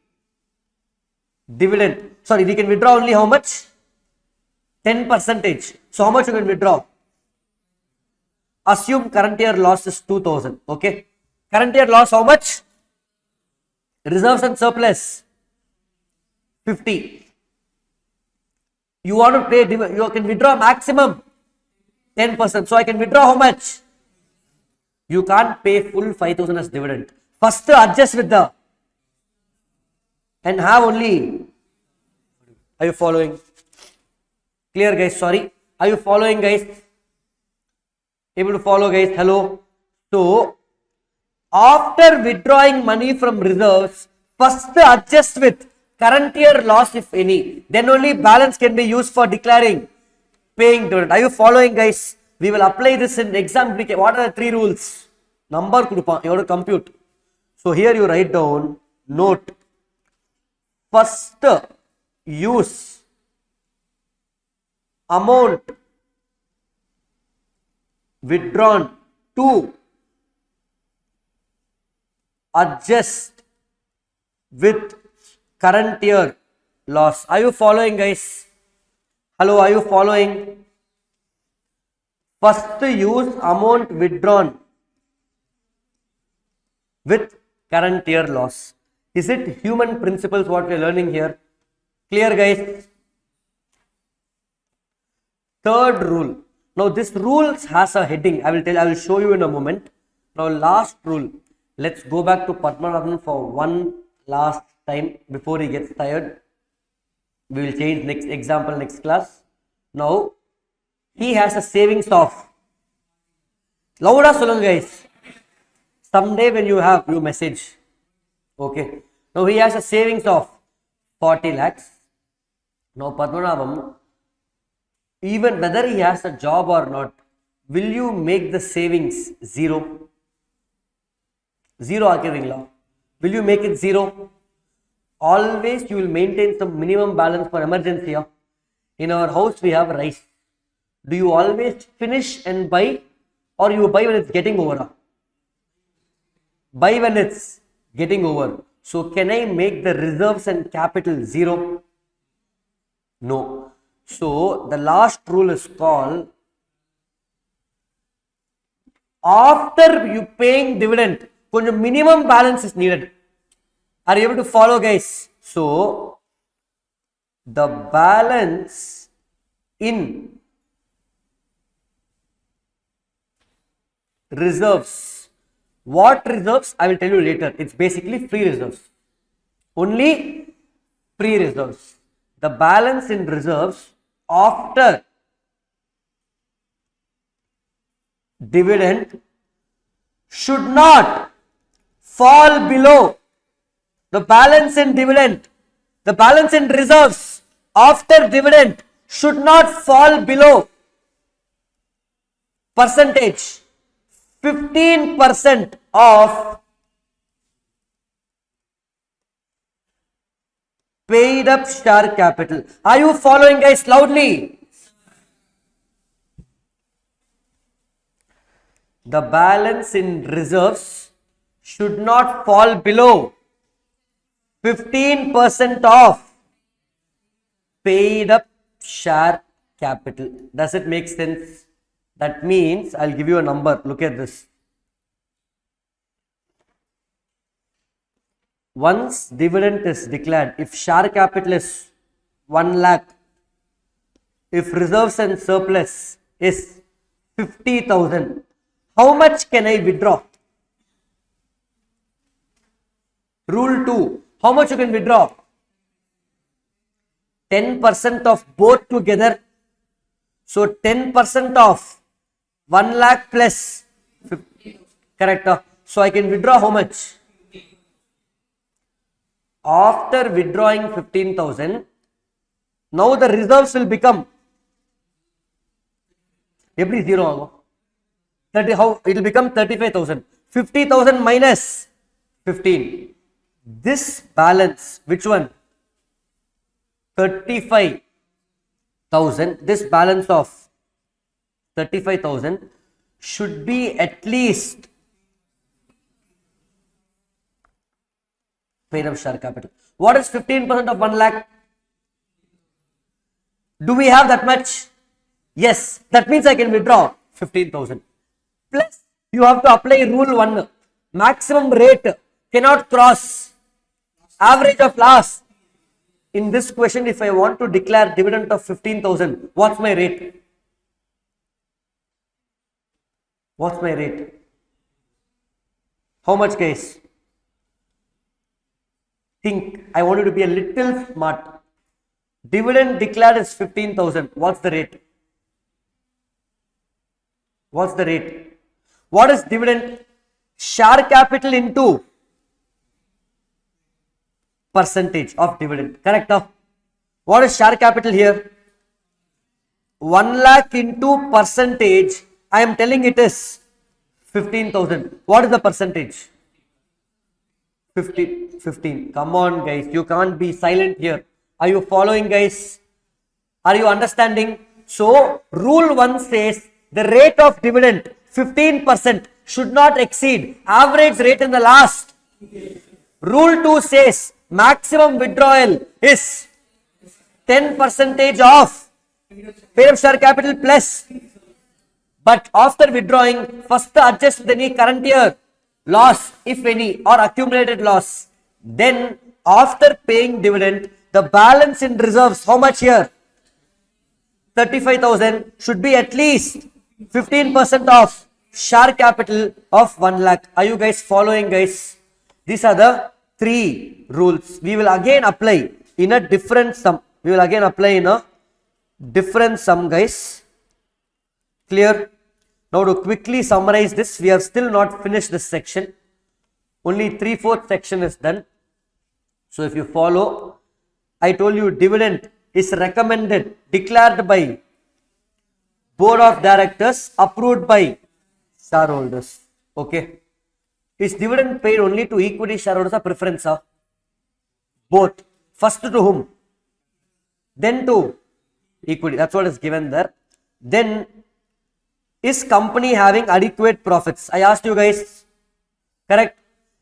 dividend, sorry, we can withdraw only how much? 10%. So, how much you can withdraw? Assume current year loss is 2,000. Okay. Current year loss how much? Reserves and surplus 50. You want to pay, you can withdraw maximum 10%. So I can withdraw how much? You can't pay full 5,000 as dividend. First adjust with the and have only. Are you following? Clear guys? Sorry. Are you following guys? Able to follow guys? Hello. So after withdrawing money from reserves, first adjust with current year loss if any. Then only balance can be used for declaring paying dividend. Are you following guys? We will apply this in exam. What are the 3 rules? Number you have to compute. So here you write down note. First use amount withdrawn to adjust with current year loss. Are you following guys? Hello, are you following? First use amount withdrawn with current year loss. Is it human principles what we are learning here? Clear guys? Third rule. Now this rule has a heading. I will show you in a moment. Now last rule. Let's go back to Padmanabhan for one last time before he gets tired. We will change next example next class. Now he has a savings of. Louder solunga guys. Someday when you have you message. Okay. Now he has a savings of 40 lakhs. Now Padmanabhan, even whether he has a job or not, will you make the savings 0? 0 akirvingla. Will you make it 0? Always you will maintain some minimum balance for emergency. In our house we have rice. Do you always finish and buy, or you buy when it's getting over? Buy when it's getting over. So can I make the reserves and capital 0? No. So the last rule is called after you paying dividend, minimum balance is needed. Are you able to follow guys? So the balance in reserves. What reserves? I will tell you later. It's basically free reserves. Only free reserves. The balance in reserves after dividend should not fall below the balance in dividend. The balance in reserves after dividend should not fall below percentage 15% of paid up share capital. Are you following guys loudly? The balance in reserves should not fall below 15% of paid up share capital. Does it make sense? That means I'll give you a number. Look at this. Once dividend is declared, if share capital is 1 lakh, if reserves and surplus is 50,000, how much can I withdraw? Rule 2. How much you can withdraw? 10% of both together. So 10% of 1 lakh plus 50. Correct. So I can withdraw how much? After withdrawing 15,000, now the reserves will become every zero. 30, how it will become 35,000. 50,000 minus 15. This balance, which one? 35,000. This balance of 35,000 should be at least paid up share capital. What is 15% of 1 lakh? Do we have that much? Yes. That means I can withdraw 15,000. Plus, you have to apply rule 1. Maximum rate cannot cross average of loss. In this question, if I want to declare dividend of 15,000, what's my rate? What's my rate? How much, guys? Think. I want you to be a little smart. Dividend declared is 15,000. What's the rate? What's the rate? What is dividend? Share capital into percentage of dividend. Correct? What is share capital here? 1 lakh into percentage. I am telling it is 15,000. What is the percentage? 15. Come on, guys. You can't be silent here. Are you following, guys? Are you understanding? So, rule 1 says the rate of dividend 15% should not exceed average rate in the last. Rule 2 says maximum withdrawal is 10% of paid up share capital plus. But after withdrawing, first adjust any current year loss, if any, or accumulated loss. Then, after paying dividend, the balance in reserves, how much here? 35,000 should be at least 15% of share capital of 1 lakh. Are you guys following, guys? These are the 3 rules. We will again apply in a different sum. Guys. Clear? Now to quickly summarize this, we have still not finished this section. Only 3/4 section is done. So if you follow, I told you dividend is recommended, declared by board of directors, approved by shareholders. Okay. Is dividend paid only to equity shareholders or preference? Both. First to whom? Then to equity. That's what is given there. Then, is company having adequate profits? I asked you guys. Correct?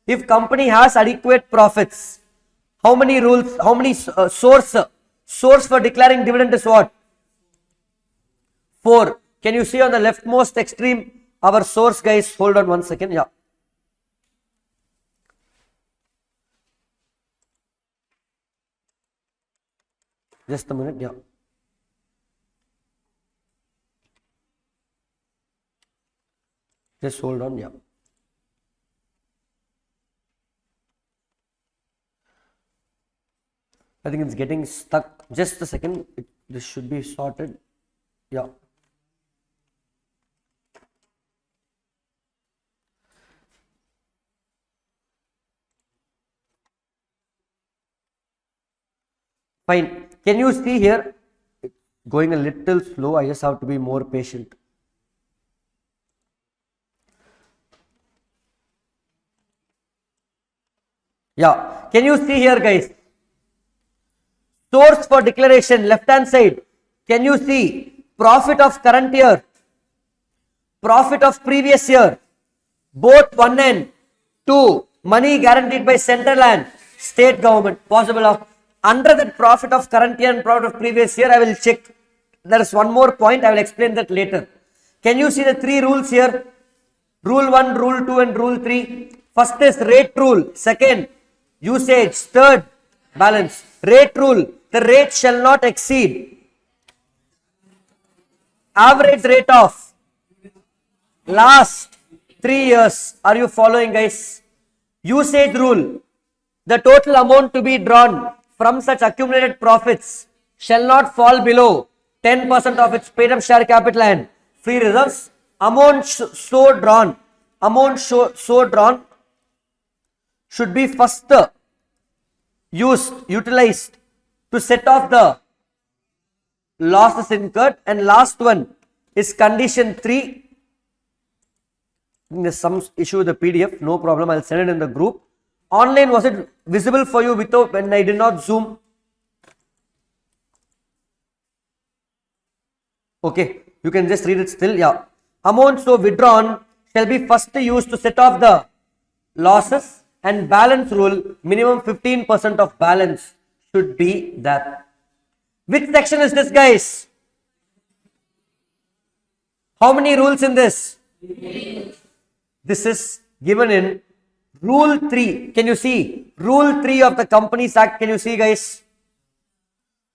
If company has adequate profits, how many rules, how many source for declaring dividend is what? 4. Can you see on the leftmost extreme our source, guys? Hold on 1 second. Yeah. Just a minute. Yeah. Just hold on. Yeah. I think it's getting stuck. Just a second. This should be sorted. Yeah. Fine. Can you see here? It's going a little slow. I just have to be more patient. Yeah. Can you see here, guys? Source for declaration, left hand side. Can you see profit of current year, profit of previous year, both 1 and 2, money guaranteed by central and state government, possible of under the profit of current year and profit of previous year. I will check. There is one more point. I will explain that later. Can you see the 3 rules here? Rule 1, rule 2 and rule 3. First is rate rule. Second, usage. Third, balance. Rate rule. The rate shall not exceed average rate of last 3 years. Are you following, guys? Usage rule. The total amount to be drawn from such accumulated profits shall not fall below 10% of its paid up share capital and free reserves. Amount so drawn should be first utilized to set off the losses incurred, and last one is condition 3. There's some issue with the PDF, no problem, I'll send it in the group. Online, was it visible for you without when I did not zoom? Okay, you can just read it still. Yeah. Amount so withdrawn shall be first used to set off the losses, and balance rule, minimum 15% of balance should be that. Which section is this, guys? How many rules in this? This is given in Rule 3. Can you see? Rule 3 of the Companies Act. Can you see, guys?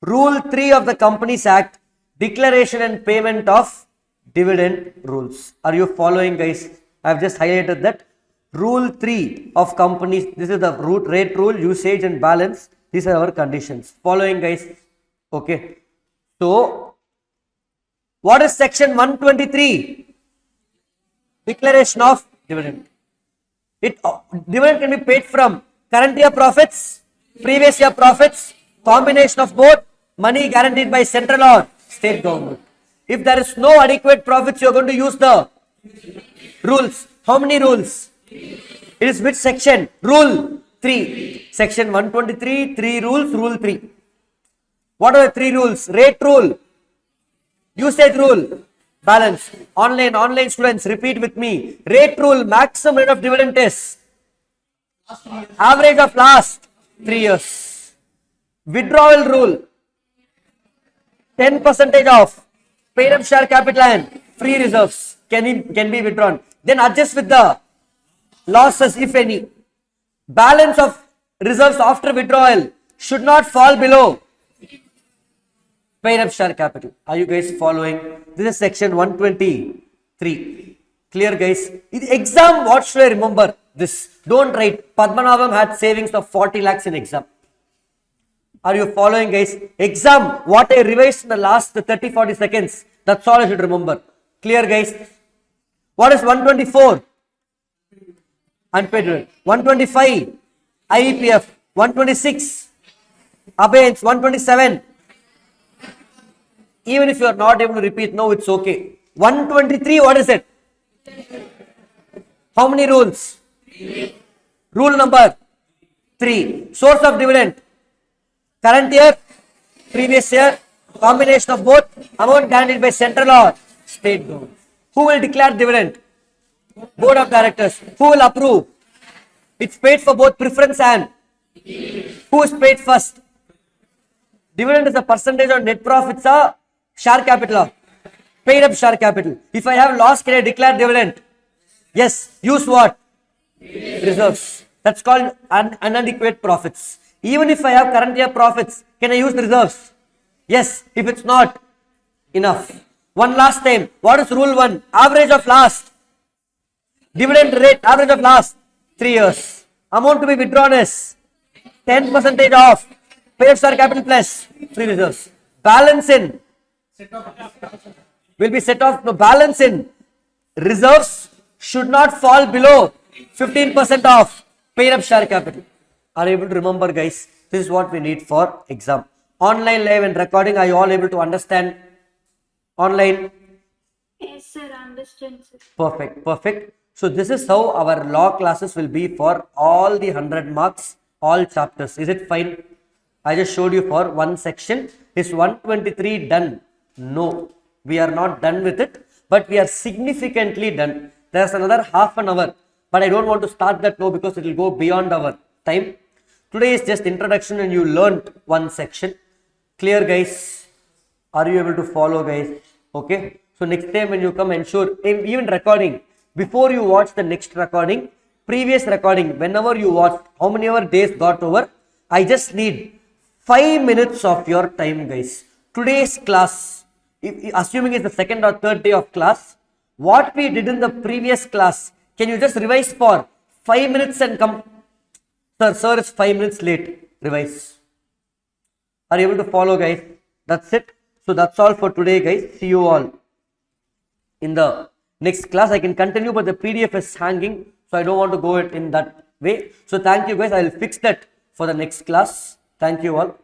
Rule 3 of the Companies Act, declaration and payment of dividend rules. Are you following, guys? I have just highlighted that. Rule 3 of companies. This is the rate rule, usage and balance. These are our conditions. Following, guys? Okay. So, what is section 123? Declaration of dividend. Dividend can be paid from current year profits, previous year profits, combination of both, money guaranteed by central or state government. If there is no adequate profits, you are going to use the rules. How many rules? It is which section? Rule 3. Section 123, 3 rules, rule 3. What are the 3 rules? Rate rule, usage rule, balance. Online students, repeat with me. Rate rule, maximum rate of dividend is average of last 3 years. Withdrawal rule, 10% of paid up share capital and free reserves can be withdrawn. Then adjust with the losses, if any. Balance of reserves after withdrawal should not fall below paid up share capital. Are you guys following? This is section 123. Clear, guys? In exam, what should I remember? This. Don't write. Padmanabham had savings of 40 lakhs in exam. Are you following, guys? Exam, what I revised in the last 30-40 seconds, that's all I should remember. Clear, guys? What is 124? Unpaid dividend. 125, IEPF. 126, abeyance. 127. Even if you are not able to repeat, no, it's okay. 123, what is it? How many rules? Rule number 3. Source of dividend. Current year, previous year, combination of both, amount guaranteed by central or state government. Who will declare dividend? Board of directors. Who will approve? It's paid for both preference and who is paid first? Dividend is a percentage on net profits or share capital, paid up share capital. If I have loss, can I declare dividend? Yes. Use what? Reserves. That's called inadequate profits. Even if I have current year profits, can I use the reserves? Yes. If it's not enough. One last time. What is rule 1? Average of last. Dividend rate, average of last 3 years. Amount to be withdrawn is 10% of paid up share capital plus free reserves. Balance in will be set off. No, balance in reserves should not fall below 15% of paid up share capital. Are you able to remember, guys? This is what we need for exam. Online, live and recording, are you all able to understand? Online? Yes, sir. Understand, sir. Perfect, perfect. So this is how our law classes will be for all the 100 marks, all chapters. Is it fine? I just showed you for one section. Is 123 done? No, we are not done with it, but we are significantly done. There's another half an hour, but I don't want to start that now because it will go beyond our time. Today is just introduction and you learned one section. Clear, guys? Are you able to follow, guys? Okay. So next time when you come, ensure, even recording, before you watch the next recording, previous recording, whenever you watch, how many ever days got over, I just need 5 minutes of your time, guys. Today's class, assuming it's the second or third day of class, what we did in the previous class, can you just revise for 5 minutes and come? Sir, it's 5 minutes late. Revise. Are you able to follow, guys? That's it. So that's all for today, guys. See you all in the next class. I can continue, but the PDF is hanging, so I don't want to go it in that way. So thank you, guys. I will fix that for the next class. Thank you all.